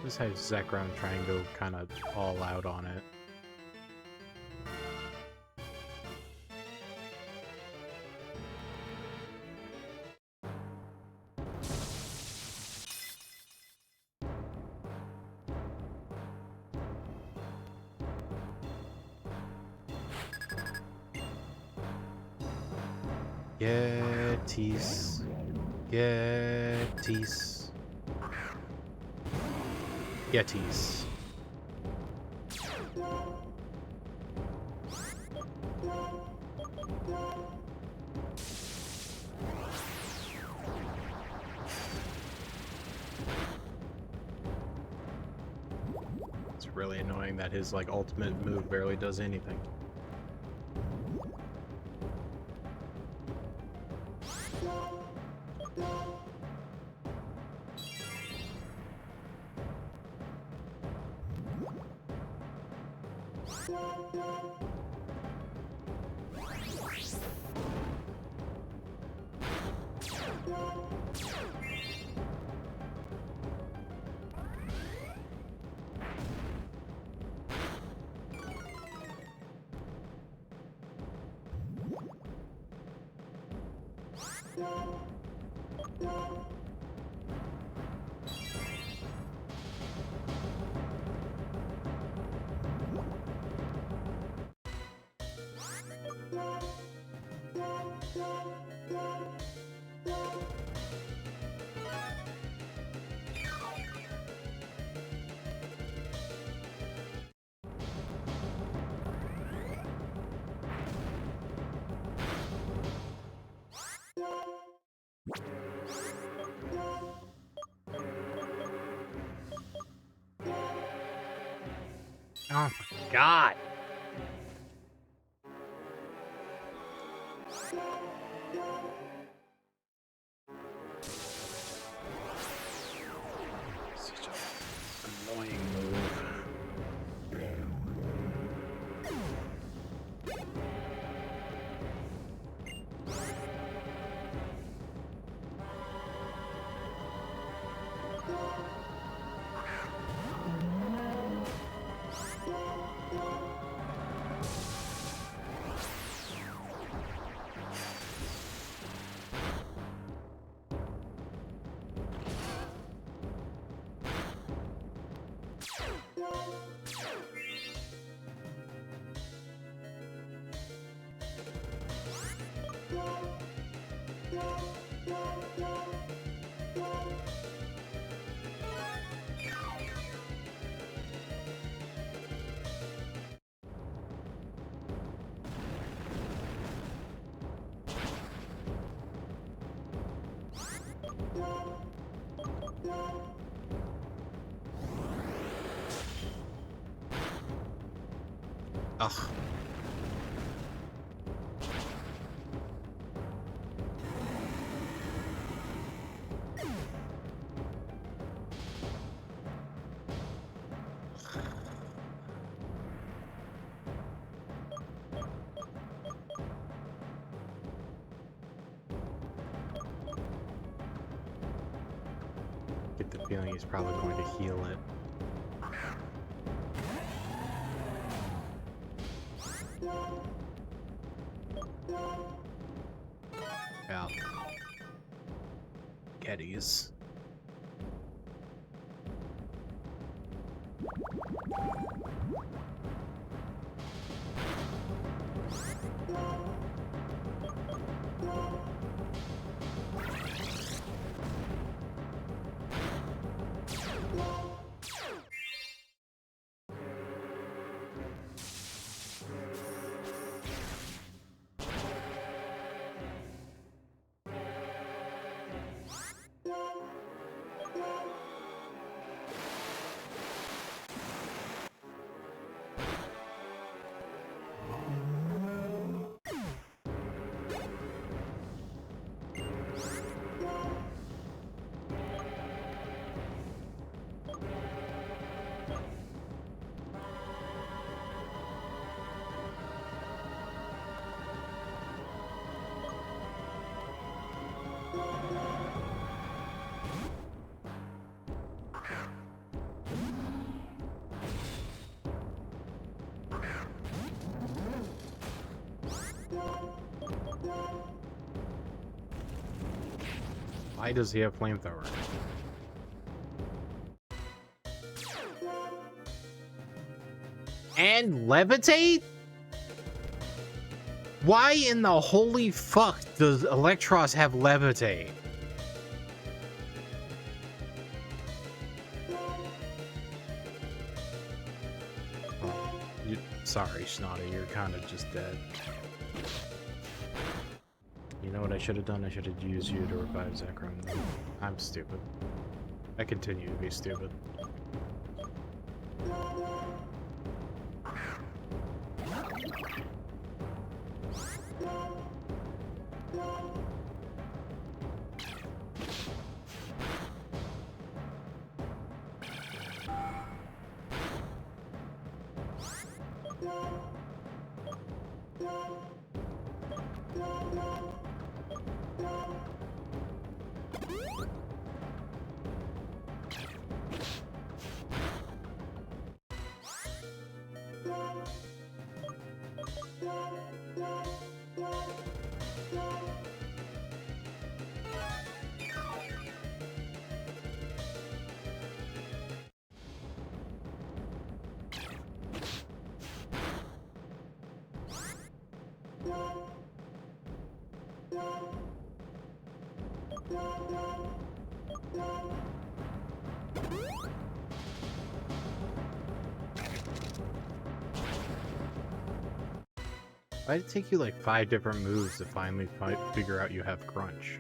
Just have Zekrom try and go kind of all out on it. Gettys. Gettys. Yetis. It's really annoying that his like ultimate move barely does anything. Oh my god! Such an annoying move. Ugh. Get the feeling he's probably going to heal it. Yeah. Gettys. Why does he have flamethrower? And levitate? Why in the holy fuck does Electros have levitate? Oh, sorry, Snotty, you're kind of just dead. You know what I should have done? I should have used you to revive Zekrom. I'm stupid. I continue to be stupid. Why did it take you like 5 different moves to finally figure out you have Crunch?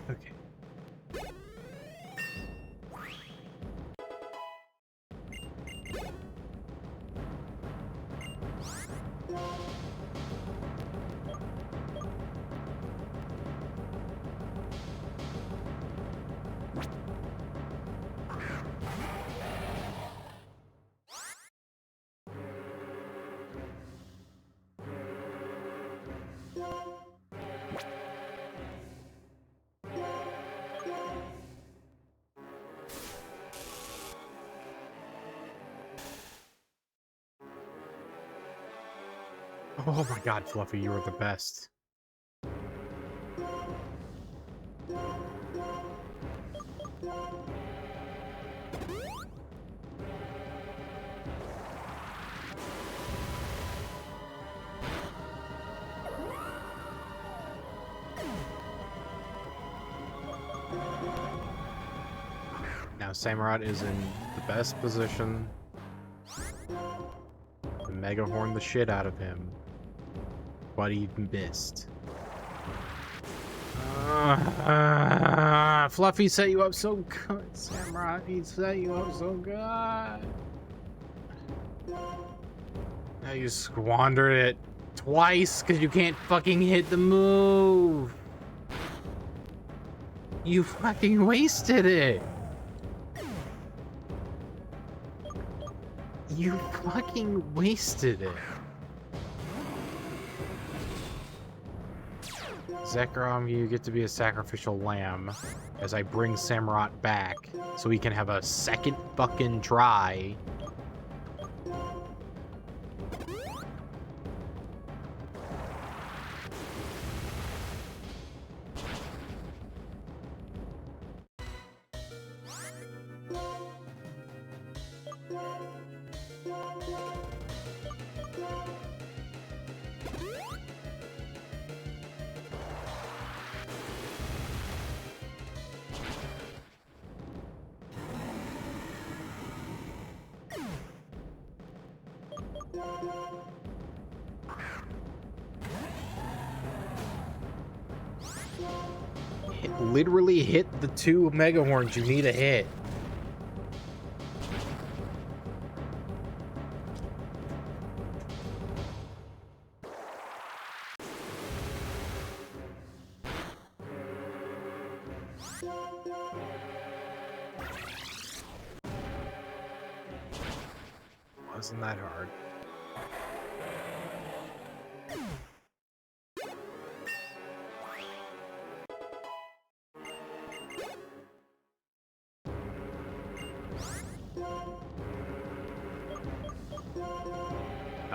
Okay. Oh my god, Fluffy, you are the best. Now Samurott is in the best position to Mega Horn the shit out of him, but he missed. Fluffy set you up so good, Samurott. He set you up so good. Now you squandered it twice because you can't fucking hit the move. You fucking wasted it. You fucking wasted it. Zekrom, you get to be a sacrificial lamb as I bring Samurott back so he can have a second fucking try. Literally hit the 2 Mega Horns you need to hit. Wasn't that hard?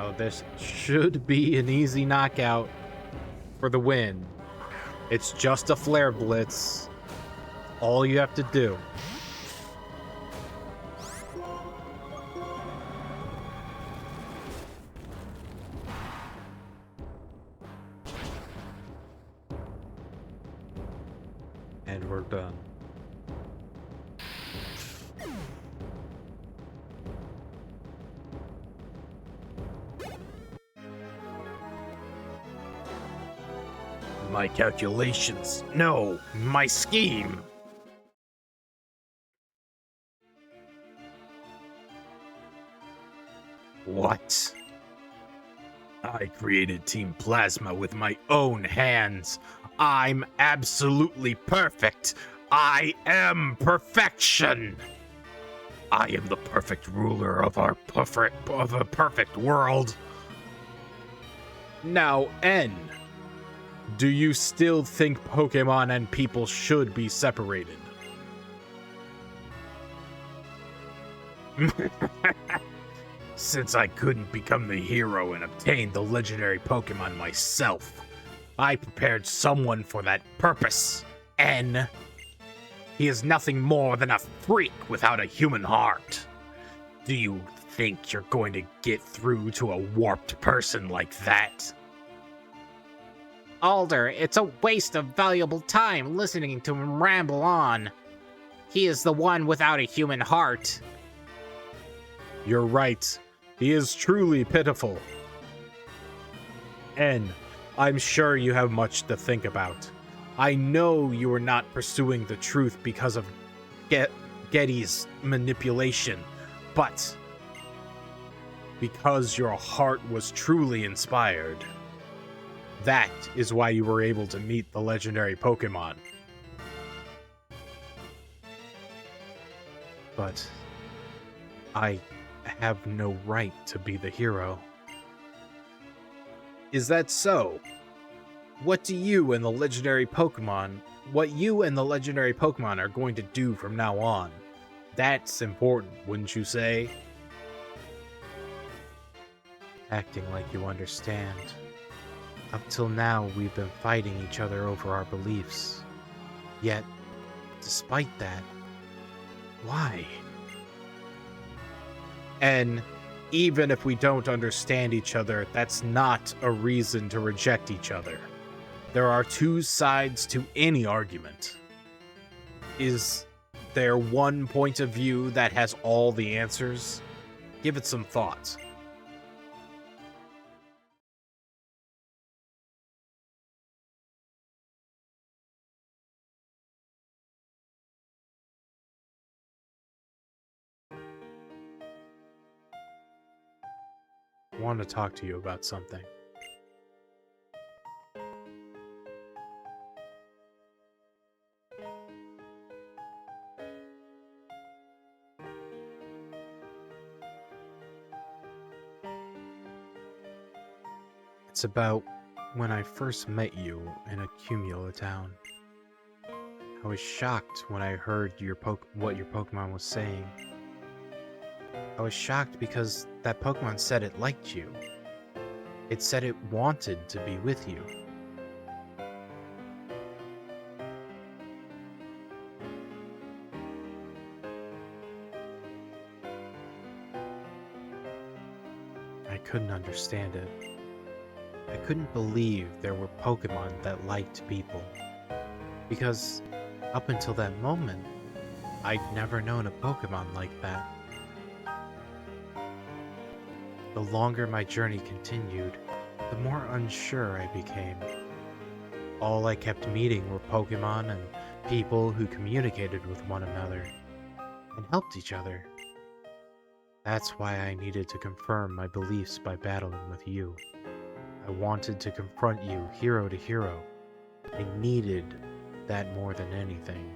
Oh, this should be an easy knockout for the win. It's just a flare blitz. All you have to do. And we're done. My calculations. No, my scheme. What? I created Team Plasma with my own hands. I'm absolutely perfect. I am perfection. I am the perfect ruler of a perfect world. Now, N. Do you still think Pokemon and people should be separated? Since I couldn't become the hero and obtain the legendary Pokemon myself, I prepared someone for that purpose. N. He is nothing more than a freak without a human heart. Do you think you're going to get through to a warped person like that? Alder, it's a waste of valuable time listening to him ramble on. He is the one without a human heart. You're right. He is truly pitiful. N, I'm sure you have much to think about. I know you are not pursuing the truth because of Getty's manipulation, but because your heart was truly inspired. That is why you were able to meet the legendary Pokemon. But I have no right to be the hero. Is that so? What you and the legendary Pokemon are going to do from now on? That's important, wouldn't you say? Acting like you understand. Up till now, we've been fighting each other over our beliefs. Yet, despite that, why? And even if we don't understand each other, that's not a reason to reject each other. There are two sides to any argument. there one point of view that has all the answers? Give it some thought. I want to talk to you about something. It's about when I first met you in Accumula Town. I was shocked when I heard what your Pokemon was saying. I was shocked because that Pokemon said it liked you. It said it wanted to be with you. I couldn't understand it. I couldn't believe there were Pokemon that liked people. Because up until that moment, I'd never known a Pokemon like that. The longer my journey continued, the more unsure I became. All I kept meeting were Pokemon and people who communicated with one another and helped each other. That's why I needed to confirm my beliefs by battling with you. I wanted to confront you hero to hero. I needed that more than anything.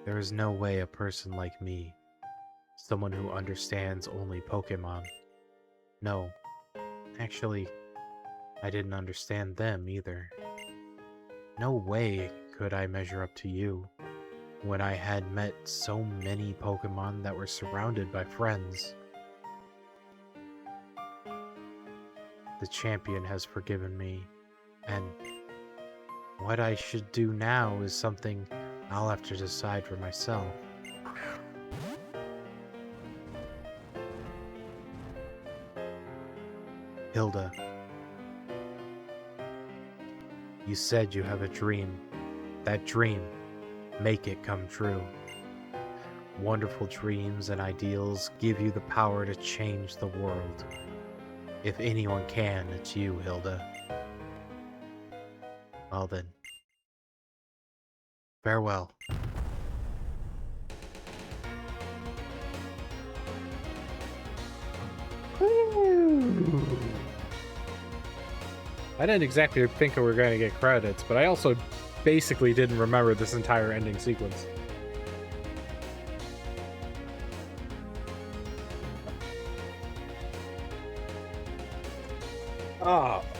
There is no way a person like me, someone who understands only Pokemon. No, actually, I didn't understand them either. No way could I measure up to you when I had met so many Pokemon that were surrounded by friends. The champion has forgiven me, and what I should do now is something I'll have to decide for myself. Hilda, you said you have a dream. That dream, make it come true. Wonderful dreams and ideals give you the power to change the world. If anyone can, it's you, Hilda. Well then. Farewell. I didn't exactly think we were going to get credits, but I also basically didn't remember this entire ending sequence.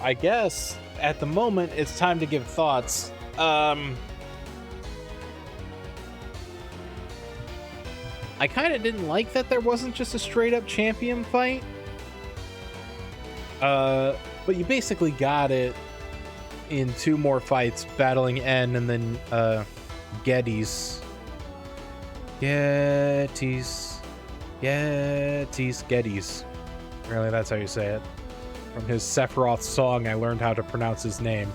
I guess at the moment it's time to give thoughts. I kind of didn't like that there wasn't just a straight up champion fight. But you basically got it in 2 more fights, battling N and then Geddes. Apparently that's how you say it. From his Sephiroth song, I learned how to pronounce his name.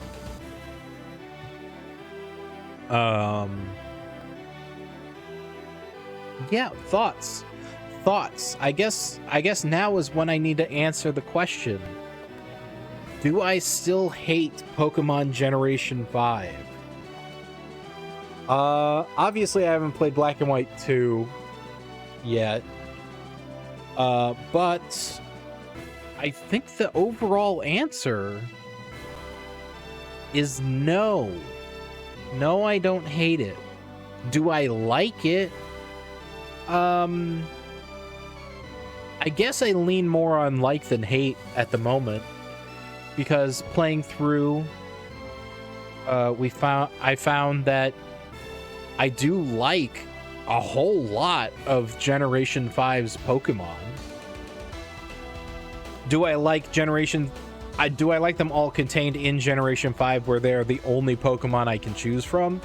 Yeah, thoughts. I guess now is when I need to answer the question. Do I still hate Pokemon Generation 5? Obviously I haven't played Black and White 2 yet. But I think the overall answer is no. No, I don't hate it. Do I like it? I guess I lean more on like than hate at the moment, because playing through, I found that I do like a whole lot of Generation 5's Pokemon. Do I like do I like them all contained in Generation 5 where they're the only Pokemon I can choose from?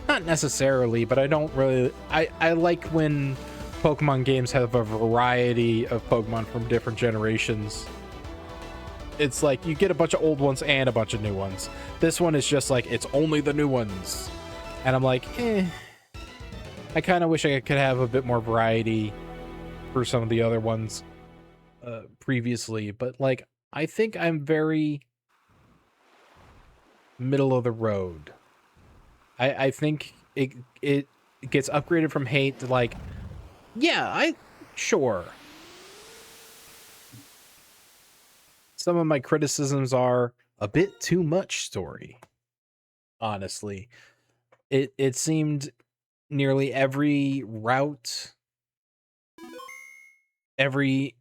Not necessarily, but I don't really... I like when Pokemon games have a variety of Pokemon from different generations. it's like you get a bunch of old ones and a bunch of new ones. This one is just like, it's only the new ones. And I'm like, I kind of wish I could have a bit more variety for some of the other ones previously. But like, I think I'm very middle of the road. I think it gets upgraded from hate to like, yeah, sure. Some of my criticisms are a bit too much story. Honestly, it seemed nearly every route, every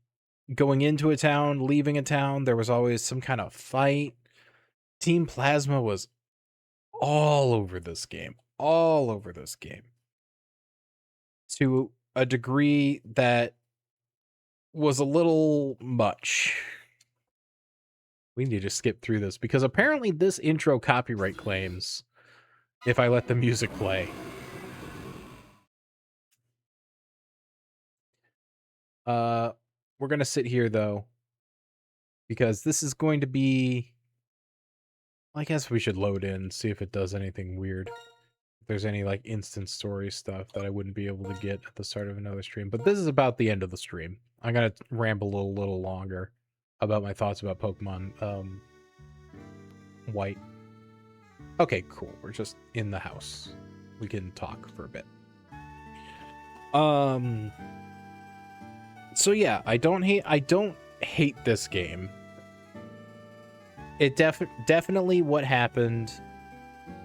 going into a town, leaving a town, there was always some kind of fight. Team Plasma was all over this game, to a degree that was a little much. We need to skip through this because apparently this intro copyright claims if I let the music play. We're gonna sit here though, because this is going to be, I guess we should load in, see if it does anything weird. If there's any like instant story stuff that I wouldn't be able to get at the start of another stream. But this is about the end of the stream. I'm gonna ramble a little longer about my thoughts about Pokemon White. Okay, cool. We're just in the house. We can talk for a bit. So yeah, I don't hate this game. It definitely what happened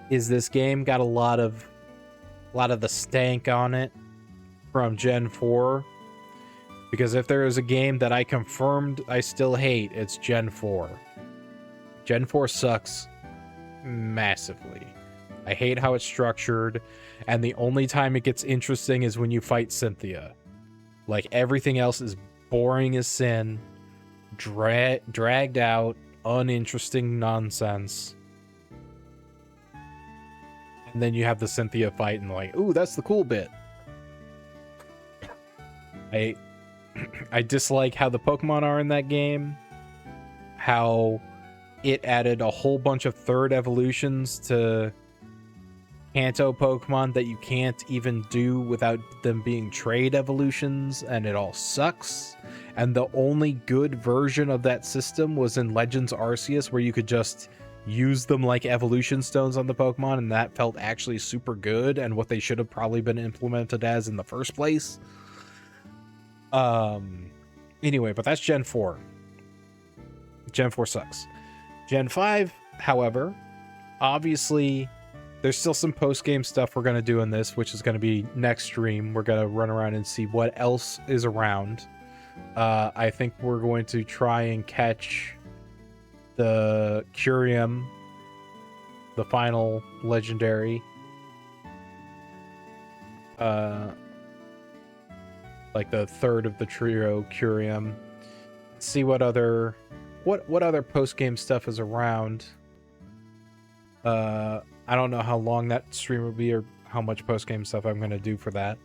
is this game got a lot of the stank on it from Gen 4. Because if there is a game that I confirmed I still hate, it's Gen 4. Gen 4 sucks massively. I hate how it's structured, and the only time it gets interesting is when you fight Cynthia. Like, everything else is boring as sin, dragged out, uninteresting nonsense. And then you have the Cynthia fight, and like, ooh, that's the cool bit. I dislike how the Pokemon are in that game, how it added a whole bunch of third evolutions to Kanto Pokemon that you can't even do without them being trade evolutions, and it all sucks. And the only good version of that system was in Legends Arceus, where you could just use them like evolution stones on the Pokemon, and that felt actually super good and what they should have probably been implemented as in the first place. Anyway, but that's Gen 4. Gen 4 sucks. Gen 5, however, obviously there's still some post-game stuff we're going to do in this, which is going to be next stream. We're going to run around and see what else is around. I think we're going to try and catch the Curium, the final legendary. Like the third of the trio, Curium. See what other post-game stuff is around. I don't know how long that stream will be or how much post-game stuff I'm going to do for that.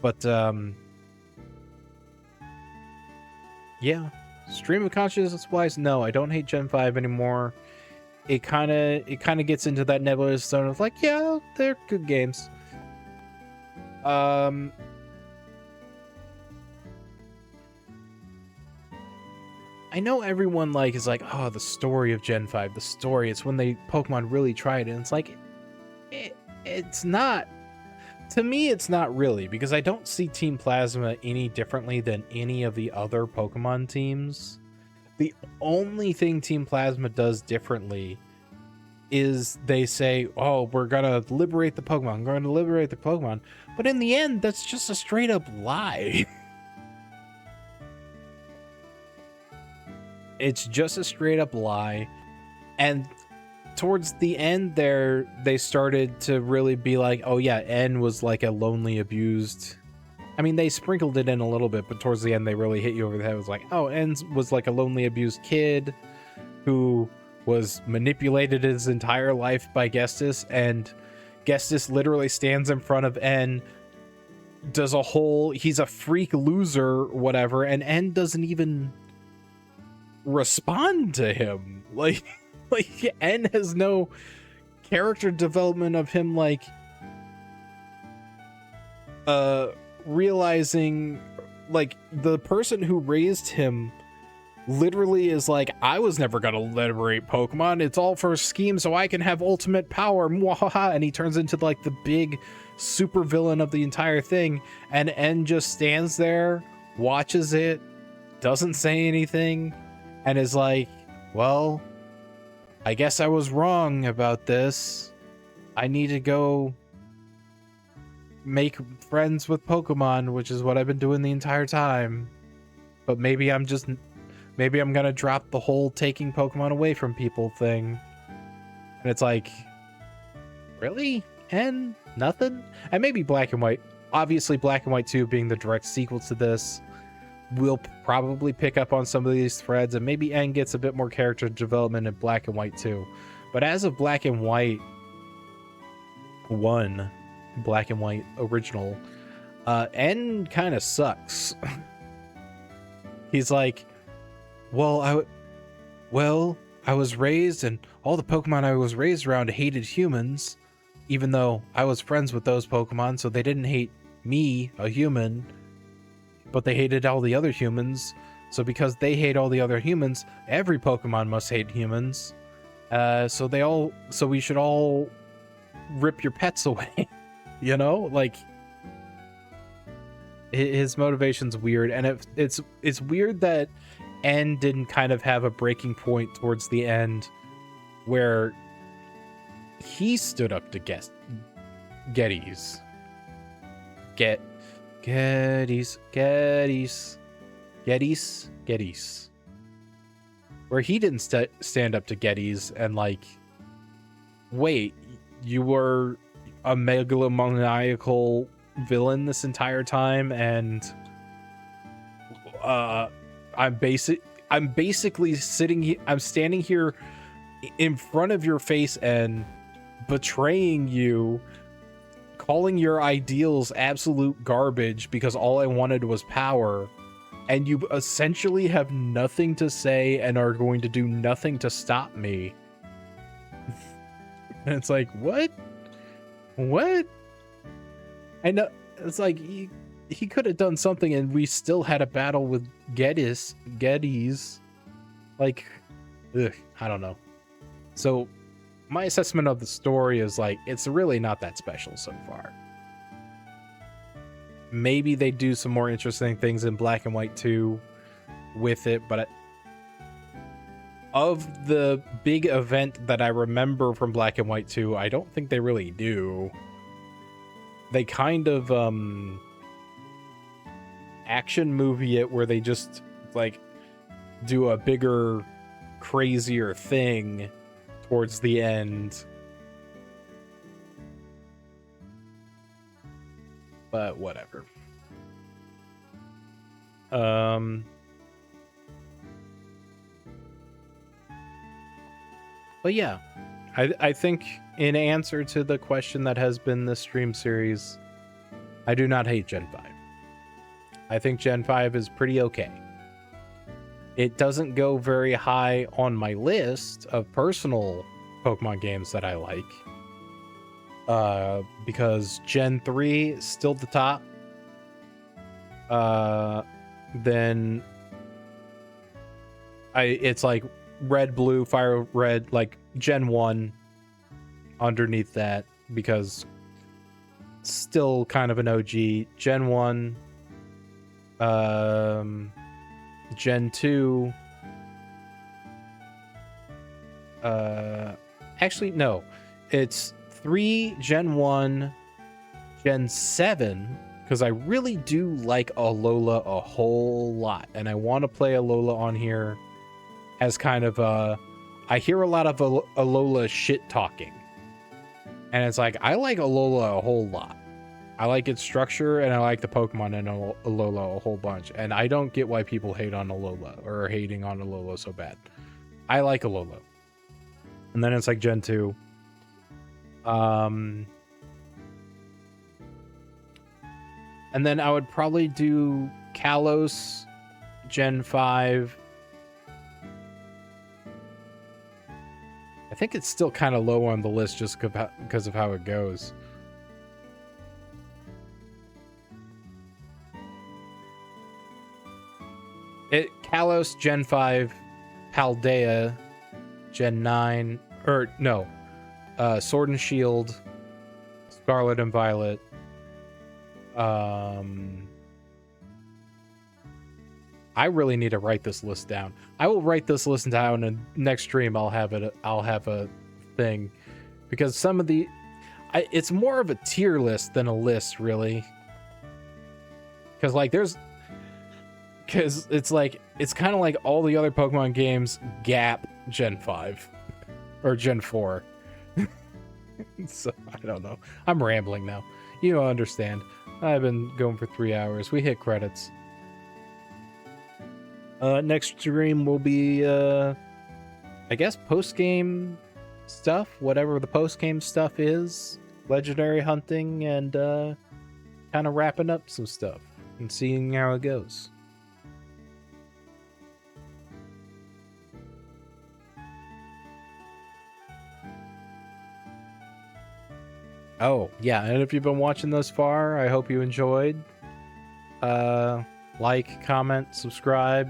But yeah, stream of consciousness wise, no, I don't hate Gen 5 anymore. It kind of gets into that nebulous zone of like, yeah, they're good games. I know everyone like is like, oh, the story of Gen 5, the story. It's when Pokemon really tried it. And it's like, it's not. To me, it's not really, because I don't see Team Plasma any differently than any of the other Pokemon teams. The only thing Team Plasma does differently is they say, oh, we're gonna liberate the Pokemon, we're gonna liberate the Pokemon. But in the end, that's just a straight up lie. It's just a straight up lie. And towards the end there, they started to really be like, oh yeah, N was like a lonely, abused. I mean, they sprinkled it in a little bit, but towards the end they really hit you over the head. It was like, oh, N was like a lonely, abused kid who was manipulated his entire life by Gestus, and Gestus literally stands in front of N, does a whole, he's a freak loser, whatever, and N doesn't even respond to him. Like N has no character development of him, like realizing, like, the person who raised him literally is like, I was never gonna liberate Pokemon, it's all for a scheme so I can have ultimate power, mwahaha, and he turns into like the big super villain of the entire thing, and N just stands there, watches it, doesn't say anything, and is like, well, I guess I was wrong about this. I need to go make friends with Pokemon, which is what I've been doing the entire time. But maybe I'm gonna drop the whole taking Pokemon away from people thing. And it's like, really? And nothing? And maybe Black and White. Obviously, Black and White 2 being the direct sequel to this, we'll probably pick up on some of these threads, and maybe N gets a bit more character development in Black and White 2. But as of Black and White 1, Black and White original, N kind of sucks. He's like, I was raised, and all the Pokemon I was raised around hated humans, even though I was friends with those Pokemon, so they didn't hate me, a human, but they hated all the other humans. So because they hate all the other humans, every Pokemon must hate humans. So we should all rip your pets away. You know, like, his motivation's weird, and it's weird that N didn't kind of have a breaking point towards the end where he stood up to Geddes. Where he didn't stand up to Geddes and like, wait, you were a megalomaniacal villain this entire time, and I'm basically standing here in front of your face and betraying you, calling your ideals absolute garbage because all I wanted was power, and you essentially have nothing to say and are going to do nothing to stop me. And it's like, what? I know, it's like he could have done something and we still had a battle with Geddes. Like, ugh, I don't know. So my assessment of the story is like, it's really not that special so far. Maybe they do some more interesting things in Black and White 2 with it, but of the big event that I remember from Black and White 2, I don't think they really do. They kind of action movie it where they just like do a bigger, crazier thing towards the end. But whatever. But yeah, I think in answer to the question that has been this stream series, I do not hate Gen 5. I think Gen 5 is pretty okay. It doesn't go very high on my list of personal Pokemon games that I like. Because Gen 3 is still the top. Then it's like Red, Blue, Fire, Red, like Gen 1 underneath that, because still kind of an OG. Gen 1, Gen 2, actually, no, it's 3, Gen 1, Gen 7, because I really do like Alola a whole lot, and I want to play Alola on here as kind of I hear a lot of Alola shit talking, and it's like, I like Alola a whole lot. I like its structure, and I like the Pokemon in Alola a whole bunch, and I don't get why people hate on Alola, or are hating on Alola so bad. I like Alola. And then it's like Gen 2. And then I would probably do Kalos, Gen 5, I think it's still kind of low on the list just because of how it goes. Kalos Gen 5, Paldea Gen 9, or no, Sword and Shield, Scarlet and Violet. I really need to write this list down. I will write this list down, and next stream I'll have a thing, because some of the, it's more of a tier list than a list, really. Because like it's like it's kind of like all the other Pokemon games gap Gen 5 or Gen 4. So I don't know. I'm rambling now. You don't understand. I've been going for 3 hours. We hit credits. Next stream will be, I guess, post-game stuff, whatever the post-game stuff is, legendary hunting, and kind of wrapping up some stuff and seeing how it goes. Oh, yeah, and if you've been watching thus far, I hope you enjoyed. Like, comment, subscribe.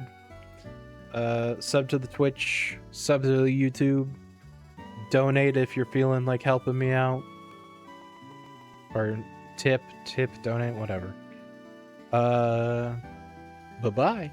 Sub to the Twitch, sub to the YouTube, donate if you're feeling like helping me out, or tip, donate, whatever. Bye-bye.